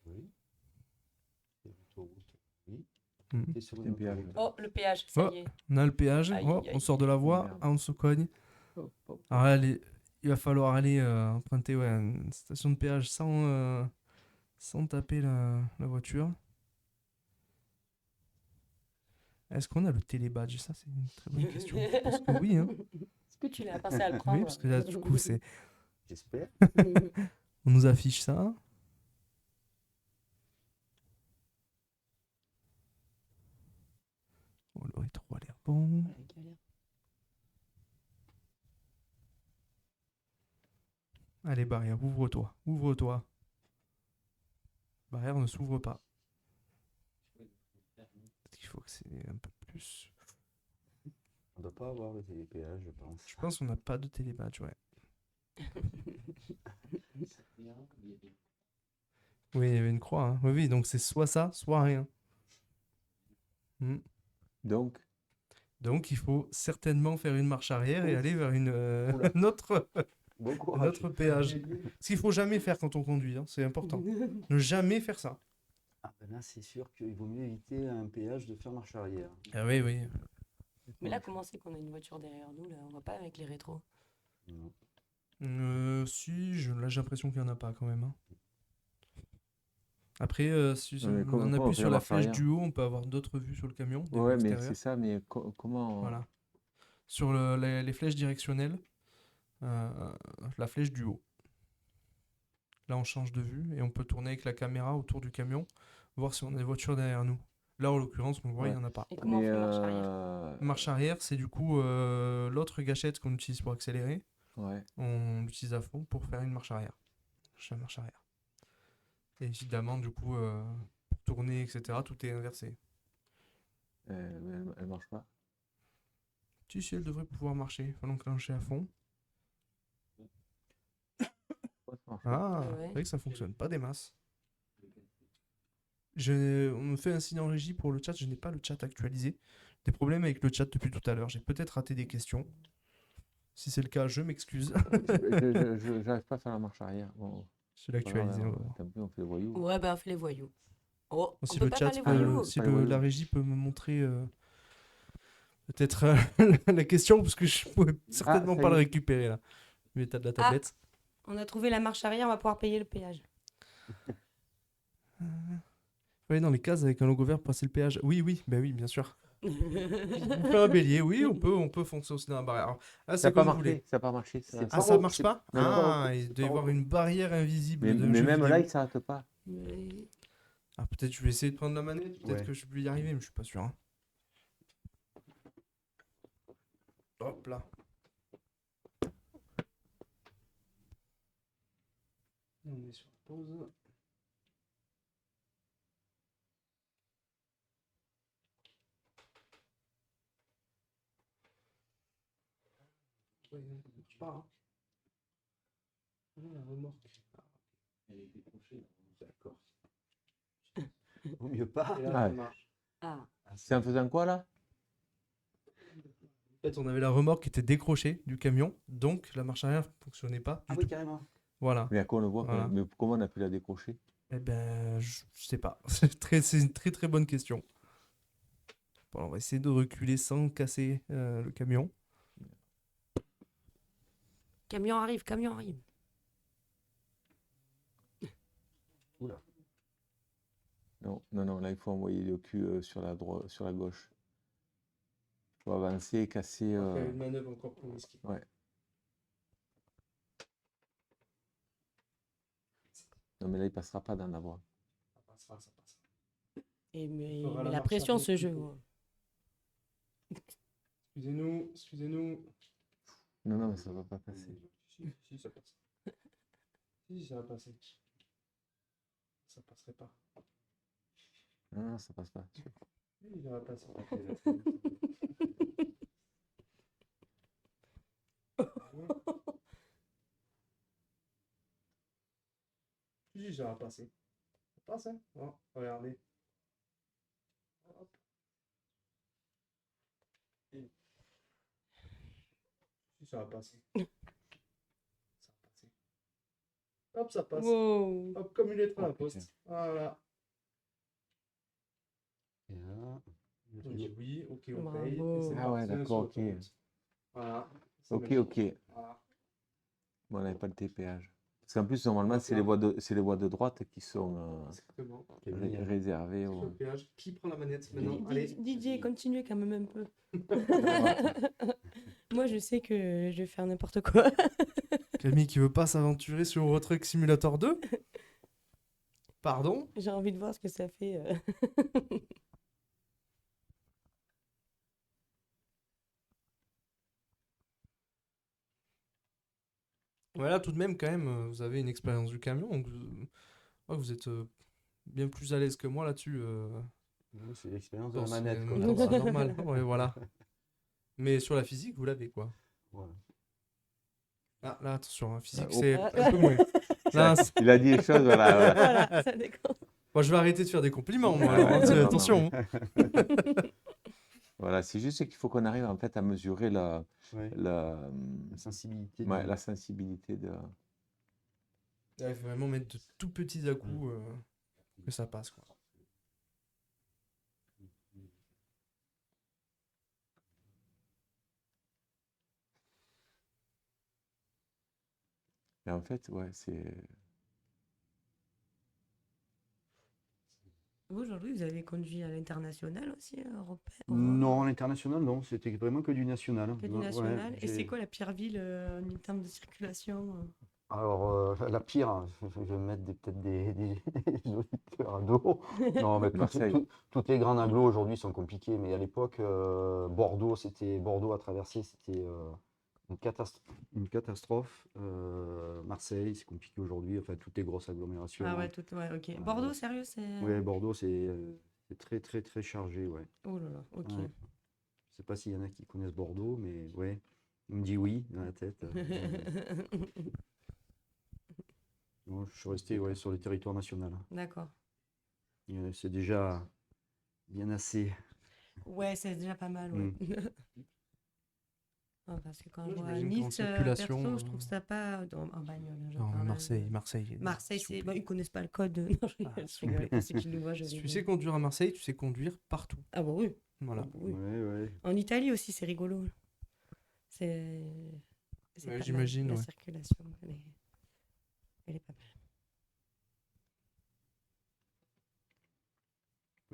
Oui. C'est l'autoroute, oui. Mhm. T'es sur C'est une bien. autoroute. Oh, le péage, ça Oh. y est. On a le péage, Aïe, oh, aïe, on sort de la voie, merde. ah, on se cogne. hop, hop. Alors là, il va falloir aller emprunter une station de péage sans taper la voiture. Est-ce qu'on a le télébadge? Ça, c'est une très bonne question. Je pense que oui, hein. Est-ce que tu l'as pensé à le Oui, prendre? parce que là, du coup, J'espère. on nous affiche ça. Oh, le rétro a l'air bon. Ouais, galère. Allez, barrière, ouvre-toi. Ouvre-toi. Barrière ne s'ouvre pas. Il faut que c'est un peu plus. On ne doit pas avoir le télépéage, je pense. Je pense qu'on n'a pas de télébadge, ouais. Oui, il y avait une croix, hein. Oui, oui, donc c'est soit ça, soit rien. Hmm. Donc, Donc il faut certainement faire une marche arrière et aller vers Oula. un autre, Bon un courage. autre péage. Ce qu'il faut jamais faire quand on conduit, hein, c'est important. Ne jamais faire ça. Ah, ben là, c'est sûr qu'il vaut mieux éviter un péage de faire marche arrière. Ah oui, oui. Mais là, comment c'est qu'on a une voiture derrière nous, là? On voit pas avec les rétros. Non. Si, là j'ai l'impression qu'il n'y en a pas quand même, hein. Après, si mais on comment on appuie fait sur la la marche flèche arrière? du haut, on peut avoir d'autres vues sur le camion, des vues ouais, mais extérieures. c'est ça, mais comment... Voilà. Sur les flèches directionnelles, la flèche du haut. Là, on change de vue et on peut tourner avec la caméra autour du camion, voir si on a des voitures derrière nous. Là, en l'occurrence, on le voit, il Ouais. n'y en a pas. Et comment on Mais fait marche arrière? Marche arrière, c'est du coup l'autre gâchette qu'on utilise pour accélérer. ouais. On l'utilise à fond pour faire une marche arrière. La marche arrière. Et évidemment, du coup, pour tourner, etc., tout est inversé. Elle marche pas. Si, elle devrait pouvoir marcher. Il faut l'enclencher à fond. Pourquoi ça marche pas? Ah, Ouais. c'est vrai que ça fonctionne pas des masses. On me fait un signe en régie pour le chat. Je n'ai pas le chat actualisé. Des problèmes avec le chat depuis tout à l'heure. J'ai peut-être raté des questions. Si c'est le cas, je m'excuse. J'arrive pas à faire la marche arrière. Bon, Je vais l'actualiser. voilà, On va voir. tant pis, on fait le voyou. Ouais, bah, on fait les voyous. Oh, Si on peut le pas chat faire les peut, voyous. si Pas les voyous. la régie peut me montrer peut-être la question, parce que je pourrais certainement ça pas y le est. récupérer là. L'état de la tablette. On a trouvé la marche arrière, on va pouvoir payer le péage. Oui, dans les cases avec un logo vert pour passer le péage. Oui, oui, bah oui, bien sûr. On fait un bélier, oui, on peut foncer aussi dans la barrière. Alors, là, Ça c'est n'a pas comme vous voulez. marché. Ça n'a pas marché. C'est Ah, pas ça rond, marche c'est- pas? non, non. Ah, il C'est doit y pas avoir rond. une barrière invisible Mais d'un jeu même là, vidéo. il ne s'arrête pas. Mais- Ah, peut-être je vais essayer de prendre la manette, peut-être Ouais. que je peux y arriver, mais je suis pas sûr, hein. Hop là. On est sur pause. Ouais, ça marche pas, hein. Ah, la remorque. Elle est décrochée. D'accord. Vaut mieux pas. Et là, Ah, ça marche. Ah, C'est en faisant quoi là? En fait, on avait la remorque qui était décrochée du camion, donc la marche arrière ne fonctionnait pas Ah du oui, tout. carrément. Voilà. Mais à quoi on le voit Voilà. mais comment on a pu la décrocher? Eh ben, je sais pas. C'est une très très bonne question. Bon, on va essayer de reculer sans casser le camion. camion arrive, camion arrive. Oula. Non, là il faut envoyer le cul sur la droite, sur la gauche. Il faut avancer et casser. On va faire une manœuvre encore plus risquée. Ouais. Non, mais là il passera pas dans la voie. Ça passera, ça passera. Et mais, fera mais la la marche pression, arrière ce tout jeu. court. Excusez-nous, excusez-nous. Non, mais ça va pas passer. Si, ça passe. Si, ça va passer. Ça passerait pas. Non, ça passe pas. Si, ça va passer. Si, ça va passer. Ça passe, hein? Oh, regardez. Hop. Si, ça va passer. Ça va passer. Hop, ça passe. Wow. Hop, comme une lettre à la Oh, putain. poste. Voilà. Et là, On dit oui, ok, on Bravo. paye. Et c'est Ah ouais, parti, d'accord, sur ok. l'autoroute. Voilà. Ça Ok, marche. ok. Voilà. on n'avait pas le TPH. Parce qu'en plus, normalement, c'est les voies de droite qui sont Exactement. réservées Sur le aux... péage. Qui prend la manette maintenant? Allez. DJ, continuez quand même un peu. Moi, je sais que je vais faire n'importe quoi. Camille qui veut pas s'aventurer sur Euro Truck Simulator 2? Pardon? J'ai envie de voir ce que ça fait. Voilà, tout de même, quand même, vous avez une expérience du camion, donc ouais, vous êtes bien plus à l'aise que moi là-dessus. C'est l'expérience de la Dans manette, ce- quoi. dans ce normal. Ouais, voilà. Mais sur la physique, vous l'avez, quoi. Voilà. Ah, là, attention, hein, physique, oh. c'est un peu moins. Ça, Là, il a dit les choses, voilà. Voilà, ça déconne. moi, je vais arrêter de faire des compliments, moi. Ouais, Alors, hein, non, non, attention. Voilà, c'est juste qu'il faut qu'on arrive en fait à mesurer la Ouais, la sensibilité. ouais, la sensibilité de... Il faut vraiment mettre de tout petits à-coups que ça passe, quoi. Et en fait, ouais, c'est... Vous, Jean-Louis, vous avez conduit à l'international aussi, européen? Non, à l'international, non. C'était vraiment que du national. Que du Ouais, national. Et c'est j'ai- quoi la pire ville en termes de circulation? Alors, la pire, hein, je vais mettre peut-être des auditeurs à dos. Non, mais Marseille. toutes les grandes agglos aujourd'hui sont compliquées. Mais à l'époque, Bordeaux à traverser, c'était une catastrophe. Marseille, c'est compliqué aujourd'hui. Enfin, toutes les grosses agglomérations. Ah ouais, tout, ouais, ok. Bordeaux, sérieux, c'est... Ouais, Bordeaux, c'est très, très, très chargé, ouais. Oh là là, ok. Ouais. Je sais pas s'il y en a qui connaissent Bordeaux, mais ouais. On me dit oui dans la tête. Non, je suis resté ouais, sur le territoire national. D'accord. C'est déjà bien assez. Ouais, c'est déjà pas mal, ouais. Ah, parce que quand je vois J'imagine qu'en Nice, circulation, perso, je trouve ça pas en bagnole, hein, je Non, mais parle, Marseille. Marseille, s'il vous c'est... plaît. Bah, ils connaissent pas le code. Non, je rigole, Ah, je rigole. Pour ceux qui le voient, je Si tu rigole. sais conduire à Marseille, tu sais conduire partout. Ah bah oui. Voilà. Ah bah oui. Ouais. En Italie aussi, c'est rigolo. C'est... c'est Ouais, pas mal. j'imagine, La ouais. circulation, elle est pas mal.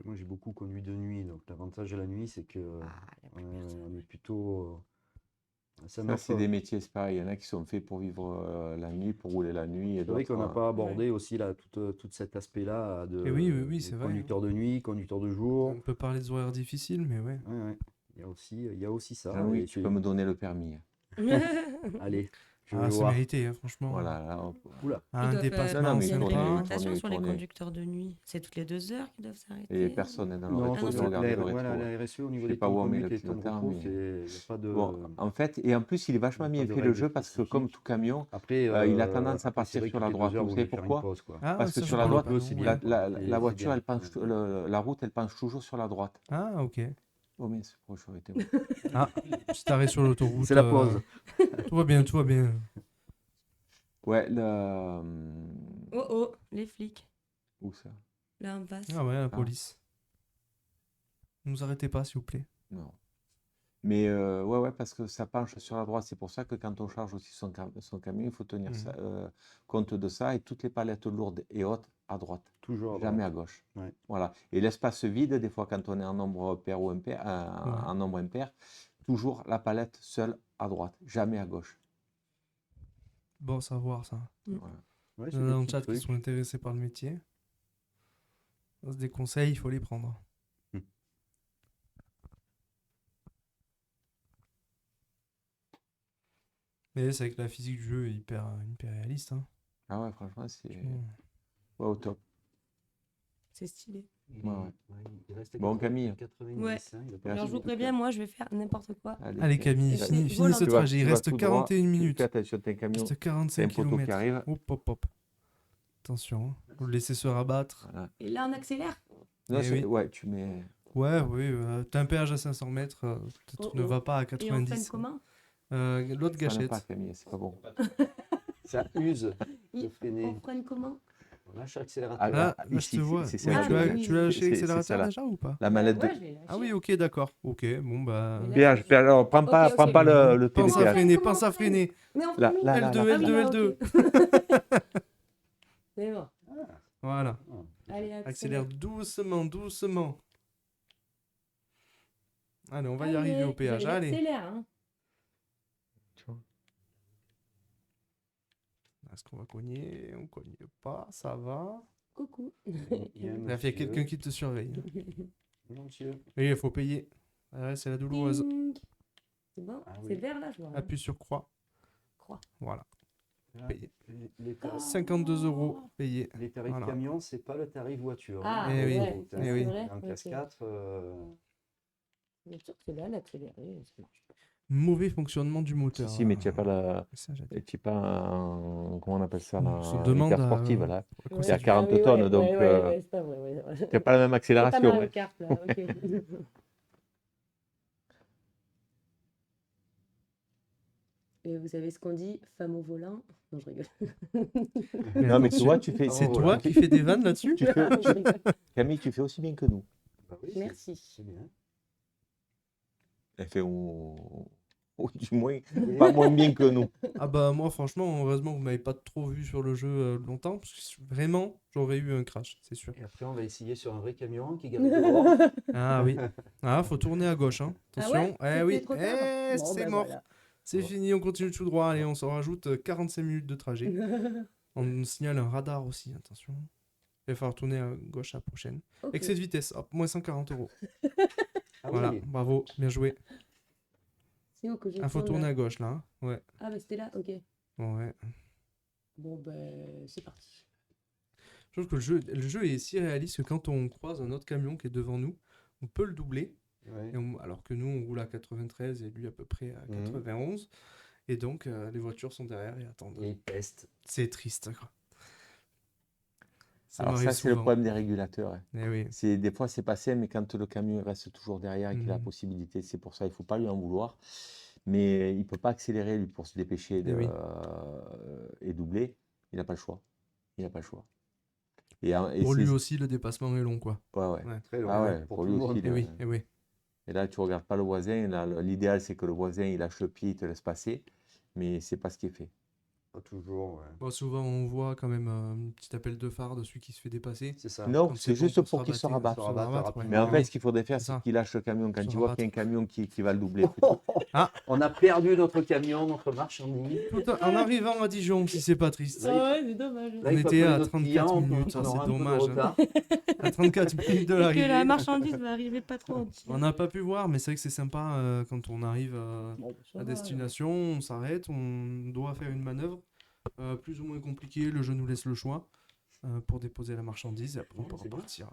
Moi, j'ai beaucoup conduit de nuit. Donc, l'avantage de la nuit, c'est que Ah, y a plus ouais, personne. on est plutôt. Ça Ça, m'offre. c'est des métiers, c'est pareil. Il y en a qui sont faits pour vivre la nuit, pour rouler la nuit. Et C'est vrai qu'on n'a d'autres, pas abordé aussi là, tout cet aspect-là de, Et oui, de c'est vrai, conducteur de nuit, conducteur de jour. On peut parler des horaires difficiles, mais ouais. Ouais. Il y a aussi ça. Jean-Louis, Et tu peux me donner le permis. Allez, je Ah, vais c'est voir. mérité, hein, franchement. Voilà, là, hop. Oula. Un Ils doivent, dépassement, Non, mais il y a une tourner, réglementation tourner, sur les tourner. conducteurs de nuit. C'est toutes les 2 heures qu'ils doivent s'arrêter. Et personne n'est dans le Non, Ah rétro, non, je c'est- regarde le voilà, rétro. la RSE au niveau Je sais des pas temps de où on met conduite le et des temps de pilotage, repos, mais- il n'y a pas de. Bon, en fait, et en plus, il est vachement pas bien de fait le règles jeu parce que comme spécifiques. tout camion, Après, il a tendance à après, c'est partir vrai sur que la toutes les droite. 2 heures, Vous vaut savez mieux faire une pourquoi? pause, quoi. Ah, Parce que ça, sur je la connais droite, pas, non, c'est ouais. bien. la voiture, bien. elle penche, la route, elle penche toujours sur la droite. Ah, ok. Oh, mais c'est pourquoi je suis arrêté, moi. Ah, petit arrêt sur l'autoroute. C'est la pause. Tout va bien, tout va bien. Ouais, Oh oh, les flics, où ça? là en face. Ah ouais, la police. Ne nous arrêtez pas, s'il vous plaît. Non. Mais ouais, parce que ça penche sur la droite. C'est pour ça que quand on charge aussi son camion, il faut tenir ça, compte de ça. Et toutes les palettes lourdes et hautes à droite, Toujours à jamais droite. à gauche. Ouais. Voilà. Et l'espace vide, des fois, quand on est en nombre pair ou impair, en nombre impair, toujours la palette seule à droite, jamais à gauche. Bon, à savoir ça. Voilà. Ouais, Il c'est y en a des dans le petits chat qui trucs. sont intéressés par le métier. Ça, c'est des conseils, il faut les prendre. Mais c'est vrai que la physique du jeu est hyper réaliste. Hein. Ah ouais, franchement, c'est Franchement. ouais, au top. C'est stylé. Ouais. Il reste Bon, Camille. 90, Ouais. hein, il a pas Merci Alors je vous beaucoup. préviens, moi je vais faire n'importe quoi. Allez Camille, Et finis volant. ce Tu trajet, il reste tout droit, 41 minutes. Fais attention, t'es un Il camion, reste c'est un 45 poteau qui km. arrive. Hop. Attention, vous le laissez se rabattre. Voilà. Et là on accélère. Non, Eh oui. ouais, tu mets. Ouais, oui, t'as un péage à 500 mètres, peut-être Oh, ne oh. va pas à Et on freine 90. comment? L'autre Ça n'a gâchette. pas, Camille, c'est pas bon. Ça use de On freiner. freine comment? On lâche l'accélérateur. Ah, Là, ah, je ici, te vois. c'est Ouais, celle-là Ah, tu bah as, oui, tu l'as oui, lâché c'est l'accélérateur celle-là. déjà ou pas? La manette de. Ouais, je l'ai lâché. Ah oui, ok, d'accord. Ok, bon bah. Mais là, Péage, je- alors prends pas, Ok, prends ok. pas le pied de Pense à péage. freiner, Comment pense à on freine freiner. Mais on Là, freine où là, L2, là. Ah oui, L2, là, L2. ok. C'est bon. Voilà. Allez, Accélère doucement, doucement. Allez, on va y Allez, arriver au vous péage. allez Allez. accélérer, hein. Tu vois. Est-ce qu'on va cogner? On cogne pas, ça va. Coucou. Il y a un Il y a monsieur. quelqu'un qui te surveille. Bonjour, monsieur. Oui, il faut payer. Ouais, c'est la douloureuse. Ding. C'est bon? Ah C'est oui. vert là, je vois. hein. Appuie sur croix. Croix. Voilà. Là, Payé. les tarifs, 52 € payés. les tarifs Voilà. camion, c'est pas le tarif voiture. Ah, Eh oui, ouais, eh c'est oui. vrai. En ok. classe 4, Bien sûr que c'est là, l'accéléré, ça marche pas. Mauvais fonctionnement du moteur. Si, mais tu n'as pas la. Ça, j'ai dit. Tu n'as pas comment on appelle ça, On se la demande hyper à- sportive là. quoi, C'est à c'est 40 oui, tonnes, ouais, donc ouais, ouais, c'est pas vrai. Ouais. tu n'as pas la même C'est pas accélération. Mario Ouais. Kart, là, ok. Et vous savez ce qu'on dit, femme au volant? Non, je rigole. Mais Non, mais attends, tu vois, tu fais. Ah, c'est bon, toi voilà. qui fais des vannes là-dessus? Tu fais- Je rigole. Camille, tu fais aussi bien que nous. bah oui, Merci. c'est bien. Elle fait ou du moins Oui. pas moins bien que nous. Ah bah moi franchement, heureusement que vous m'avez pas trop vu sur le jeu longtemps, parce que vraiment, j'aurais eu un crash, c'est sûr. Et après, on va essayer sur un vrai camion qui gagne dehors. Ah oui. Ah, faut tourner à gauche, hein. Ah Attention. ouais? Eh C'était oui. trop tard? Eh, Bon, c'est ben mort. voilà. C'est Ouais. fini, on continue tout droit. Allez, on s'en rajoute 45 minutes de trajet. On nous signale un radar aussi, attention. Il va falloir tourner à gauche à la prochaine. Ok. Excès de vitesse, hop, moins 140 €. Ah Voilà, oui. bravo, bien joué. C'est où que je Ah, faut tourne, tourner là? à gauche là, hein. Ouais. Ah, bah c'était là, ok. Ouais. Bon, ben, c'est parti. Je trouve que le jeu est si réaliste que quand on croise un autre camion qui est devant nous, on peut le doubler. Ouais. Alors que nous, on roule à 93 et lui à peu près à 91. Et donc, les voitures sont derrière et attendent. Et il peste. C'est triste, quoi. Ça Alors m'arrive ça, c'est le souvent. problème des régulateurs. Hein. Eh oui. Des fois, c'est passé, mais quand le camion reste toujours derrière et qu'il a la Mhm. possibilité, c'est pour ça, il ne faut pas lui en vouloir. Mais il ne peut pas accélérer, lui, pour se dépêcher Eh oui. et doubler. Il n'a pas le choix. Il n'a pas le choix. Et Pour lui c'est- aussi, le dépassement est long, quoi. Ouais, ouais. Ouais. Très long. Ah hein, ouais, pour pour tout lui le aussi, monde. Eh là. oui, eh oui. Et là, tu ne regardes pas le voisin. Là, l'idéal, c'est que le voisin, il lâche le pied, il te laisse passer. Mais ce n'est pas ce qui est fait. Pas toujours, ouais. Bon, souvent, on voit quand même un petit appel de phare de celui qui se fait dépasser. C'est ça. Non, Quand c'est bon juste pour qu'il se rabatter, rabatte. Se rabattre ouais. rapidement. Mais en Ah fait, oui. ce qu'il faudrait faire, C'est c'est ça. qu'il lâche le camion. Quand Se il voit qu'il y a un rabattre. camion qui va le doubler. plutôt. On a perdu notre camion, notre marchandise. Tout en arrivant à Dijon, si c'est pas triste. Là, il- ouais, c'est dommage. Là, On il faut était appeler à notre 34 client, on minutes, aura c'est un peu de dommage, hein. retard. À 34 minutes de Que l'arrivée. la marchandise va arriver pas trop entière. On n'a pas pu voir, mais c'est vrai que c'est sympa quand on arrive Bon, ça à va, destination, on s'arrête, on doit faire une manœuvre plus ou moins compliquée, le jeu nous laisse le choix pour déposer la marchandise et après on peut C'est bien. repartir.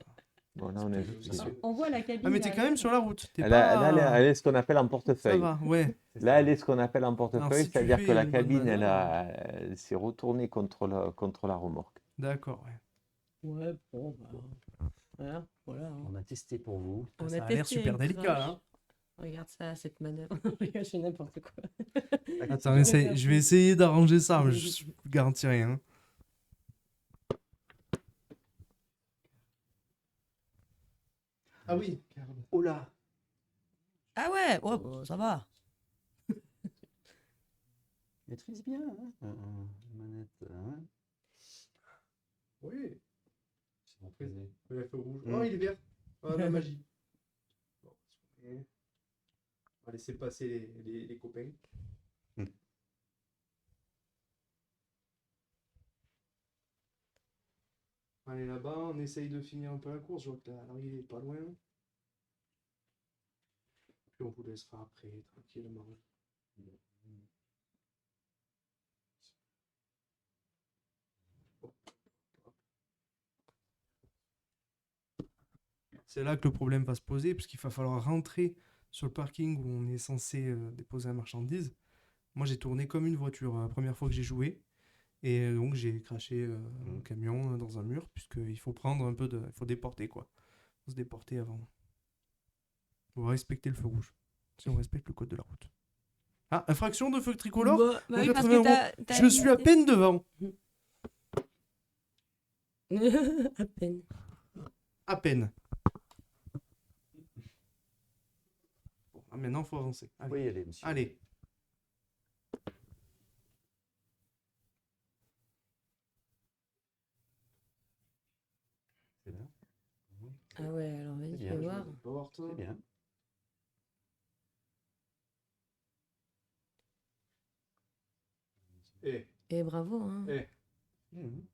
Bon, là, on est- C'est alors. sûr. On voit la cabine. Ah mais t'es quand derrière. même sur la route, t'es Elle, pas... elle est ce qu'on appelle en Ça portefeuille. va, ouais. Là, elle est ce qu'on appelle en Alors, portefeuille, si tu c'est-à-dire fais que la une bonne cabine, manœuvre, elle s'est retournée contre la remorque. D'accord, ouais. Ouais, bon, bah. Voilà. hein. On a testé pour vous. On Ça a a l'air testé super une délicat, crash. hein. Regarde ça, cette manœuvre. Je fais n'importe quoi. Attends, je vais essayer d'arranger ça, mais je ne garantis rien. Ah oui. Oh là. Ah ouais, oh, ça va. Maîtrise bien, hein. Manette, hein. Oui. C'est bon, plaisir. Le feu rouge. Mm. Oh, il est vert. Oh, la magie. Bon, on va laisser passer les copains. Mm. Allez, là-bas, on essaye de finir un peu la course. Je vois que l'arrivée est pas loin. Puis on vous laissera après, tranquillement. C'est là que le problème va se poser, puisqu'il va falloir rentrer sur le parking où on est censé déposer la marchandise. Moi, j'ai tourné comme une voiture la première fois que j'ai joué. Et donc, j'ai craché un camion dans un mur, puisqu'il faut prendre un peu de... Il faut déporter, quoi. Il faut se déporter avant. On va respecter le feu rouge. Si on respecte le code de la route. Ah, infraction de feu tricolore Bah, Donc, oui, parce 80 que €. Je suis à peine devant. À peine. À peine. Bon, maintenant, il faut avancer. Allez. Oui, allez, monsieur. Allez. C'est bien. Ah ouais, alors vas-y, C'est fais bien, je voir. Porte. C'est bien. Et, Et bravo, hein. et. Mhm.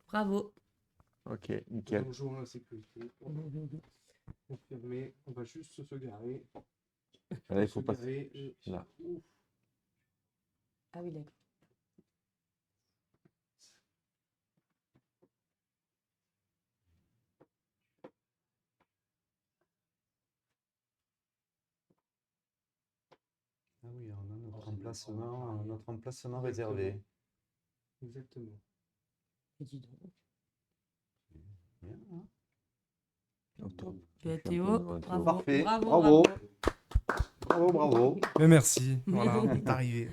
Bravo. Ok, nickel. Bonjour la sécurité. Confirmé. On va juste se garer. Là, il Se faut passer. garer. Et- Là. Ouf. Ah oui, d'accord. Ah oui, on a Oh, c'est bien. notre emplacement réservé. Exactement. Et dis donc. Bien, hein. Au top. Bah, Je suis un peu Théo, devant Théo. bravo, Parfait, bravo, bravo. bravo. Bravo, bravo. Mais merci. Voilà, on est arrivé.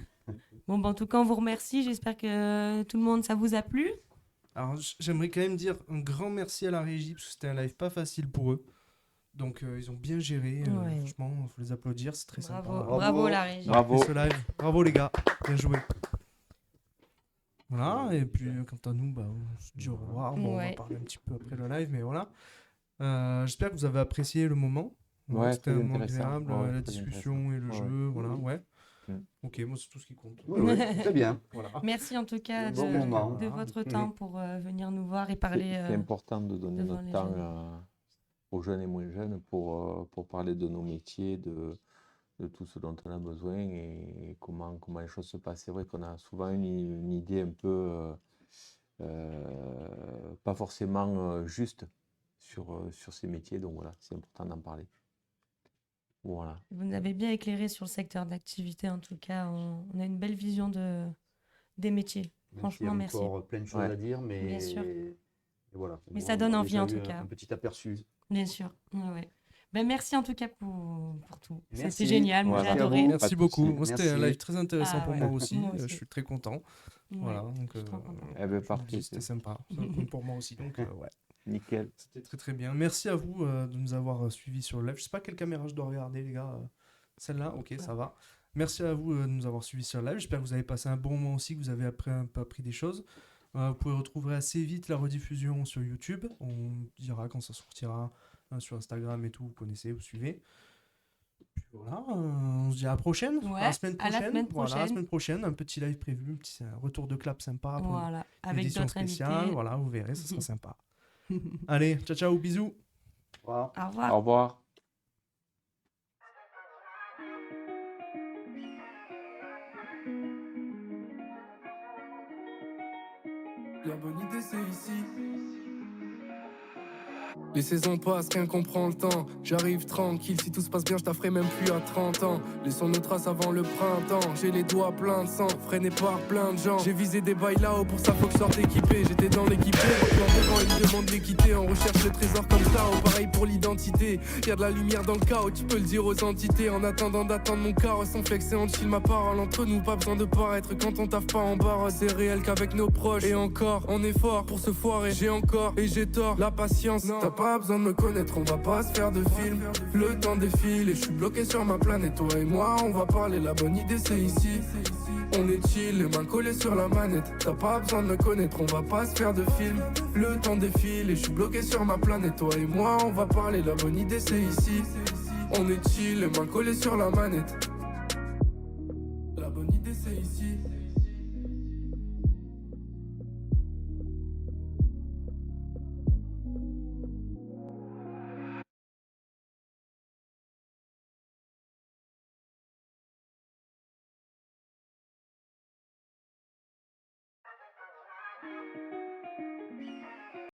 Bon, bah, en tout cas, on vous remercie. J'espère que tout le monde, ça vous a plu. Alors, j'aimerais quand même dire un grand merci à la régie, parce que c'était un live pas facile pour eux. Donc, ils ont bien géré. Ouais. Franchement, il faut les applaudir, c'est très Bravo, sympa. Bravo. bravo la régie. Bravo. Fait ce live. Bravo les gars, bien joué. Voilà, et puis quant à nous, bah, on se dit au revoir. Bon, on va Ouais. parler un petit peu après le live, mais voilà. J'espère que vous avez apprécié le moment. Ouais, C'était très un moment intéressant. agréable, Ouais, la très discussion intéressant. et le Ouais. jeu, voilà, ouais. Mm. Ok, moi c'est tout ce qui compte. Oui, oui, très bien. Voilà. Merci en tout cas Bon de, moment. de votre Mhm. temps pour venir nous voir et C'est parler. c'est important de donner devant notre les temps jeunes. aux jeunes et moins jeunes pour parler de nos métiers, de tout ce dont on a besoin et comment les choses se passent. C'est vrai qu'on a souvent une idée un peu pas forcément juste sur ces métiers, donc voilà, c'est important d'en parler. Voilà. Vous nous avez bien éclairé sur le secteur d'activité. En tout cas, on a une belle vision des métiers. Même s'il y a Franchement, merci. encore plein de choses Ouais. à dire, mais Bien sûr. voilà. Mais Bon, ça on donne a envie déjà en eu tout cas. un petit aperçu. Bien sûr. Ouais, ouais. Ben, merci en tout cas pour tout. C'était Merci. génial. Moi, Voilà. j'ai Merci à adoré. vous. Pas Merci de beaucoup. souci. Moi, c'était un Merci. live très intéressant Ah pour ouais, moi aussi. moi Je aussi. suis très content. Ouais, Voilà, donc je suis trop contente. Eh ben, je me parfait. dis, c'était sympa. Ça compte pour moi aussi. Donc, ouais. Nickel. C'était très très bien. Merci à vous de nous avoir suivis sur le live. Je sais pas quelle caméra je dois regarder, les gars. Celle-là, ok, ça va. Merci à vous de nous avoir suivis sur le live. J'espère que vous avez passé un bon moment aussi, que vous avez un peu appris des choses. Vous pouvez retrouver assez vite la rediffusion sur YouTube. On dira quand ça sortira sur Instagram et tout. Vous connaissez, vous suivez. Puis voilà, on se dit à la prochaine. Ouais, À la semaine à la prochaine. semaine Voilà, la prochaine. semaine prochaine, un petit live prévu, un petit retour de clap sympa pour Voilà, une avec édition d'autres spéciale. invités. Voilà, vous verrez, ça sera sympa. Allez, ciao ciao, bisous. Au revoir. Au revoir. Au revoir. La bonne idée c'est ici. Les saisons passent, rien qu'on prend le temps. J'arrive tranquille, si tout se passe bien, je t'afferai même plus à 30 ans. Laissons nos traces avant le printemps. J'ai les doigts pleins de sang, freiné par plein de gens. J'ai visé des bails là-haut, pour ça faut que je sorte équipé. J'étais dans l'équipé, plan devant, ils me demandent l'équité. On recherche le trésor comme ça, oh, pareil pour l'identité. Y'a de la lumière dans le chaos, tu peux le dire aux entités. En attendant d'attendre mon carrosse, on flex et on chill ma parole. Entre nous, pas besoin de paraître quand on taffe pas en barre. C'est réel qu'avec nos proches. Et encore, on est fort pour se foirer. J'ai encore et j'ai tort, la patience. T'as pas besoin de me connaître, on va pas se faire de film. Le temps défile et je suis bloqué sur ma planète. Toi et moi, on va parler, la bonne idée c'est ici. On est chill, les mains collées sur la manette. T'as pas besoin de me connaître, on va pas se faire de film. Le temps défile et je suis bloqué sur ma planète. Toi et moi, on va parler, la bonne idée c'est ici. On est chill, les mains collées sur la manette. La bonne idée c'est ici.